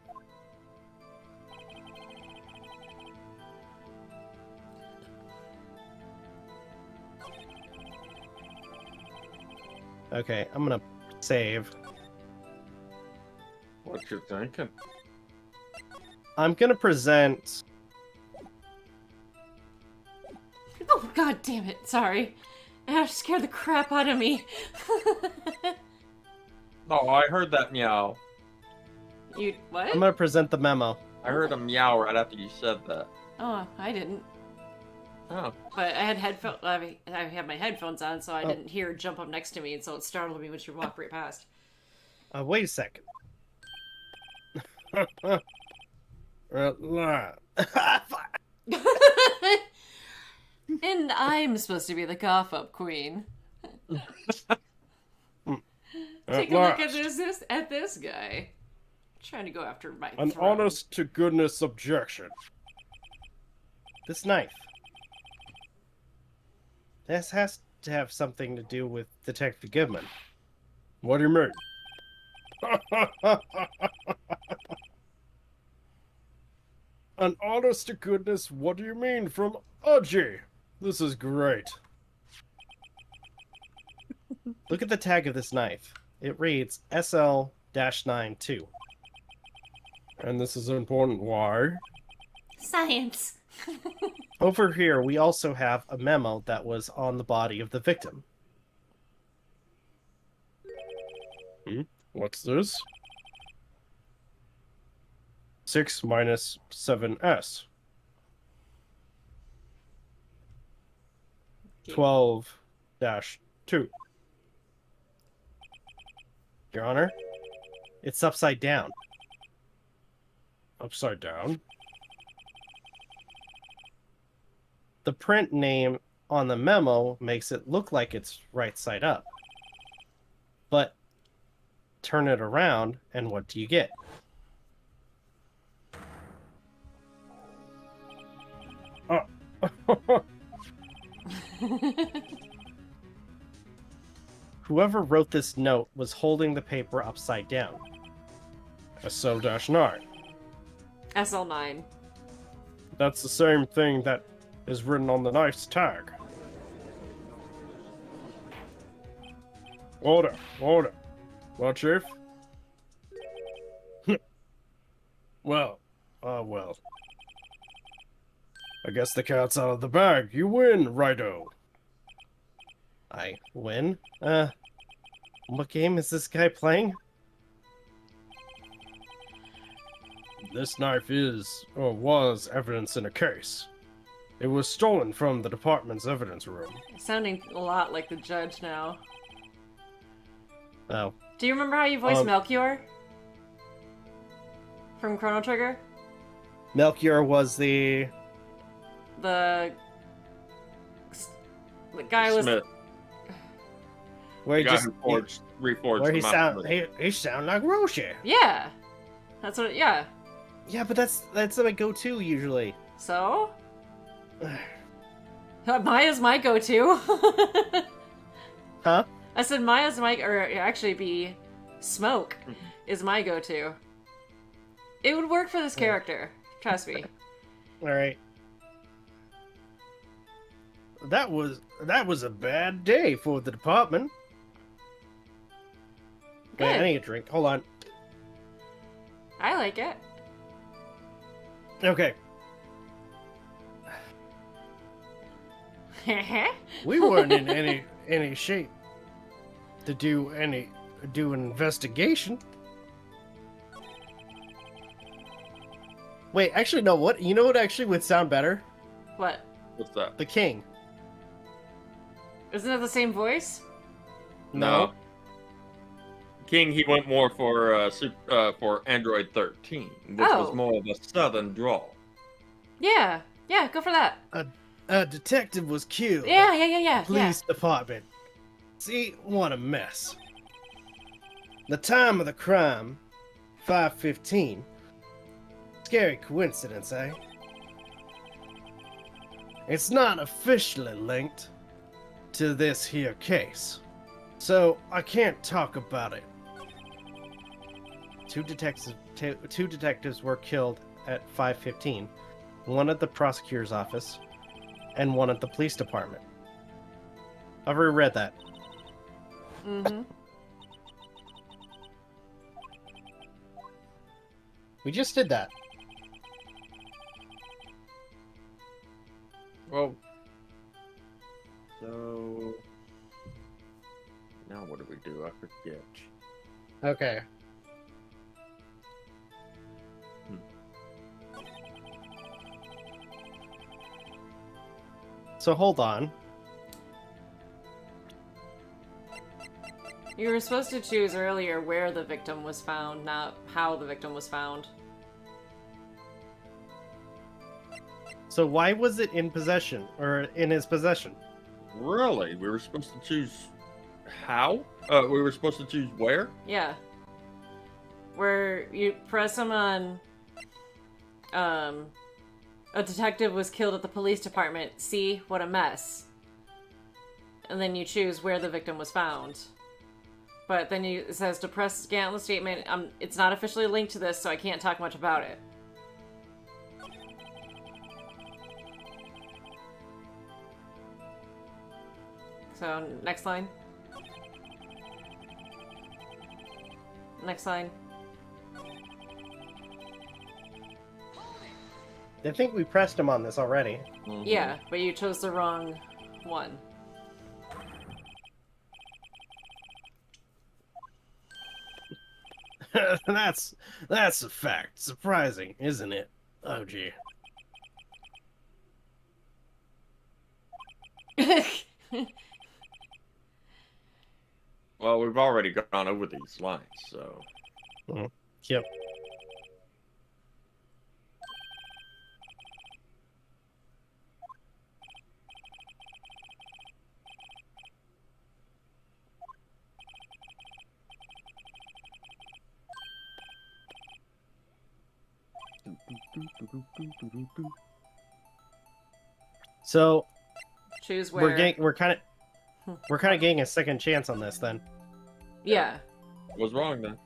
Okay, I'm gonna save. What you thinking? I'm gonna present. Oh, god damn it. Sorry. That scared the crap out of me. Oh, I heard that meow. You, what? I'm gonna present the memo. I heard a meow right after you said that. Oh, I didn't. Oh. But I had I had my headphones on, so I didn't hear her jump up next to me, and so it startled me when she walked right past. Wait a second. And I'm supposed to be the cough up queen. Take a look at this guy. Trying to go after my An throne. honest to goodness objection. This knife. This has to have something to do with Detective Goodman. What do you mean? An honest to goodness, what do you mean from Aji? This is great. Look at the tag of this knife. It reads SL-92. And this is important. Why? Science. Over here, we also have a memo that was on the body of the victim. What's this? 6 minus 7s. 12-2. Your Honor, it's upside down. Upside down. The print name on the memo makes it look like it's right side up. But turn it around, and what do you get? Whoever wrote this note was holding the paper upside down. SL-9. SL9. That's the same thing that is written on the knife's tag. Order, order. Well, Chief? well. I guess the cat's out of the bag. You win, Righto. I win? What game is this guy playing? This knife is, or was, evidence in a case. It was stolen from the department's evidence room. Sounding a lot like the judge now. Oh. Do you remember how you voiced Melchior? From Chrono Trigger? Melchior was the The guy was... Smith. where The he guy just who reforged where the he map. he sound like Roshi. Yeah. That's what, yeah. Yeah, but that's my go-to usually. So? Maya's my go-to. Huh? I said Maya's my, or actually be Smoke is my go-to. It would work for this character. Trust me. All right. That was a bad day for the department. Wait, I Good. need a drink. Hold on. I like it. Okay. We weren't in any shape to do an investigation. Wait, actually, no. What? You know what actually would sound better? What? What's that? The King. Isn't it the same voice? No. King, he went more for Android 13. This was Oh. more of a southern drawl. Yeah. Yeah, go for that. A detective was killed. Yeah. Police department. See, what a mess. The time of the crime, 5:15. Scary coincidence, eh? It's not officially linked to this here case, so I can't talk about it. Two detectives were killed at 5:15. One at the prosecutor's office, and one at the police department. I've already read that. Mm-hmm. We just did that. Well, so now what do we do? I forget. Okay. So hold on. You were supposed to choose earlier where the victim was found, not how the victim was found. So why was it in possession, or in his possession? Really? We were supposed to choose how? We were supposed to choose where? Yeah. Where you press them on, a detective was killed at the police department. See, what a mess. And then you choose where the victim was found. But then it says to press scan on the statement. It's not officially linked to this, so I can't talk much about it. So, next line. Next line. I think we pressed him on this already. Mhm. Yeah, but you chose the wrong one. that's a fact. Surprising, isn't it? Oh gee. Well, we've already gone over these lines, so. Yep. So Choose where. we're kind of getting a second chance on this then. Yeah, What's wrong then?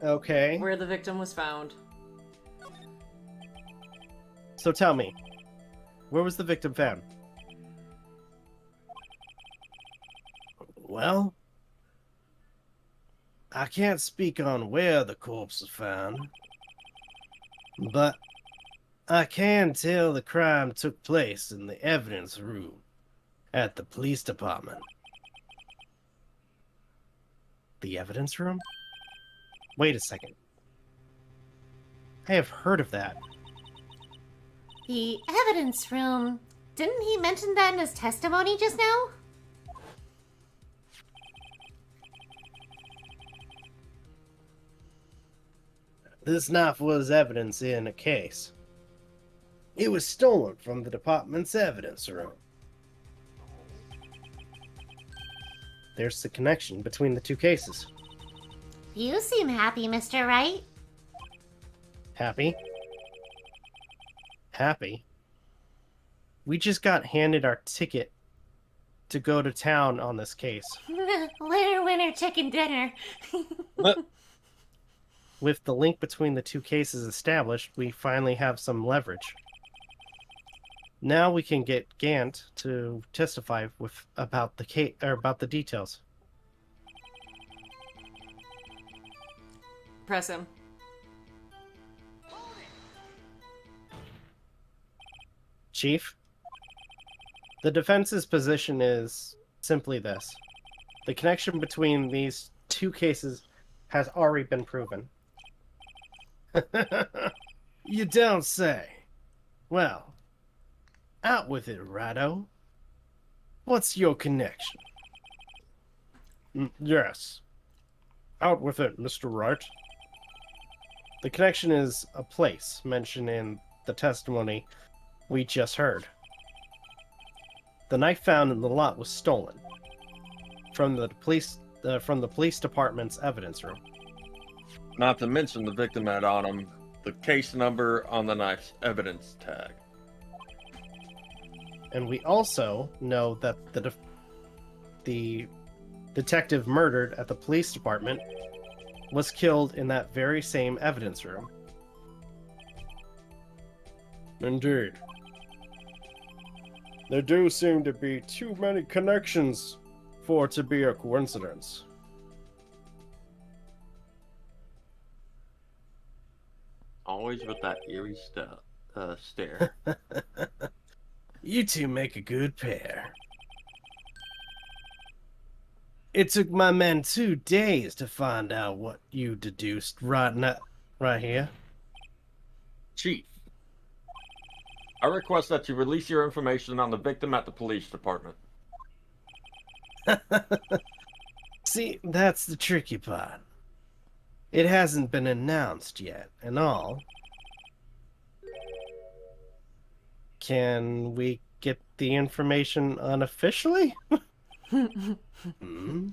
Okay. where the victim was found. So tell me, where was the victim found? Well, I can't speak on where the corpse was found, but I can tell the crime took place in the evidence room at the police department. The evidence room? Wait a second. I have heard of that. The evidence room. Didn't he mention that in his testimony just now? This knife was evidence in a case. It was stolen from the department's evidence room. There's the connection between the two cases. You seem happy, Mr. Wright. Happy? Happy? We just got handed our ticket to go to town on this case. Winner, winner, chicken dinner. With the link between the two cases established, we finally have some leverage. Now we can get Gant to testify about the case or about the details. Press him. Chief, the defense's position is simply this. The connection between these two cases has already been proven. You don't say. Well, out with it, Rado. What's your connection? Yes. Out with it, Mr. Wright. The connection is a place mentioned in the testimony we just heard. The knife found in the lot was stolen from the police department's evidence room. Not to mention the victim had on him the case number on the knife's evidence tag. And we also know that the detective murdered at the police department was killed in that very same evidence room. Indeed. There do seem to be too many connections for it to be a coincidence. Always with that eerie stare. You two make a good pair. It took my men 2 days to find out what you deduced right here. Chief, I request that you release your information on the victim at the police department. See, that's the tricky part. It hasn't been announced yet, and all. Can we get the information unofficially? Hmm?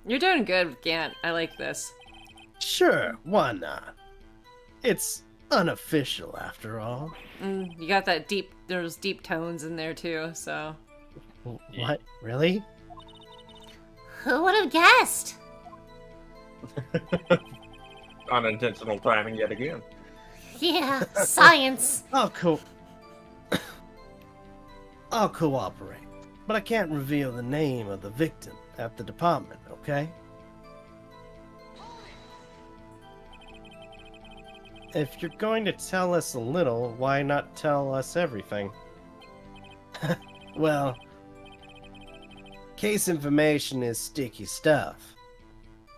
You're doing good, Gant. I like this. Sure, why not? It's unofficial after all. You got that there's deep tones in there too, so. What? Really? Who would have guessed? Unintentional timing yet again. Yeah, science. I'll cooperate. But I can't reveal the name of the victim at the department, okay? If you're going to tell us a little, why not tell us everything? Well, case information is sticky stuff.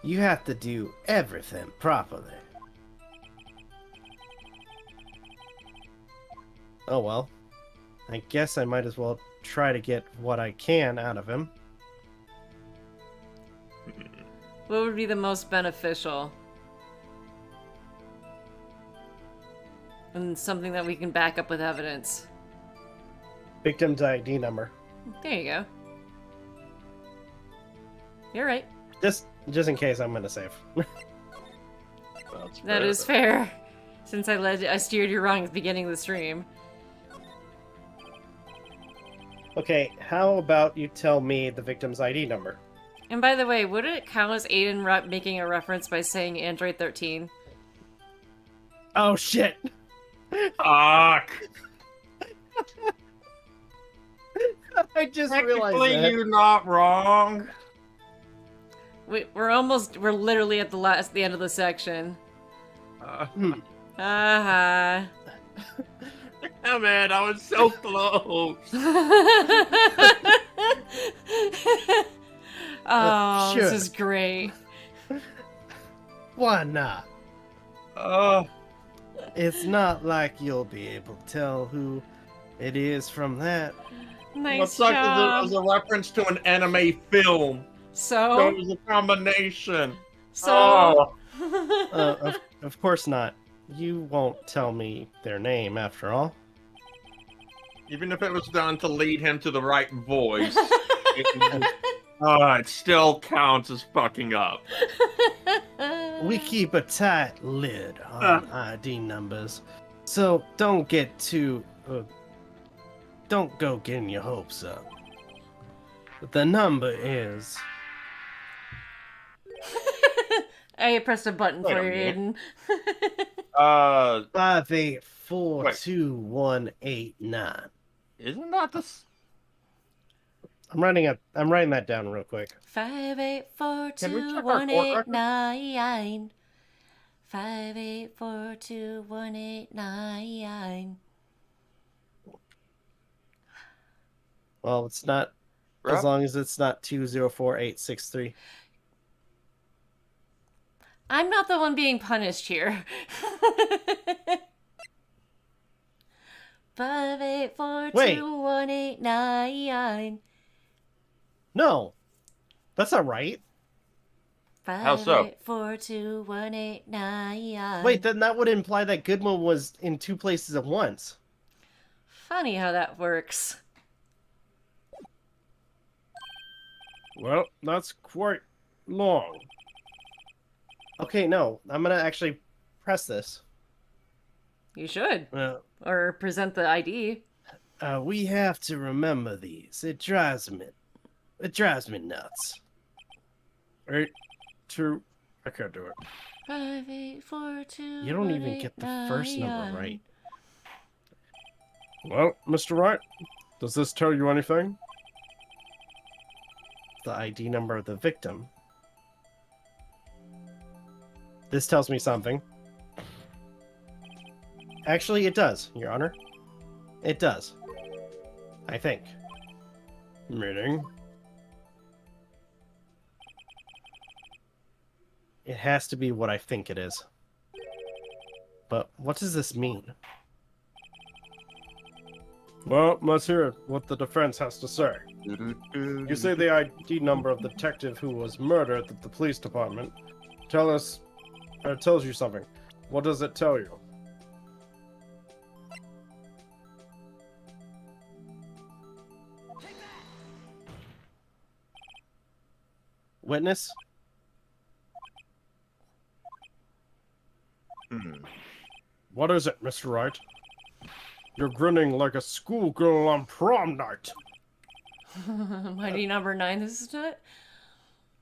You have to do everything properly. Oh well. I guess I might as well try to get what I can out of him. What would be the most beneficial? And something that we can back up with evidence. Victim's ID number. There you go. You're right. Just in case I'm gonna save. That is fair. Since I steered you wrong at the beginning of the stream. Okay, how about you tell me the victim's ID number? And by the way, would it count as Aden making a reference by saying Android 13? Oh shit! Fuck! I just realized Technically, that. you're not wrong. We're literally at the end of the section. Haha. Oh man, I was so close. Oh, Sure. this is great. Why not? Oh, It's not like you'll be able to tell who it is from that. what Nice sucks is it job. was a reference to an anime film. So So, it was a combination. so, Oh. Of course not. You won't tell me their name after all. Even if it was done to lead him to the right voice, it still counts as fucking up. We keep a tight lid on ID numbers, so don't go getting your hopes up. But the number is I pressed a button Wait for a you, minute. Aiden. 58421189. Isn't that the? I'm writing that down real quick. 5842189. 5842189. Well, it's not as long as it's not 2048863. I'm not the one being punished here. 5842189. No, that's not right. How so? 5842189. Wait, then that would imply that Goodman was in 2 places at once. Funny how that works. Well, that's quite long. Okay, no, I'm gonna actually press this. You should. Uh, Or present the ID. we have to remember these. It drives me nuts. 8-2. I can't do it. 5842189. You don't even get the first number right. Well, Mr. Wright, does this tell you anything? The ID number of the victim. This tells me something. Actually, it does, Your Honor. It does. I think. Meaning? It has to be what I think it is. But what does this mean? Well, let's hear what the defense has to say. You say the ID number of the detective who was murdered at the police department. Tells you something. What does it tell you? Witness? What is it, Mr. Wright? You're grinning like a schoolgirl on prom night. Mighty number 9, this is it?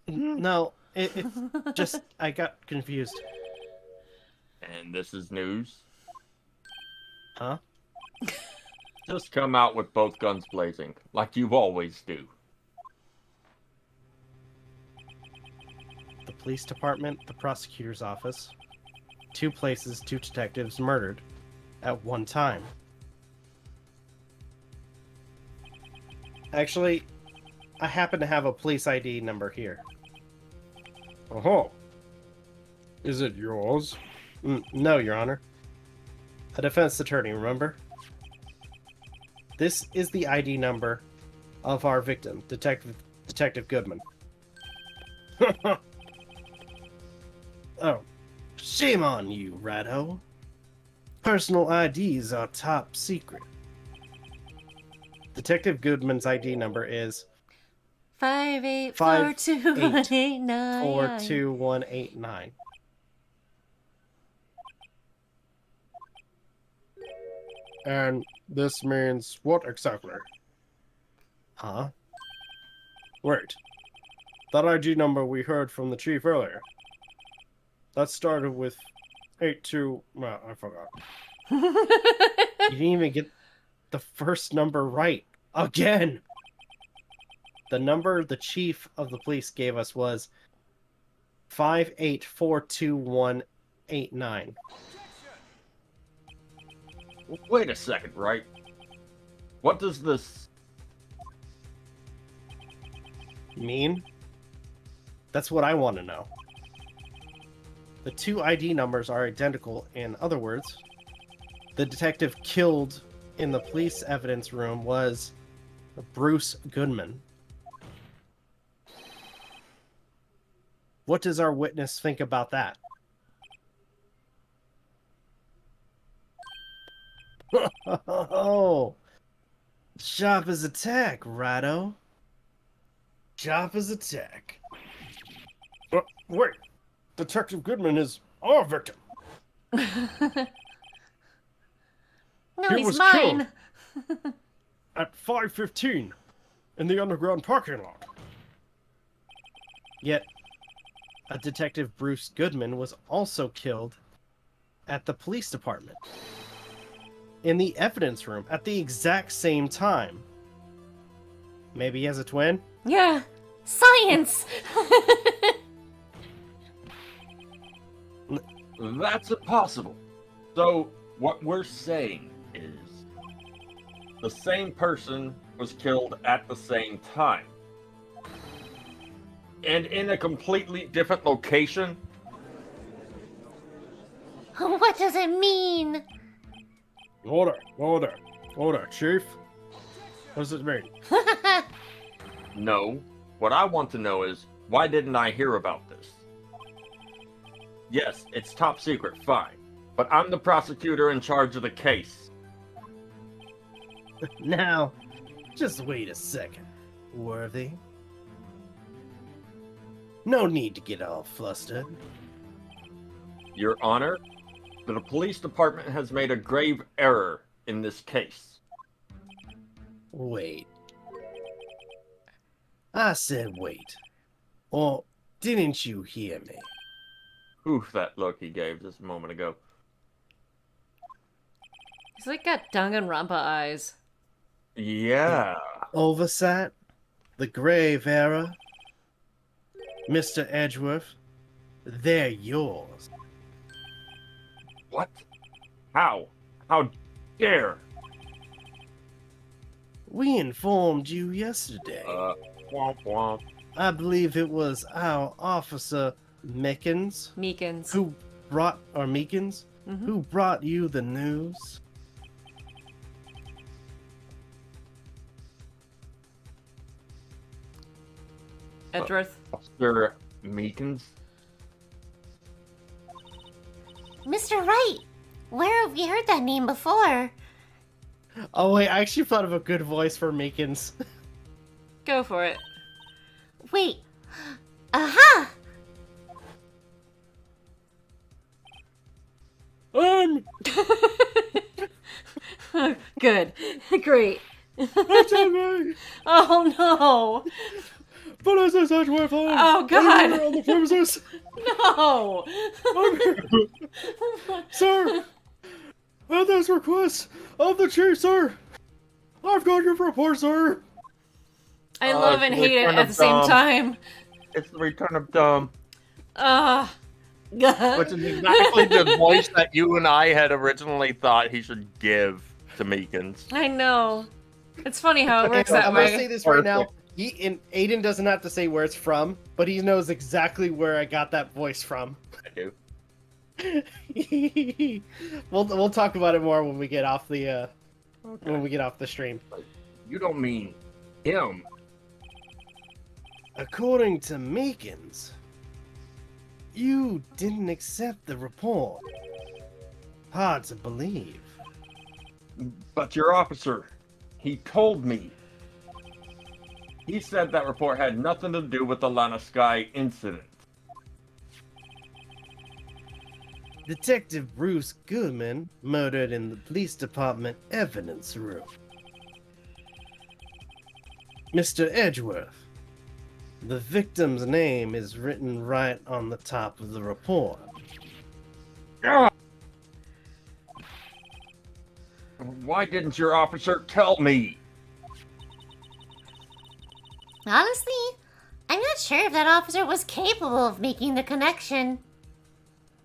No, it just, I got confused. And this is news. Huh? Just come out with both guns blazing, like you always do. The police department, the prosecutor's office. 2 places, 2 detectives murdered at one time. Actually, I happen to have a police ID number here. Oh. Is it yours? No, Your Honor. A defense attorney, remember? This is the ID number of our victim, Detective Goodman. Oh, shame on you, Ratto. Personal IDs are top secret. Detective Goodman's ID number is 5842189. 42189. And this means what exactly? Huh? Wait. That ID number we heard from the chief earlier. That started with 82... Well, I forgot. You didn't even get the first number right. Again! The number the chief of the police gave us was 5842189. Wait a second, right? What does this Mean? That's what I want to know. The 2 ID numbers are identical. In other words, the detective killed in the police evidence room was Bruce Goodman. What does our witness think about that? Oh, sharp as a tack, Ratto. Sharp as a tack. Wait. Detective Goodman is our victim. No, He he's was mine. At 5:15 in the underground parking lot. Yet, a Detective Bruce Goodman was also killed at the police department. In the evidence room at the exact same time. Maybe he has a twin? Yeah. Science! That's impossible. So, what we're saying is the same person was killed at the same time. And in a completely different location? What does it mean? Order, Chief. What does it mean? No. What I want to know is, why didn't I hear about this? Yes, it's top secret, fine. But I'm the prosecutor in charge of the case. Now, just wait a second, Worthy. No need to get all flustered. Your Honor, the police department has made a grave error in this case. Wait. I said wait. Or didn't you hear me? Oof, that look he gave just a moment ago. He's like got Danganronpa eyes. Yeah. Oversight, the grave era, Mr. Edgeworth, they're yours. What? How? How dare? We informed you yesterday. Womp womp. I believe it was our officer Meekins Meekins. who brought who brought you the news. Edgeworth. Officer Meekins? Mr. Wright, where have we heard that name before? Oh wait, I actually thought of a good voice for Meekins. Go for it. Wait. Aha! Good. Great. That's me. Oh no. But as I said, Edgeworth, Oh, God. on the premises. No. Sir, at this request of the chief, sir, I've got your report, sir. I love and it's hate it kind at of the same dumb. time. It's the return of dumb. Which Which is exactly the voice that you and I had originally thought he should give to Meekins. I know. It's funny how it works Okay, that I'm gonna say way. this right now. Aden doesn't have to say where it's from, but he knows exactly where I got that voice from. I do. we'll talk about it more when we get off the stream. You don't mean him. According to Meekins, you didn't accept the report. Hard to believe. But your officer, he told me. He said that report had nothing to do with the Lana Sky incident. Detective Bruce Goodman murdered in the police department evidence room. Mr. Edgeworth, the victim's name is written right on the top of the report. Ah! Why didn't your officer tell me? Honestly, I'm not sure if that officer was capable of making the connection.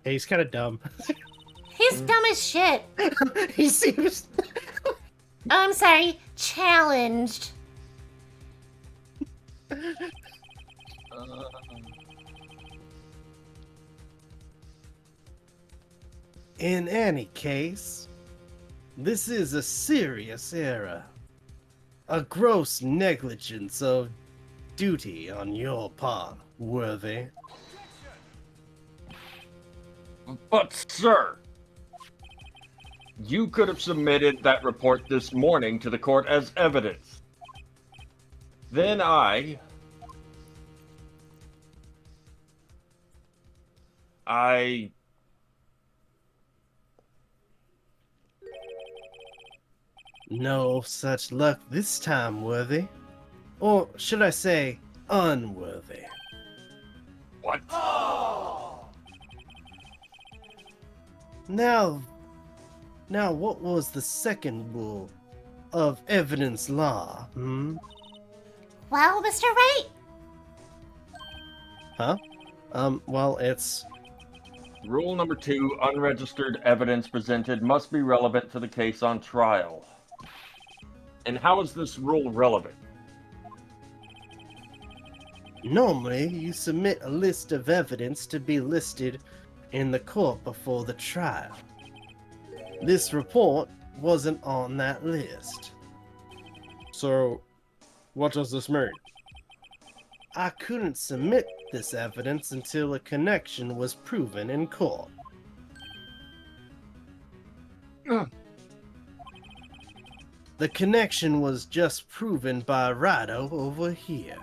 Hey, he's kind of dumb. He's dumb as shit. He seems. Oh, I'm sorry, challenged. In any case, this is a serious error. A gross negligence of duty on your part, Worthy. But, sir, you could have submitted that report this morning to the court as evidence. Then I No such luck this time, Worthy. Or should I say, unworthy. What? Now, what was the second rule of evidence law, Well, Mr. Wright, Huh? Well, it's... Rule number 2, unregistered evidence presented must be relevant to the case on trial. And how is this rule relevant? Normally, you submit a list of evidence to be listed in the court before the trial. This report wasn't on that list. So, what does this mean? I couldn't submit this evidence until a connection was proven in court. The connection was just proven by Rido over here.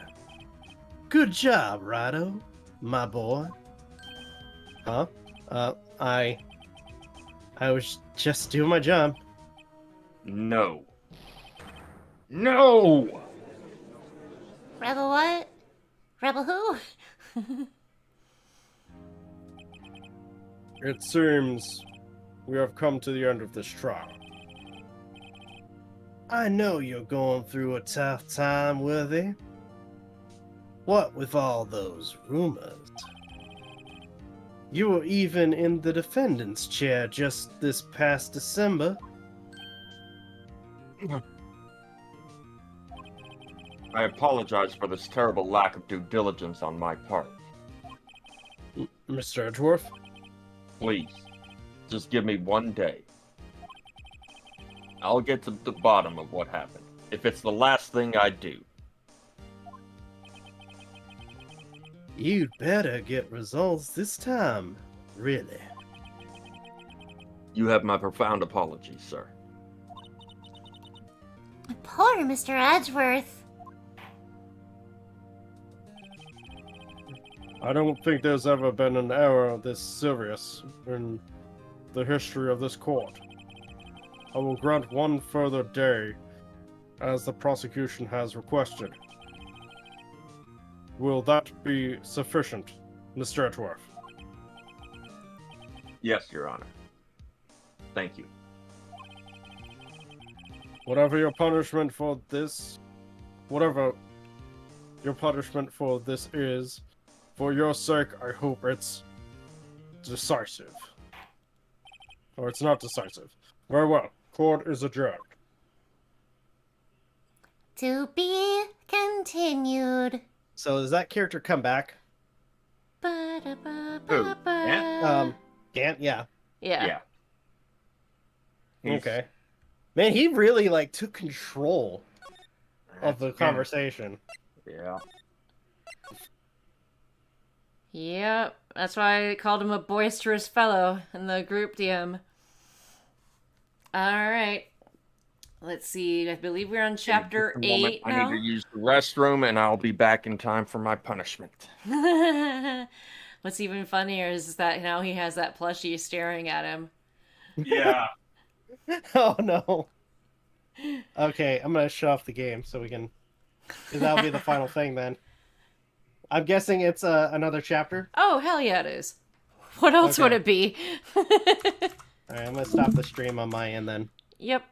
Good job, Rido, my boy. Huh? I was just doing my job. No. No! Rebel what? Rebel who? It seems we have come to the end of this trial. I know you're going through a tough time, Worthy. What with all those rumors? You were even in the defendant's chair just this past December. I apologize for this terrible lack of due diligence on my part. Mr. Edgeworth? Please, just give me one day. I'll get to the bottom of what happened, if it's the last thing I do. You'd better get results this time, really. You have my profound apologies, sir. Poor Mr. Edgeworth. I don't think there's ever been an error this serious in the history of this court. I will grant one further day, as the prosecution has requested. Will that be sufficient, Mr. Edgeworth? Yes, Your Honor. Thank you. Whatever your punishment for this is, for your sake, I hope it's decisive. Or it's not decisive. Very well. Court is adjourned. To be continued. So does that character come back? Who? Gant? Gant? Yeah. Yeah. He's- Okay. Man, he really, like, took control of the Gant. conversation. Yeah. Yep. That's why I called him a boisterous fellow in the group DM. Alright. Let's see. I believe we're on chapter Just a moment. 8 I now. need to use the restroom, and I'll be back in time for my punishment. What's even funnier is that now he has that plushie staring at him. Yeah. Oh, no. Okay, I'm gonna shut off the game so we can... 'cause that'll be the final thing, then. I'm guessing it's another chapter? Oh, hell yeah, it is. What else would Okay. it be? Alright, I'm gonna stop the stream on my end, then. Yep.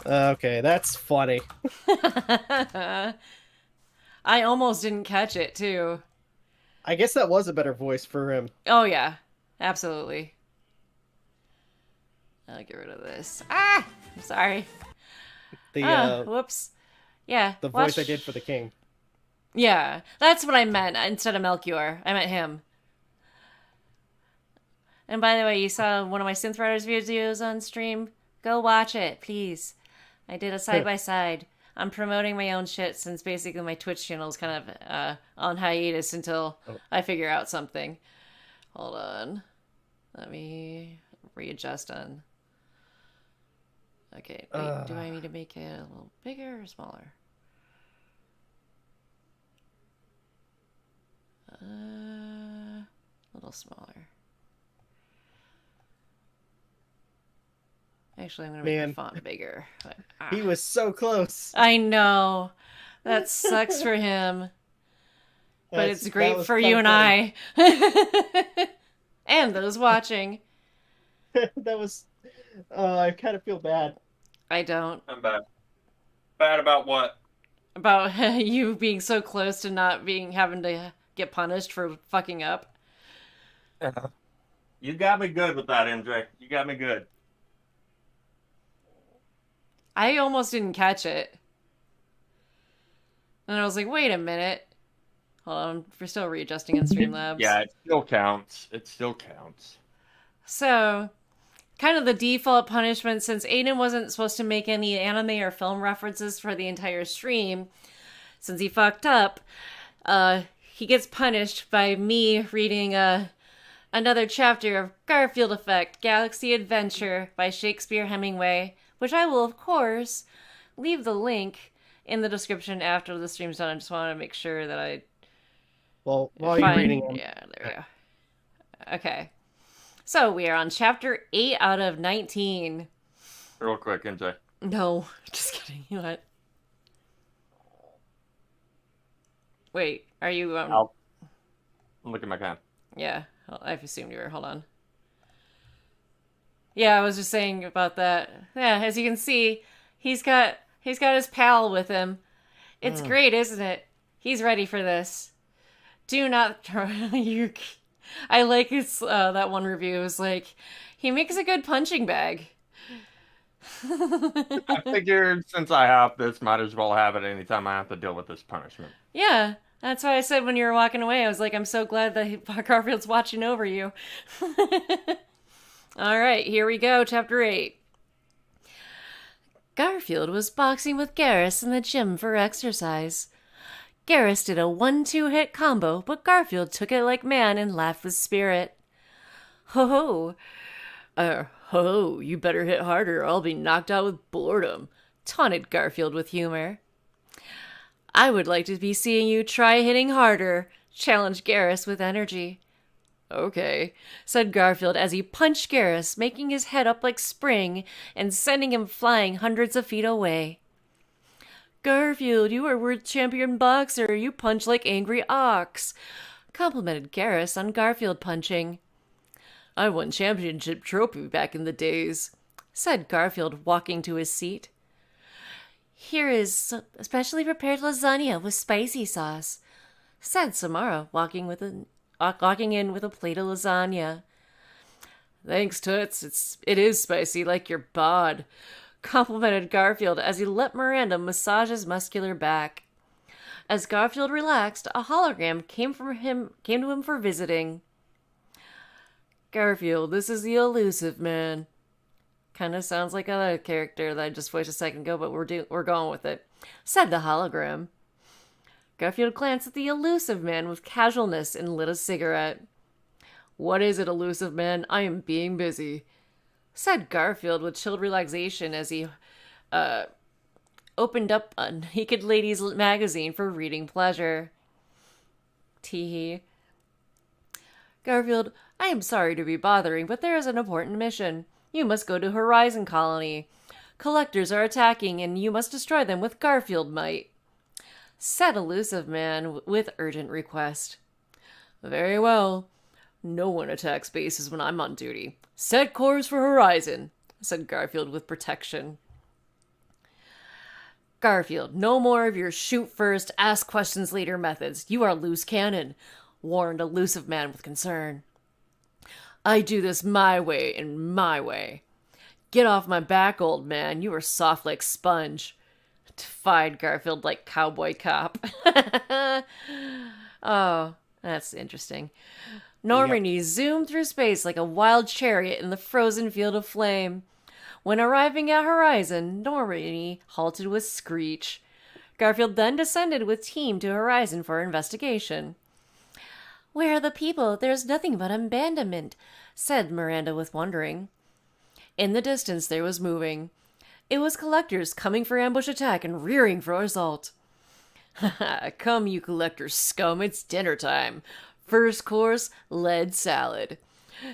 Okay, that's funny. I almost didn't catch it, too. I guess that was a better voice for him. Oh, yeah. Absolutely. I'll get rid of this. Ah! I'm sorry. The Whoops. Yeah. the voice I did for the king. Yeah. That's what I meant instead of Melchior. I meant him. And by the way, you saw one of my Synth Riders videos on stream? Go watch it, please. I did a side-by-side. I'm promoting my own shit since basically my Twitch channel is kind of on hiatus until I figure out something. Hold on. Let me readjust on. Okay, wait, do I need to make it a little bigger or smaller? A little smaller. Actually, I'm going to make the font bigger. But, He was so close. I know. That sucks for him. But it's great for you and I. And those watching. That was... I kind of feel bad. I don't. I'm bad. Bad about what? About you being so close to not having to get punished for fucking up. You got me good with that, MJ. You got me good. I almost didn't catch it. And I was like, wait a minute. Hold on, we're still readjusting in Streamlabs. Yeah, it still counts. It still counts. So, kind of the default punishment, since Aden wasn't supposed to make any anime or film references for the entire stream, since he fucked up, he gets punished by me reading another chapter of Garfield Effect, Galaxy Adventure by Shakespeare Hemingway, which I will, of course, leave the link in the description after the stream's done. I just want to make sure that I... Well, while you're reading them... Yeah, there we go. Okay. So, we are on chapter 8 out of 19. Real quick, MJ. No, just kidding. What? Wait, are you... I'll look at my cam. Yeah, I've assumed you were. Hold on. Yeah, I was just saying about that. Yeah, as you can see, He's got his pal with him. It's great, isn't it? He's ready for this. Do not try. I like his that one review. It was like, he makes a good punching bag. I figured since I have this, might as well have it anytime I have to deal with this punishment. Yeah, that's why I said when you were walking away, I was like, I'm so glad that Garfield's watching over you. All right, here we go, Chapter 8. Garfield was boxing with Garrus in the gym for exercise. Garrus did a 1-2 hit combo, but Garfield took it like man and laughed with spirit. Ho ho, you better hit harder or I'll be knocked out with boredom, taunted Garfield with humor. I would like to be seeing you try hitting harder, challenged Garrus with energy. Okay, said Garfield as he punched Garrus, making his head up like spring and sending him flying hundreds of feet away. Garfield, you are world champion boxer. You punch like angry ox, complimented Garrus on Garfield punching. I won championship trophy back in the days, said Garfield, walking to his seat. Here is specially prepared lasagna with spicy sauce, said Samara, walking in with a plate of lasagna. Thanks, Toots. It is spicy like your bod, complimented Garfield as he let Miranda massage his muscular back. As Garfield relaxed, a hologram came to him for visiting. Garfield, this is the elusive man. Kind of sounds like another character that I just voiced a second ago, but we're going with it, said the hologram. Garfield glanced at the elusive man with casualness and lit a cigarette. What is it, elusive man? I am being busy, said Garfield with chilled relaxation as he opened up a Naked Ladies magazine for reading pleasure. Teehee. Garfield, I am sorry to be bothering, but there is an important mission. You must go to Horizon Colony. Collectors are attacking, and you must destroy them with Garfield might, said elusive man with urgent request. Very well. No one attacks bases when I'm on duty. Set course for Horizon, said Garfield with protection. Garfield, no more of your shoot first, ask questions later methods. You are loose cannon, warned elusive man with concern. I do this my way and my way. Get off my back, old man. You are soft like sponge, defied Garfield like cowboy cop. Oh, that's interesting. Normandy zoomed through space like a wild chariot in the frozen field of flame. When arriving at Horizon, Normandy halted with Screech. Garfield then descended with team to Horizon for investigation. Where are the people? There's nothing but abandonment, said Miranda with wondering. In the distance there was moving. It was collectors coming for ambush attack and rearing for assault. Come, you collector scum, it's dinner time. First course, lead salad,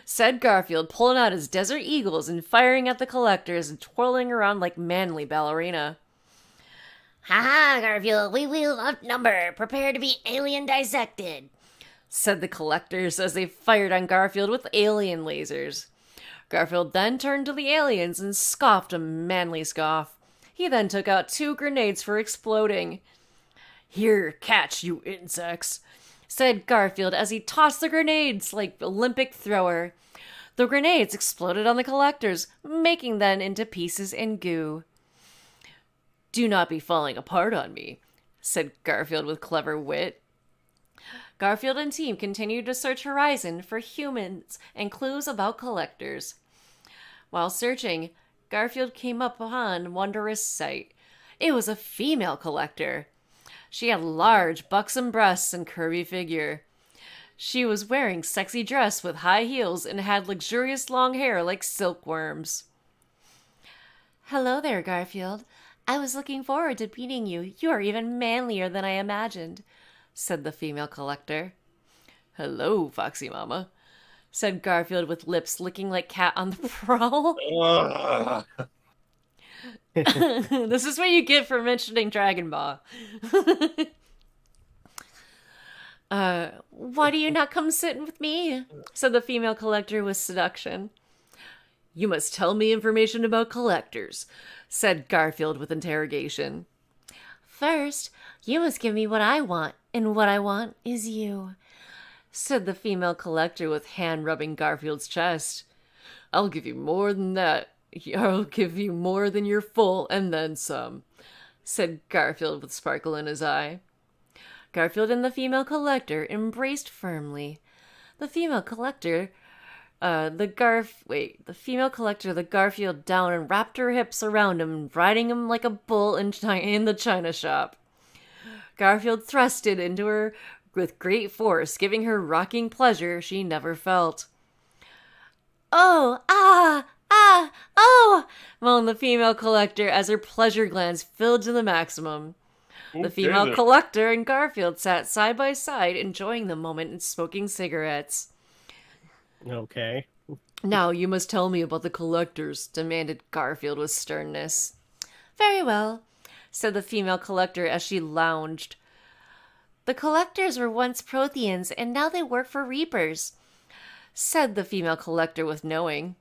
said Garfield, pulling out his Desert Eagles and firing at the collectors and twirling around like manly ballerina. Ha-ha, Garfield, we will outnumber. Prepare to be alien dissected, said the collectors as they fired on Garfield with alien lasers. Garfield then turned to the aliens and scoffed a manly scoff. He then took out 2 grenades for exploding. Here, catch, you insects, said Garfield as he tossed the grenades like Olympic thrower. The grenades exploded on the collectors, making them into pieces and goo. Do not be falling apart on me, said Garfield with clever wit. Garfield and team continued to search Horizon for humans and clues about collectors. While searching, Garfield came upon a wondrous sight. It was a female collector. She had large, buxom breasts and curvy figure. She was wearing sexy dress with high heels and had luxurious long hair like silkworms. Hello there, Garfield. I was looking forward to meeting you. You are even manlier than I imagined, said the female collector. Hello, Foxy Mama, said Garfield with lips licking like cat on the prowl. This is what you get for mentioning Dragon Ball. Why do you not come sit with me? Said the female collector with seduction. You must tell me information about collectors, said Garfield with interrogation. First, you must give me what I want, and what I want is you, said the female collector with hand rubbing Garfield's chest. I'll give you more than that. I'll give you more than you're full, and then some, said Garfield with sparkle in his eye. Garfield and the female collector embraced firmly. The female collector the female collector the Garfield down and wrapped her hips around him, riding him like a bull in the china shop. Garfield thrusted into her with great force, giving her rocking pleasure she never felt. Oh, oh, moaned the female collector as her pleasure glands filled to the maximum. The female Okay, collector and Garfield sat side by side, enjoying the moment and smoking cigarettes. Okay. Now you must tell me about the collectors, demanded Garfield with sternness. Very well, Said the female collector as she lounged. the collectors were once Protheans, and now they work for Reapers, Said the female collector with knowing.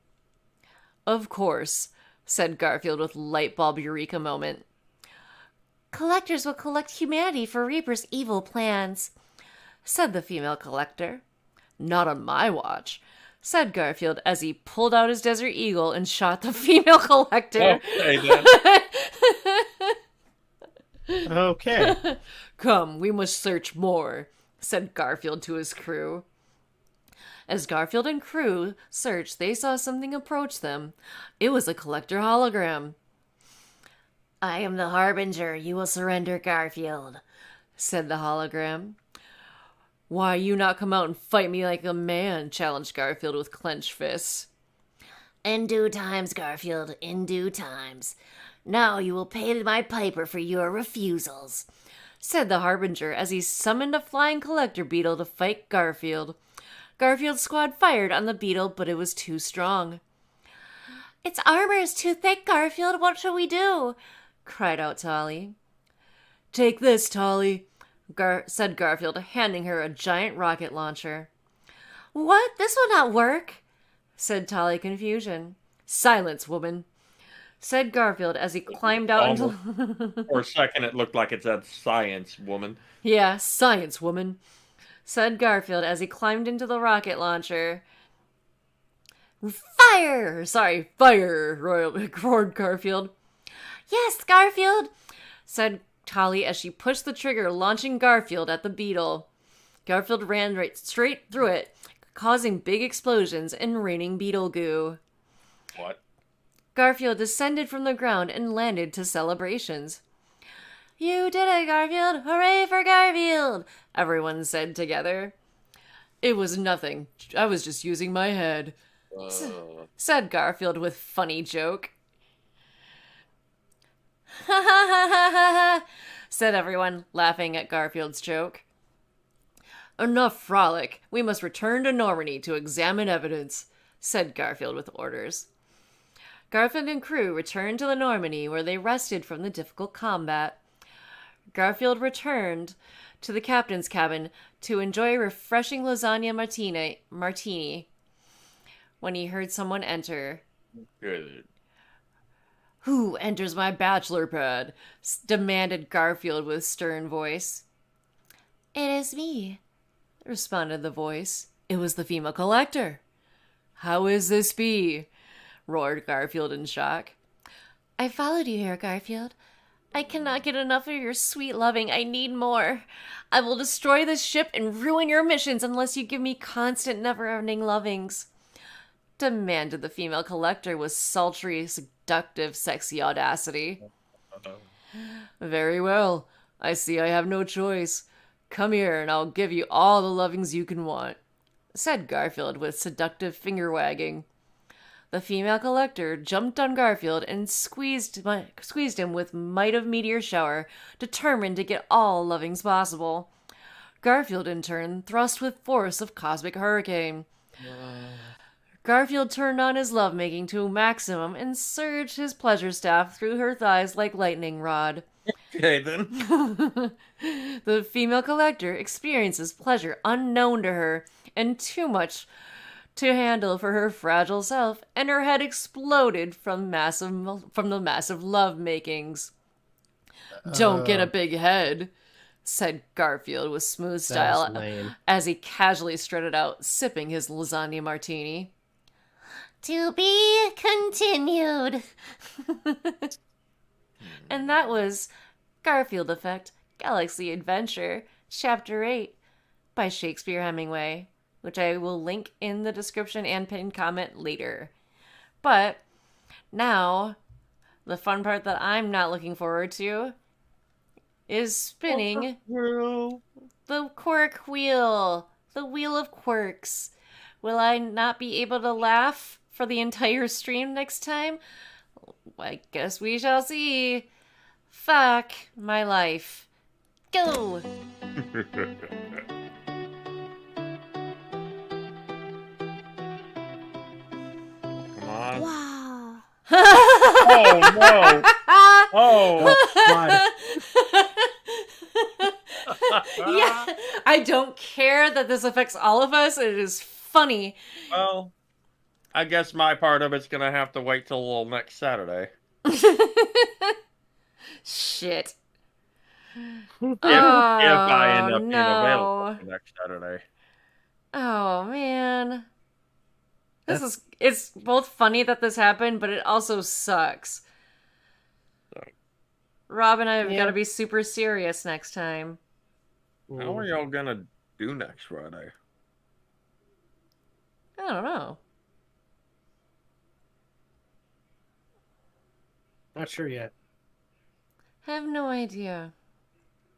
Of course, said Garfield with light bulb eureka moment. Collectors will collect humanity for Reapers' evil plans, Said the female collector. Not on my watch, said Garfield as he pulled out his Desert Eagle and shot the female collector. Okay, then. Okay. Come, we must search more, said Garfield to his crew. As Garfield and crew searched, they saw something approach them. It was a collector hologram. I am the Harbinger. You will surrender, Garfield, said the hologram. Why you not come out and fight me like a man? Challenged Garfield with clenched fists. In due times, Garfield, in due times. Now you will pay my piper for your refusals, said the Harbinger as he summoned a flying collector beetle to fight Garfield. Garfield's squad fired on the beetle, but it was too strong. Its armor is too thick, Garfield. What shall we do? Cried out Tolly. Take this, Tolly, said Garfield, handing her a giant rocket launcher. What? This will not work, said Tolly, confusion. Silence, woman, said Garfield as he climbed out into... For a second, it looked like it said science, woman. Yeah, science, woman, said Garfield as he climbed into the rocket launcher. Fire! Fire, roared Garfield. Yes, Garfield, said Tolly as she pushed the trigger, launching Garfield at the beetle. Garfield ran right straight through it, causing big explosions and raining beetle goo. What? Garfield descended from the ground and landed to celebrations. You did it, Garfield! Hooray for Garfield! Everyone said together. It was nothing. I was just using my head, said Garfield with funny joke. Ha ha ha ha ha ha, said everyone, laughing at Garfield's joke. Enough frolic. We must return to Normandy to examine evidence, said Garfield with orders. Garfield and crew returned to the Normandy, where they rested from the difficult combat. Garfield returned to the captain's cabin to enjoy a refreshing lasagna martini when he heard someone enter. Good. Who enters my bachelor pad? Demanded Garfield with stern voice. it is me, Responded the voice. It was the female collector. How is this be? Roared Garfield in shock. I followed you here, Garfield. I cannot get enough of your sweet loving. I need more. I will destroy this ship and ruin your missions unless you give me constant, never-ending lovings, demanded the female collector with sultry, seductive, sexy audacity. Very well. I see I have no choice. Come here and I'll give you all the lovings you can want, said Garfield with seductive finger-wagging. The female collector jumped on Garfield and squeezed him with might of meteor shower, determined to get all lovings possible. Garfield, in turn, thrust with force of cosmic hurricane. Garfield turned on his lovemaking to a maximum and surged his pleasure staff through her thighs like lightning rod. Okay, then. The female collector experiences pleasure unknown to her and too much to handle for her fragile self, and her head exploded from the massive love makings. Don't get a big head, said Garfield with smooth style lame. as he casually strutted out, sipping his lasagna martini. To be continued. And that was Garfield Effect, Galaxy Adventure, Chapter 8 by Shakespeare Hemingway, which I will link in the description and pinned comment later. But now, the fun part that I'm not looking forward to is spinning the quirk wheel. The wheel of quirks. Will I not be able to laugh for the entire stream next time? I guess we shall see. Fuck my life. Go! Come on. Wow. Oh no! Oh! God. Yeah, I don't care that this affects all of us. It is funny. Well, I guess my part of it's gonna have to wait till next Saturday. Shit. If I end up being no. available for next Saturday. Oh, man. It's both funny that this happened, but it also sucks. Rob and I have got to be super serious next time. How are y'all gonna do next Friday? I don't know. Not sure yet. Have no idea.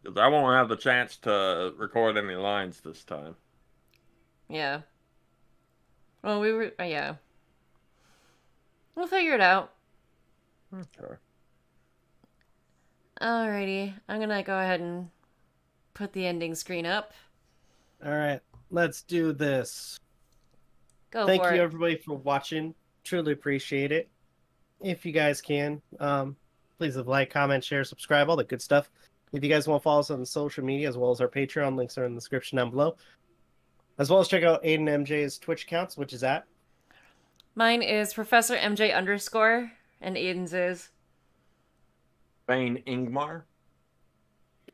'Cause I won't have the chance to record any lines this time. Yeah. Well, yeah. We'll figure it out. Okay. Alrighty. I'm gonna go ahead and put the ending screen up. All right, let's do this. Go Thank for you, it. everybody, for watching. Truly appreciate it. If you guys can, please leave a like, comment, share, subscribe, all that good stuff. If you guys want to follow us on social media, as well as our Patreon, links are in the description down below. As well as check out Aden MJ's Twitch accounts, which is at... Mine is Professor MJ _, and Aiden's is... PhaynIngmar.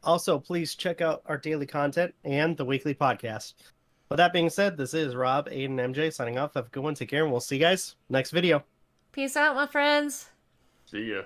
Also, please check out our daily content and the weekly podcast. With that being said, this is Rob, Aden, MJ signing off. Have a good one. Take care, and we'll see you guys next video. Peace out, my friends. See ya.